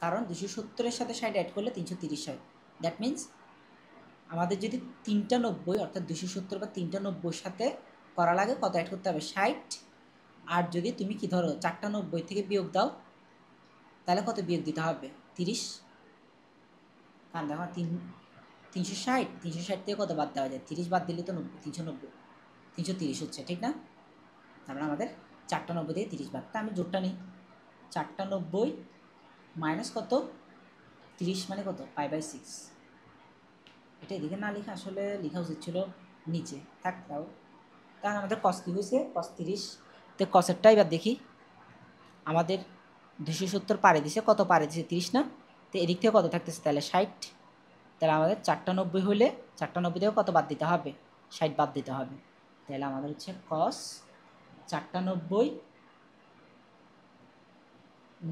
কারণ 270-এর সাথে 60 অ্যাড করলে 330 হয়। দ্যাট মিন্স আমাদের যদি 3টা 90 অর্থাৎ 270 বা 3টা 90-এর সাথে করা লাগে কত অ্যাড করতে হবে? 60। আর যদি তুমি কি ধরো 4টা 90 থেকে বিয়োগ দাও, তাহলে কত বিয়োগ দিতে হবে? 30। কারণ দেখো 360 থেকে কত বাদ দেওয়া যায়? 30 বাদ দিলে তো 390, 330 হচ্ছে, ঠিক না? তারপরে আমাদের 4টা 90 থেকে 30 বাদ। তা আমি জোরটা নিই, 4টা 90 মাইনাস কত? 30 মানে কত? π/6। এটা এদিকে না লেখা, আসলে লেখা উচিত ছিল নিচে, থাক তাও। তাহলে আমাদের কস কী হয়েছে? cos 30। তো কসেরটা এবার দেখি। আমাদের 270 পারে দিছে, কত পারে দিছে? 30 না? তো এদিক থেকে কত থাকতেছে তাহলে? 60। তাহলে আমাদের 4টা 90 হলে 4টা 90 থেকে কত বাদ দিতে হবে? 60 বাদ দিতে হবে। তাহলে আমাদের হচ্ছে cos 4টা 90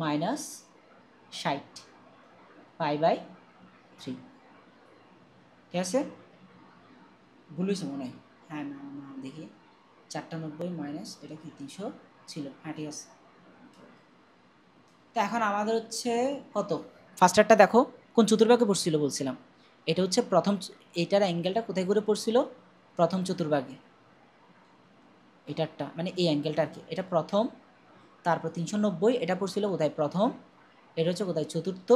মাইনাস 60 π/3। ঠিক আছে? ভুল হয়েছে মনে হয়। হ্যাঁ, না না, দেখি 4টা 90 মাইনাস এটা কি 300 ছিল? হ্যাঁ, ঠিক আছে। তো এখন আমাদের হচ্ছে কত? ফার্স্টারটা দেখো কোন চতুর্ভাগে পড়ছিল বলছিলাম? এটা হচ্ছে প্রথম, এইটার অ্যাঙ্গেলটা কোথায় করে পড়ছিল? প্রথম চতুর্ভাগে। এটারটা মানে এই অ্যাঙ্গেলটা আর কি, এটা প্রথম। তারপর 390 এটা পড়ছিল কোথায়? প্রথম। এটা হচ্ছে কোথায়? চতুর্থ।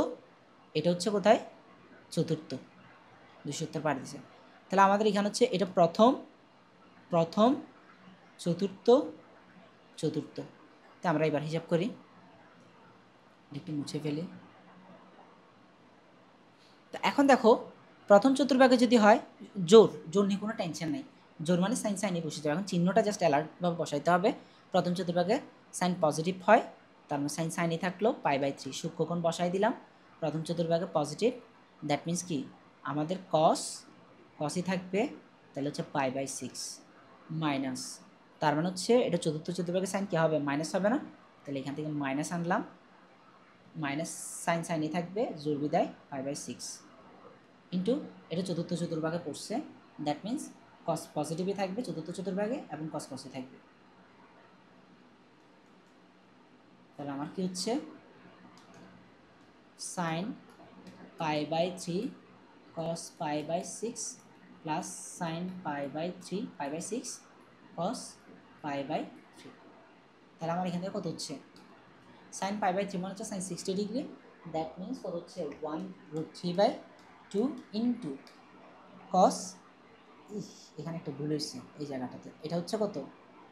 এটা হচ্ছে কোথায়? চতুর্থ। 270 পার দিছে। তাহলে আমাদের এখানে হচ্ছে এটা প্রথম, প্রথম, চতুর্থ, চতুর্থ। তো আমরা এবার হিসাব করি, একটু মুছে ফেলি। তো এখন দেখো প্রথম চতুর্ভাগে যদি হয় জোর নিয়ে কোনো টেনশন নাই। জোর মানে সাইন সাইনে বসে যাবে। এখন চিহ্নটা জাস্ট অ্যালার্টভাবে বসাইতে হবে। প্রথম চতুর্ভাগে সাইন পজিটিভ হয়, তার মানে সাইন সাইনই থাকলো π/3। সূক্ষ্মকোণ বসাই দিলাম প্রথম চতুর্ভাগে পজিটিভ। দ্যাট মিন্স কি আমাদের কসই থাকবে। তাহলে হচ্ছে π/6 মাইনাস, তার মানে হচ্ছে এটা চতুর্থ চতুর্ভাগে সাইন কী হবে? মাইনাস হবে না? তাহলে এখান থেকে মাইনাস আনলাম, মাইনাস সাইন সাইনই থাকবে, জোর বিদায় π/6 ইন্টু এটা চতুর্থ চতুর্ভাগে পড়ছে। দ্যাট মিন্স কস পজিটিভই থাকবে চতুর্থ চতুর্ভাগে এবং কস কসই থাকবে। তাহলে আমার কি হচ্ছে? সাইন π/3 কস π/6 প্লাস সাইন π/3 π/6 কস π/3। তাহলে আমার এখান থেকে কত হচ্ছে? সাইন π/3 মানে হচ্ছে সাইন 60 ডিগ্রি। দ্যাট মিন্স কত হচ্ছে? 1/3/2 ইন্টু কস, এখানে একটা ভুল হয়েছে এই জায়গাটাতে, এটা হচ্ছে কত?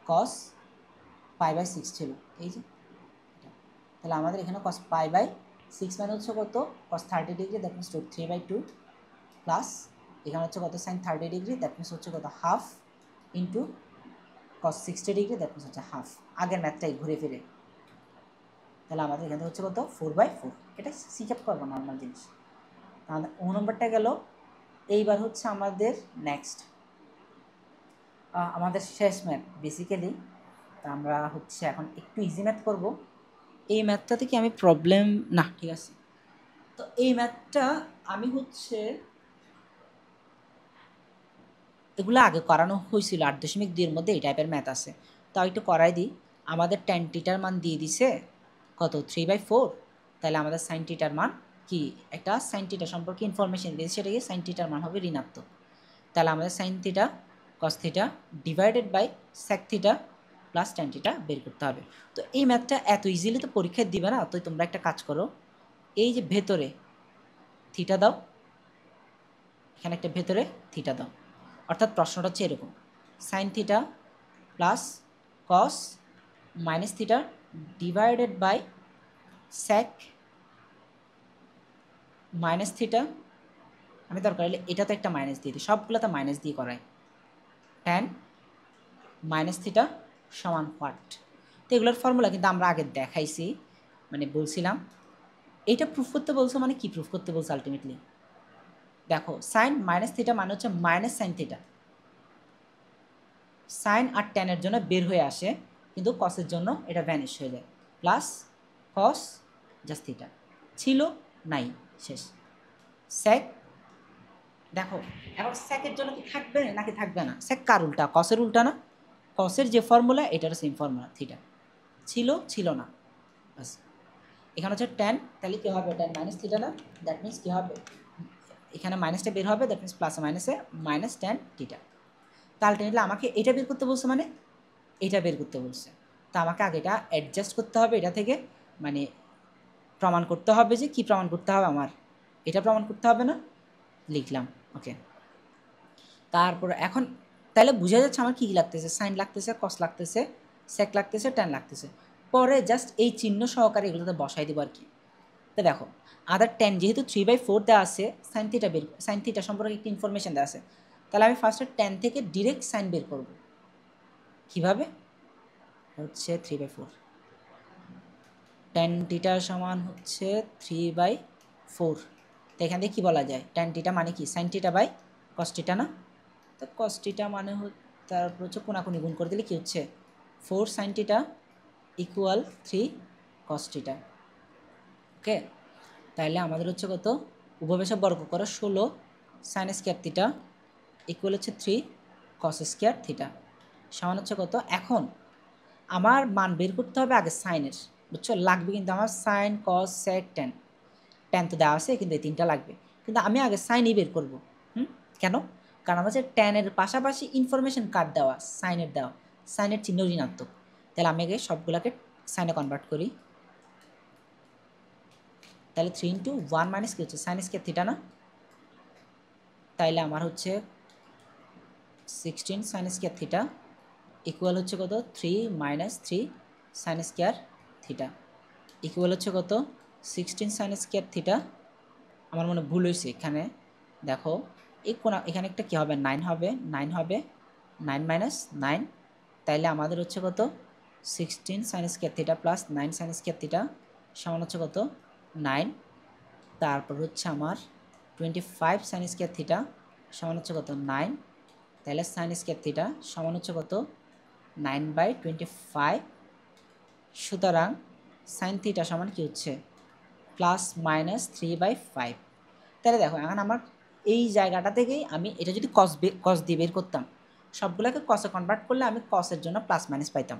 কস π/6 ছিল, এই যে এটা। তাহলে আমাদের এখানে কস π/6 মানে হচ্ছে কত? কস 30 ডিগ্রি, দ্যাট মিনস 3/2 প্লাস এখানে হচ্ছে কত? সাইন 30 ডিগ্রি, দ্যাট মিনস হচ্ছে কত? Half into cos 60 degree, that means হচ্ছে হাফ। আগের ম্যাথটাই ঘুরে ফিরে। তাহলে আমাদের এখানে হচ্ছে কত? 4/4। এটা সিক আপ করবো, নর্মাল জিনিস। তাহলে 9 নম্বরটা গেল। এইবার হচ্ছে আমাদের নেক্সট আমাদের শেষ ম্যাথ বেসিক্যালি। আমরা হচ্ছে এখন একটু ইজি ম্যাথ করব। এই ম্যাথটাতে কি আমি প্রবলেম না, ঠিক আছে। তো এই ম্যাথটা আমি হচ্ছে এগুলো আগে করানো হয়েছিল 8.2 এর মধ্যে এই টাইপের ম্যাথ আছে, তাও একটু করাই দিই। আমাদের tan থিটার মান দিয়ে দিছে কত? 3/4। তাহলে আমাদের সাইন থিটার মান কি? একটা সাইন থিটা সম্পর্কে ইনফরমেশন দিয়েছে, সেটাকে সাইন থিটার মান হবে ঋণাত্মক। তাহলে আমাদের sine theta cos theta divided by sec theta plus tan theta বের করতে হবে। তো এই ম্যাথটা এত ইজিলি তো পরীক্ষায় দিবে না, তো তোমরা একটা কাজ করো, এই যে ভেতরে থিটা দাও, এখানে একটা ভেতরে থিটা দাও, অর্থাৎ প্রশ্নটা হচ্ছে এরকম, sine theta plus cos minus theta divided by sec minus theta, আমি দরকার হলে এটাতে একটা মাইনাস দিয়ে দিই, সবগুলোতে মাইনাস দিয়ে করাই, ট্যান মাইনাস থিটা সমান হোয়াট। তো এগুলোর ফর্মুলা কিন্তু আমরা আগে দেখাইছি, মানে বলছিলাম। এইটা প্রুফ করতে বলছো, মানে কি প্রুফ করতে বলছো আলটিমেটলি? দেখো সাইন মাইনাস থিটা মানে হচ্ছে মাইনাস সাইন থিটা, সাইন আর ট্যানের জন্য বের হয়ে আসে, কিন্তু কসের জন্য এটা ভ্যানিশ হয়ে যায়, প্লাস কস জাস্ট থিটা ছিল নাই, শেষ। স্যাক, দেখো এখন স্যাকের জন্য কি থাকবে নাকি থাকবে না? স্যাক কার উল্টা? কসের উল্টা না? কসের যে ফর্মুলা এটারও সেম ফর্মুলা, থিটা ছিল ছিল না, বাস। এখানে হচ্ছে ট্যান, তাহলে কী হবে? ট্যান মাইনাস থিটা না, দ্যাট মিনস কী হবে, এখানে মাইনাসটা বের হবে, দ্যাট মিনস প্লাসে মাইনাসে মাইনাস ট্যান থিটা। তা আলটিমেটলি আমাকে এটা বের করতে বলছে, মানে এটা বের করতে বলছে, তা আমাকে আগে এটা অ্যাডজাস্ট করতে হবে, এটা থেকে মানে প্রমাণ করতে হবে, যে কি প্রমাণ করতে হবে আমার, এটা প্রমাণ করতে হবে না, লিখলাম ওকে। তারপর এখন তাহলে বোঝা যাচ্ছে আমার কী কী লাগতেছে, সাইন লাগতেছে, কস লাগতেছে, সেক লাগতেছে, ট্যান লাগতেছে, পরে জাস্ট এই চিহ্ন সহকারে এগুলোতে বসাই দেবো আর কি। তো দেখো আদার ট্যান যেহেতু 3/4 দেওয়া আছে, সাইন থিটা বের, সাইন থিটা সম্পর্কে একটি ইনফরমেশন দেওয়া আছে, তাহলে আমি ফার্স্টে ট্যান থেকে ডিরেক্ট সাইন বের করব। কীভাবে? হচ্ছে 3/4, ট্যান থিটা সমান হচ্ছে 3/4। তো এখান থেকে কী বলা যায়, ট্যান থিটা মানে কি sine theta by cos theta না? তো কস থিটা মানে তারপর হচ্ছে কোনাকুনি গুণ করে দিলে কী হচ্ছে, 4 sine theta equal 3 cos theta. Okay, তাহলে আমাদের হচ্ছে কত, উপবেশক বর্গ করো 16 সাইন স্কোয়ার থিটা ইকুয়াল হচ্ছে 3 কস স্কোয়ার থিটা, সমান হচ্ছে কত। এখন আমার মান বের করতে হবে আগে সাইনের, বুঝছো, লাগবে কিন্তু আমার সাইন কস সেক ট্যান, ট্যান তো দেওয়া আছে কিন্তু এই তিনটা লাগবে, কিন্তু আমি আগে সাইনই বের করব। কেন? কারণ আমার যে ট্যানের পাশাপাশি ইনফরমেশন কার্ড দেওয়া, সাইনের দেওয়া, সাইনের চিহ্ন ঋণাত্মক, তাহলে আমি আগে সবগুলোকে সাইনে কনভার্ট করি। তাহলে 3 × 1 মাইনাস কী হচ্ছে, সাইন স্কোয়ার থিটা না, তাইলে আমার হচ্ছে 16 সাইন স্কোয়ার থিটা ইকুয়াল হচ্ছে কত, 3 - 3 সাইন স্কোয়ার থিটা ইকুয়াল হচ্ছে কত, 16 সাইন স্কোয়ার থিটা। আমার মনে ভুল হয়েছে এখানে, দেখো এই কোন এখানে একটা কী হবে, 9 হবে, 9 হবে, 9 - 9, তাইলে আমাদের হচ্ছে কত, 16 sign square theta plus 9 sign square theta সমান হচ্ছে কত, 9। তারপর হচ্ছে আমার 25 সাইন স্কোয়ার থিটা সমান হচ্ছে কত, 9, তাহলে সাইন স্কোয়ার থিটা সমান হচ্ছে কত, 9/25। সুতরাং সাইন থিটা সমান কী হচ্ছে, +-3/5। তাহলে দেখো এখন আমার এই জায়গাটা থেকেই আমি এটা যদি কস দিয়ে বের করতাম, সবগুলোকে কসে কনভার্ট করলে আমি কসের জন্য প্লাস মাইনাস পাইতাম।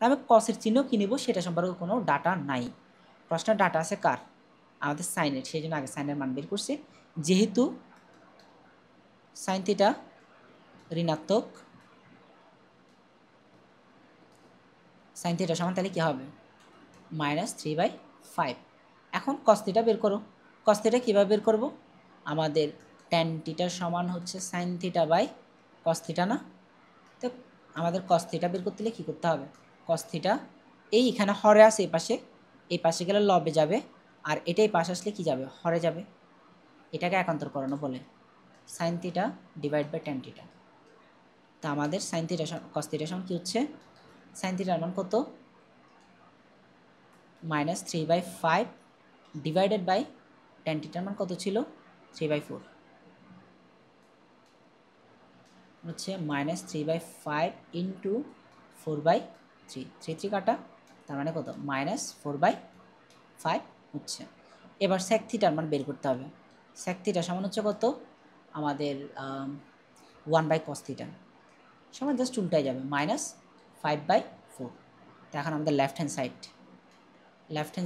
আমি কসের চিহ্ন কী নেব সেটা সম্পর্কে কোনো ডাটা নাই, প্রশ্নের ডাটা আছে কার, আমাদের সাইনের, সেই জন্য আগে সাইনের মান বের করছি। যেহেতু সাইন থিটা ঋণাত্মক, সাইন থিটা সমান তাহলে কী হবে, -3/5। এখন কস থিটা বের করো, কস থিটা কীভাবে বের করব, আমাদের ট্যান থিটা সমান হচ্ছে sine theta by cos theta না, তো আমাদের কস থিটা বের করতে হলে কী করতে হবে, কস থিটা এইখানে হরে আছে, এই পাশে গেলে লবে যাবে, আর এটাই পাশে আসলে কী যাবে, হরে যাবে, এটাকে একান্তর করানো বলে, sine theta divide by tan theta. তা আমাদের সাইন থিটা কস থিটা সমান কী হচ্ছে, সাইন থিটার মান কত, -3/5 ডিভাইডেড বাই ট্যান থিটার মান কত ছিল, 3/4, হচ্ছে -3/5 ইন্টু 4/3, 3 কাটা, তার মানে কত, -4/5 হচ্ছে। এবার সেক থিটার মান বের করতে হবে, সেক থিটা সমান হচ্ছে কত, আমাদের 1/cos থিটা সমান জাস্ট উল্টাই যাবে, -5/4। তো এখন আমাদের লেফট হ্যান্ড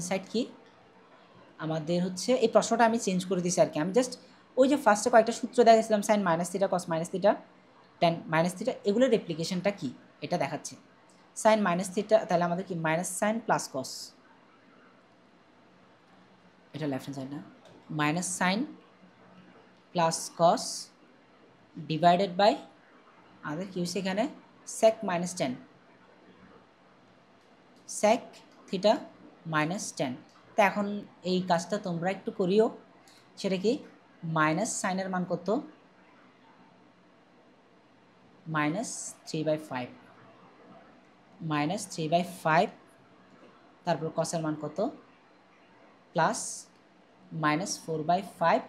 সাইড কি, আমাদের হচ্ছে এই প্রশ্নটা আমি চেঞ্জ করে দিয়েছি আর কি, আমি জাস্ট ওই যে ফার্স্টে কয়েকটা সূত্র দেখাচ্ছিলাম, sine minus theta, cos minus theta, tan minus theta, এগুলোর রেপ্লিকেশনটা কি এটা দেখাচ্ছে। সাইন মাইনাস থিটা তাহলে আমাদের কি, মাইনাস সাইন প্লাস কস, এটা লেফট হ্যান্ড সাইড না, minus sine plus cos divided by আমাদের কি হচ্ছে এখানে sec -10 sec থিটা -10। তো এখন এই কাজটা তোমরা একটু করিও, সেটা কি মাইনাস সাইনের মান কত -3/5 -3/5, তারপর কসের মান কত প্লাস -4/5,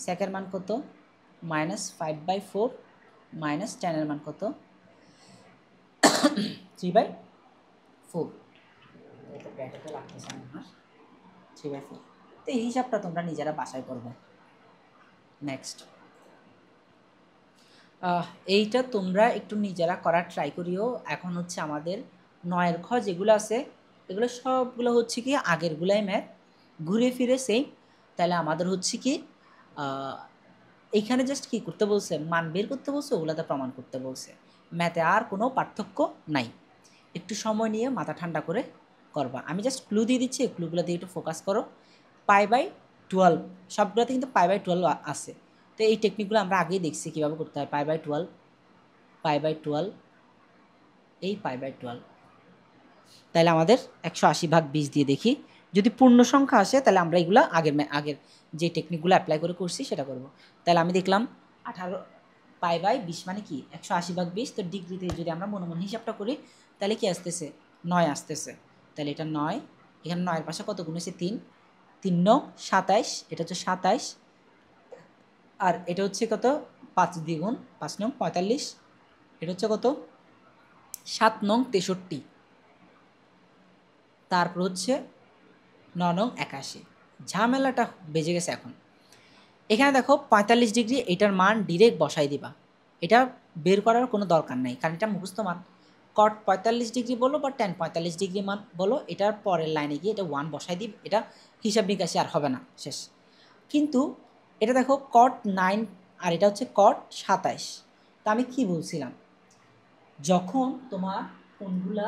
সেকের মান কত -5/4, -10 মান কত 3/4। ব্র্যাকেটে লাগতেছে আমার 3/4। তো এই হিসাবটা তোমরা নিজেরা বাসায় করবে। নেক্সট এইটা তোমরা একটু নিজেরা করার ট্রাই করিও। এখন হচ্ছে আমাদের 9 খ যেগুলো আছে এগুলো সবগুলো হচ্ছে কি আগেরগুলাই ম্যাথ, ঘুরে ফিরে সেম। তাহলে আমাদের হচ্ছে কি এইখানে জাস্ট কি করতে বলছে, মান বের করতে বলছে, ওগুলোতে প্রমাণ করতে বলছে। ম্যাথে আর কোনো পার্থক্য নাই। একটু সময় নিয়ে মাথা ঠান্ডা করে করবা। আমি জাস্ট ক্লু দিয়ে দিচ্ছি, এই ক্লুগুলো দিয়ে একটু ফোকাস করো। π/12 সবগুলোতে কিন্তু π/12 আছে। তো এই টেকনিকগুলো আমরা আগেই দেখছি কীভাবে করতে হয়। π/12 π/12 এই π/12। তাহলে আমাদের 180/20 দিয়ে দেখি যদি পূর্ণ সংখ্যা আসে তাহলে আমরা এগুলো আগের যে টেকনিকগুলো অ্যাপ্লাই করে করছি সেটা করব। তাহলে আমি দেখলাম 18 π/20 মানে কি 180/20। তো ডিগ্রিতে যদি আমরা মনে মনে হিসাবটা করি তাহলে কি আসতেছে 9 আসতেছে। তাহলে এটা 9, এখানে 9 এর পাশে কত গুণ হচ্ছে 3, 3 নং 27, এটা হচ্ছে 27, আর এটা হচ্ছে কত 5 দ্বিগুণ 5 নং 45, এটা হচ্ছে কত 7 নং 63, তারপর হচ্ছে 9 নং 81। ঝামেলাটা বেজে গেছে। এখন এখানে দেখো 45 ডিগ্রি, এটার মান ডিরেক্ট বসাই দিবা, এটা বের করার কোনো দরকার নাই কারণ এটা মুখস্থ মান। কট 45 ডিগ্রি বলো বা ট্যান 45 ডিগ্রি মান বলো, এটার পরের লাইনে গিয়ে এটা 1 বসাই দিই, এটা হিসাব নিকাশে আর হবে না, শেষ। কিন্তু এটা দেখো কট 9 আর এটা হচ্ছে কট 27। তা আমি কি বলছিলাম, যখন তোমার কোনগুলা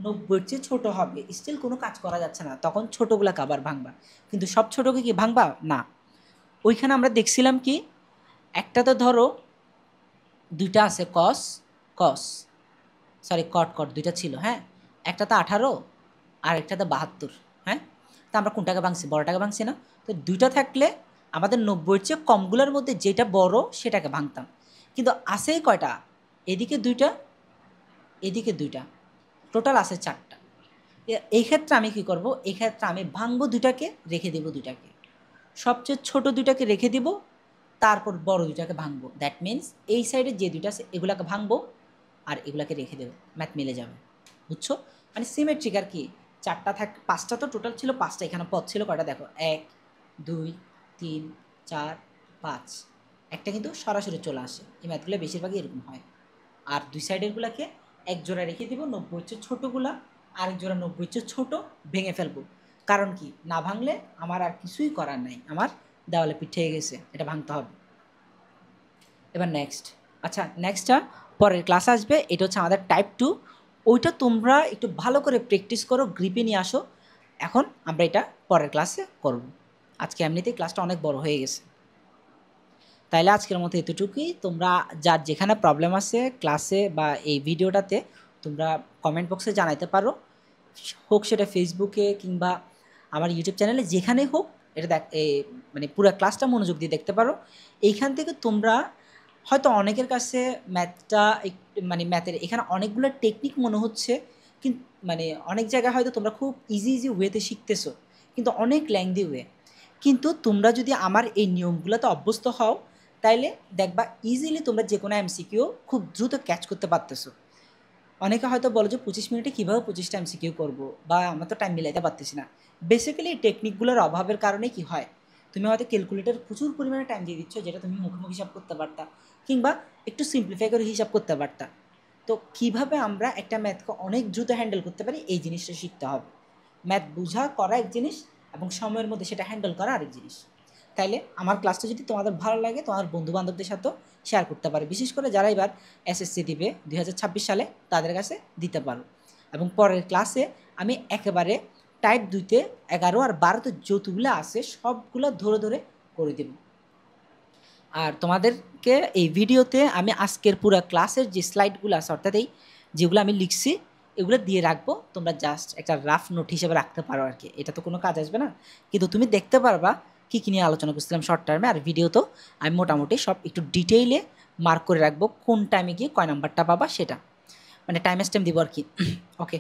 90-এর চেয়ে ছোটো হবে স্টিল কোনো কাজ করা যাচ্ছে না, তখন ছোটোগুলা কাবার ভাঙবা। কিন্তু সব ছোটোকে কি ভাঙবা না। ওইখানে আমরা দেখছিলাম কি একটা তো ধরো দুইটা আছে কস কস সরি কট কট দুইটা ছিল, হ্যাঁ, একটা তো 18 আর একটা তো 72, হ্যাঁ। তা আমরা কোনটাকে ভাঙছি, বড়টাকে ভাঙছি না। তো দুইটা থাকলে আমাদের 90-এর চেয়ে কমগুলোর মধ্যে যেটা বড় সেটাকে ভাঙতাম। কিন্তু আছে কয়টা, এদিকে দুইটা এদিকে দুইটা, টোটাল আছে 4টা। এই ক্ষেত্রে আমি কি করব, এই ক্ষেত্রে আমি ভাঙবো দুইটাকে, রেখে দেব দুইটাকে, সবচেয়ে ছোট দুইটাকে রেখে দিব, তারপর বড় দুইটাকে ভাঙবো। দ্যাট মিন্স এই সাইডে যে দুইটা আছে এগুলাকে ভাঙবো আর এগুলাকে রেখে দেবো, ম্যাথ মিলে যাবে। বুঝছো, মানে সিমেট্রিক আর কি। 4টা 5টা তো টোটাল ছিল, 5টা এখানে পদ ছিল কয়টা দেখো, 1 2 3 4 5, একটা কিন্তু সরাসরি চলে আসে। এই ম্যাথগুলো বেশিরভাগই এরকম হয়। আর দুই সাইডেরগুলোকে এক জোড়া রেখে দিব, 90-এর চেয়ে ছোটোগুলা আরেক জোড়া 90-এর চেয়ে ছোটো ভেঙে ফেলবো। কারণ কি, না ভাঙলে আমার আর কিছুই করার নাই, আমার দেওয়ালে পিঠ হয়ে গেছে, এটা ভাঙতে হবে। এবার নেক্সট, আচ্ছা নেক্সটটা পরের ক্লাস আসবে, এটা হচ্ছে আমাদের টাইপ 2। ওইটা তোমরা একটু ভালো করে প্র্যাকটিস করো, গ্রিপে নিয়ে আসো। এখন আমরা এটা পরের ক্লাসে করব। আজকে এমনিতেই ক্লাসটা অনেক বড় হয়ে গেছে। তাইলে আজকের মতো এতটুকুই। তোমরা যার যেখানে প্রবলেম আছে ক্লাসে বা এই ভিডিওটাতে তোমরা কমেন্ট বক্সে জানাইতে পারো, হোক সেটা ফেসবুকে কিংবা আমার ইউটিউব চ্যানেলে, যেখানেই হোক। এটা মানে পুরো ক্লাসটা মনোযোগ দিয়ে দেখতে পারো। এইখান থেকে তোমরা হয়তো অনেকের কাছে ম্যাথটা মানে ম্যাথের এখানে অনেকগুলো টেকনিক মনে হচ্ছে, কিন্তু মানে অনেক জায়গায় হয়তো তোমরা খুব ইজি ওয়েতে শিখতেছো, কিন্তু অনেক ল্যাংদি ওয়ে। কিন্তু তোমরা যদি আমার এই নিয়মগুলোতে অভ্যস্ত হও তাইলে দেখবা ইজিলি তোমরা যে কোনো এমসিকিউ খুব দ্রুত ক্যাচ করতে পারতেছো। অনেকে হয়তো বলো যে 25 মিনিটে কীভাবে 25টা এমসিকিউ করবো, বা আমরা তো টাইম মিলাইতে পারতেছি না। বেসিক্যালি এই টেকনিকগুলোর অভাবের কারণে কি হয়, তুমি হয়তো ক্যালকুলেটর প্রচুর পরিমাণে টাইম দিয়ে দিচ্ছ, যেটা তুমি মুখোমুখি হিসাব করতে পারতা, কিংবা একটু সিম্পলিফাই করে হিসাব করতে পারতা। তো কিভাবে আমরা একটা ম্যাথকে অনেক দ্রুত হ্যান্ডেল করতে পারি এই জিনিসটা শিখতে হবে। ম্যাথ বোঝা করা এক জিনিস এবং সময়ের মধ্যে সেটা হ্যান্ডেল করা আরেক জিনিস। তাইলে আমার ক্লাসটা যদি তোমাদের ভালো লাগে তোমার বন্ধুবান্ধবদের সাথেও শেয়ার করতে পারো, বিশেষ করে যারা এবার এসএসসি দিবে 2026 সালে তাদের কাছে দিতে পারো। এবং পরের ক্লাসে আমি একেবারে টাইপ 2-তে 11 আর 12-তে যতগুলো আছে সবগুলো ধরে ধরে করে দেব। আর তোমাদেরকে এই ভিডিওতে আমি আজকের পুরো ক্লাসের যে স্লাইডগুলো আছে অর্থাৎ এই যেগুলো আমি লিখছি এগুলো দিয়ে রাখবো, তোমরা জাস্ট একটা রাফ নোট হিসেবে রাখতে পারো আর কি। এটা তো কোনো কাজ আসবে না, কিন্তু তুমি দেখতে পারবা কী কী নিয়ে আলোচনা করছিলাম শর্ট টার্মে। আর ভিডিওতেও আমি মোটামুটি সব একটু ডিটেইলে মার্ক করে রাখবো, কোন টাইমে গিয়ে কয় নাম্বারটা পাবা সেটা, মানে টাইম স্ট্যাম্প দিব আর কি। ওকে।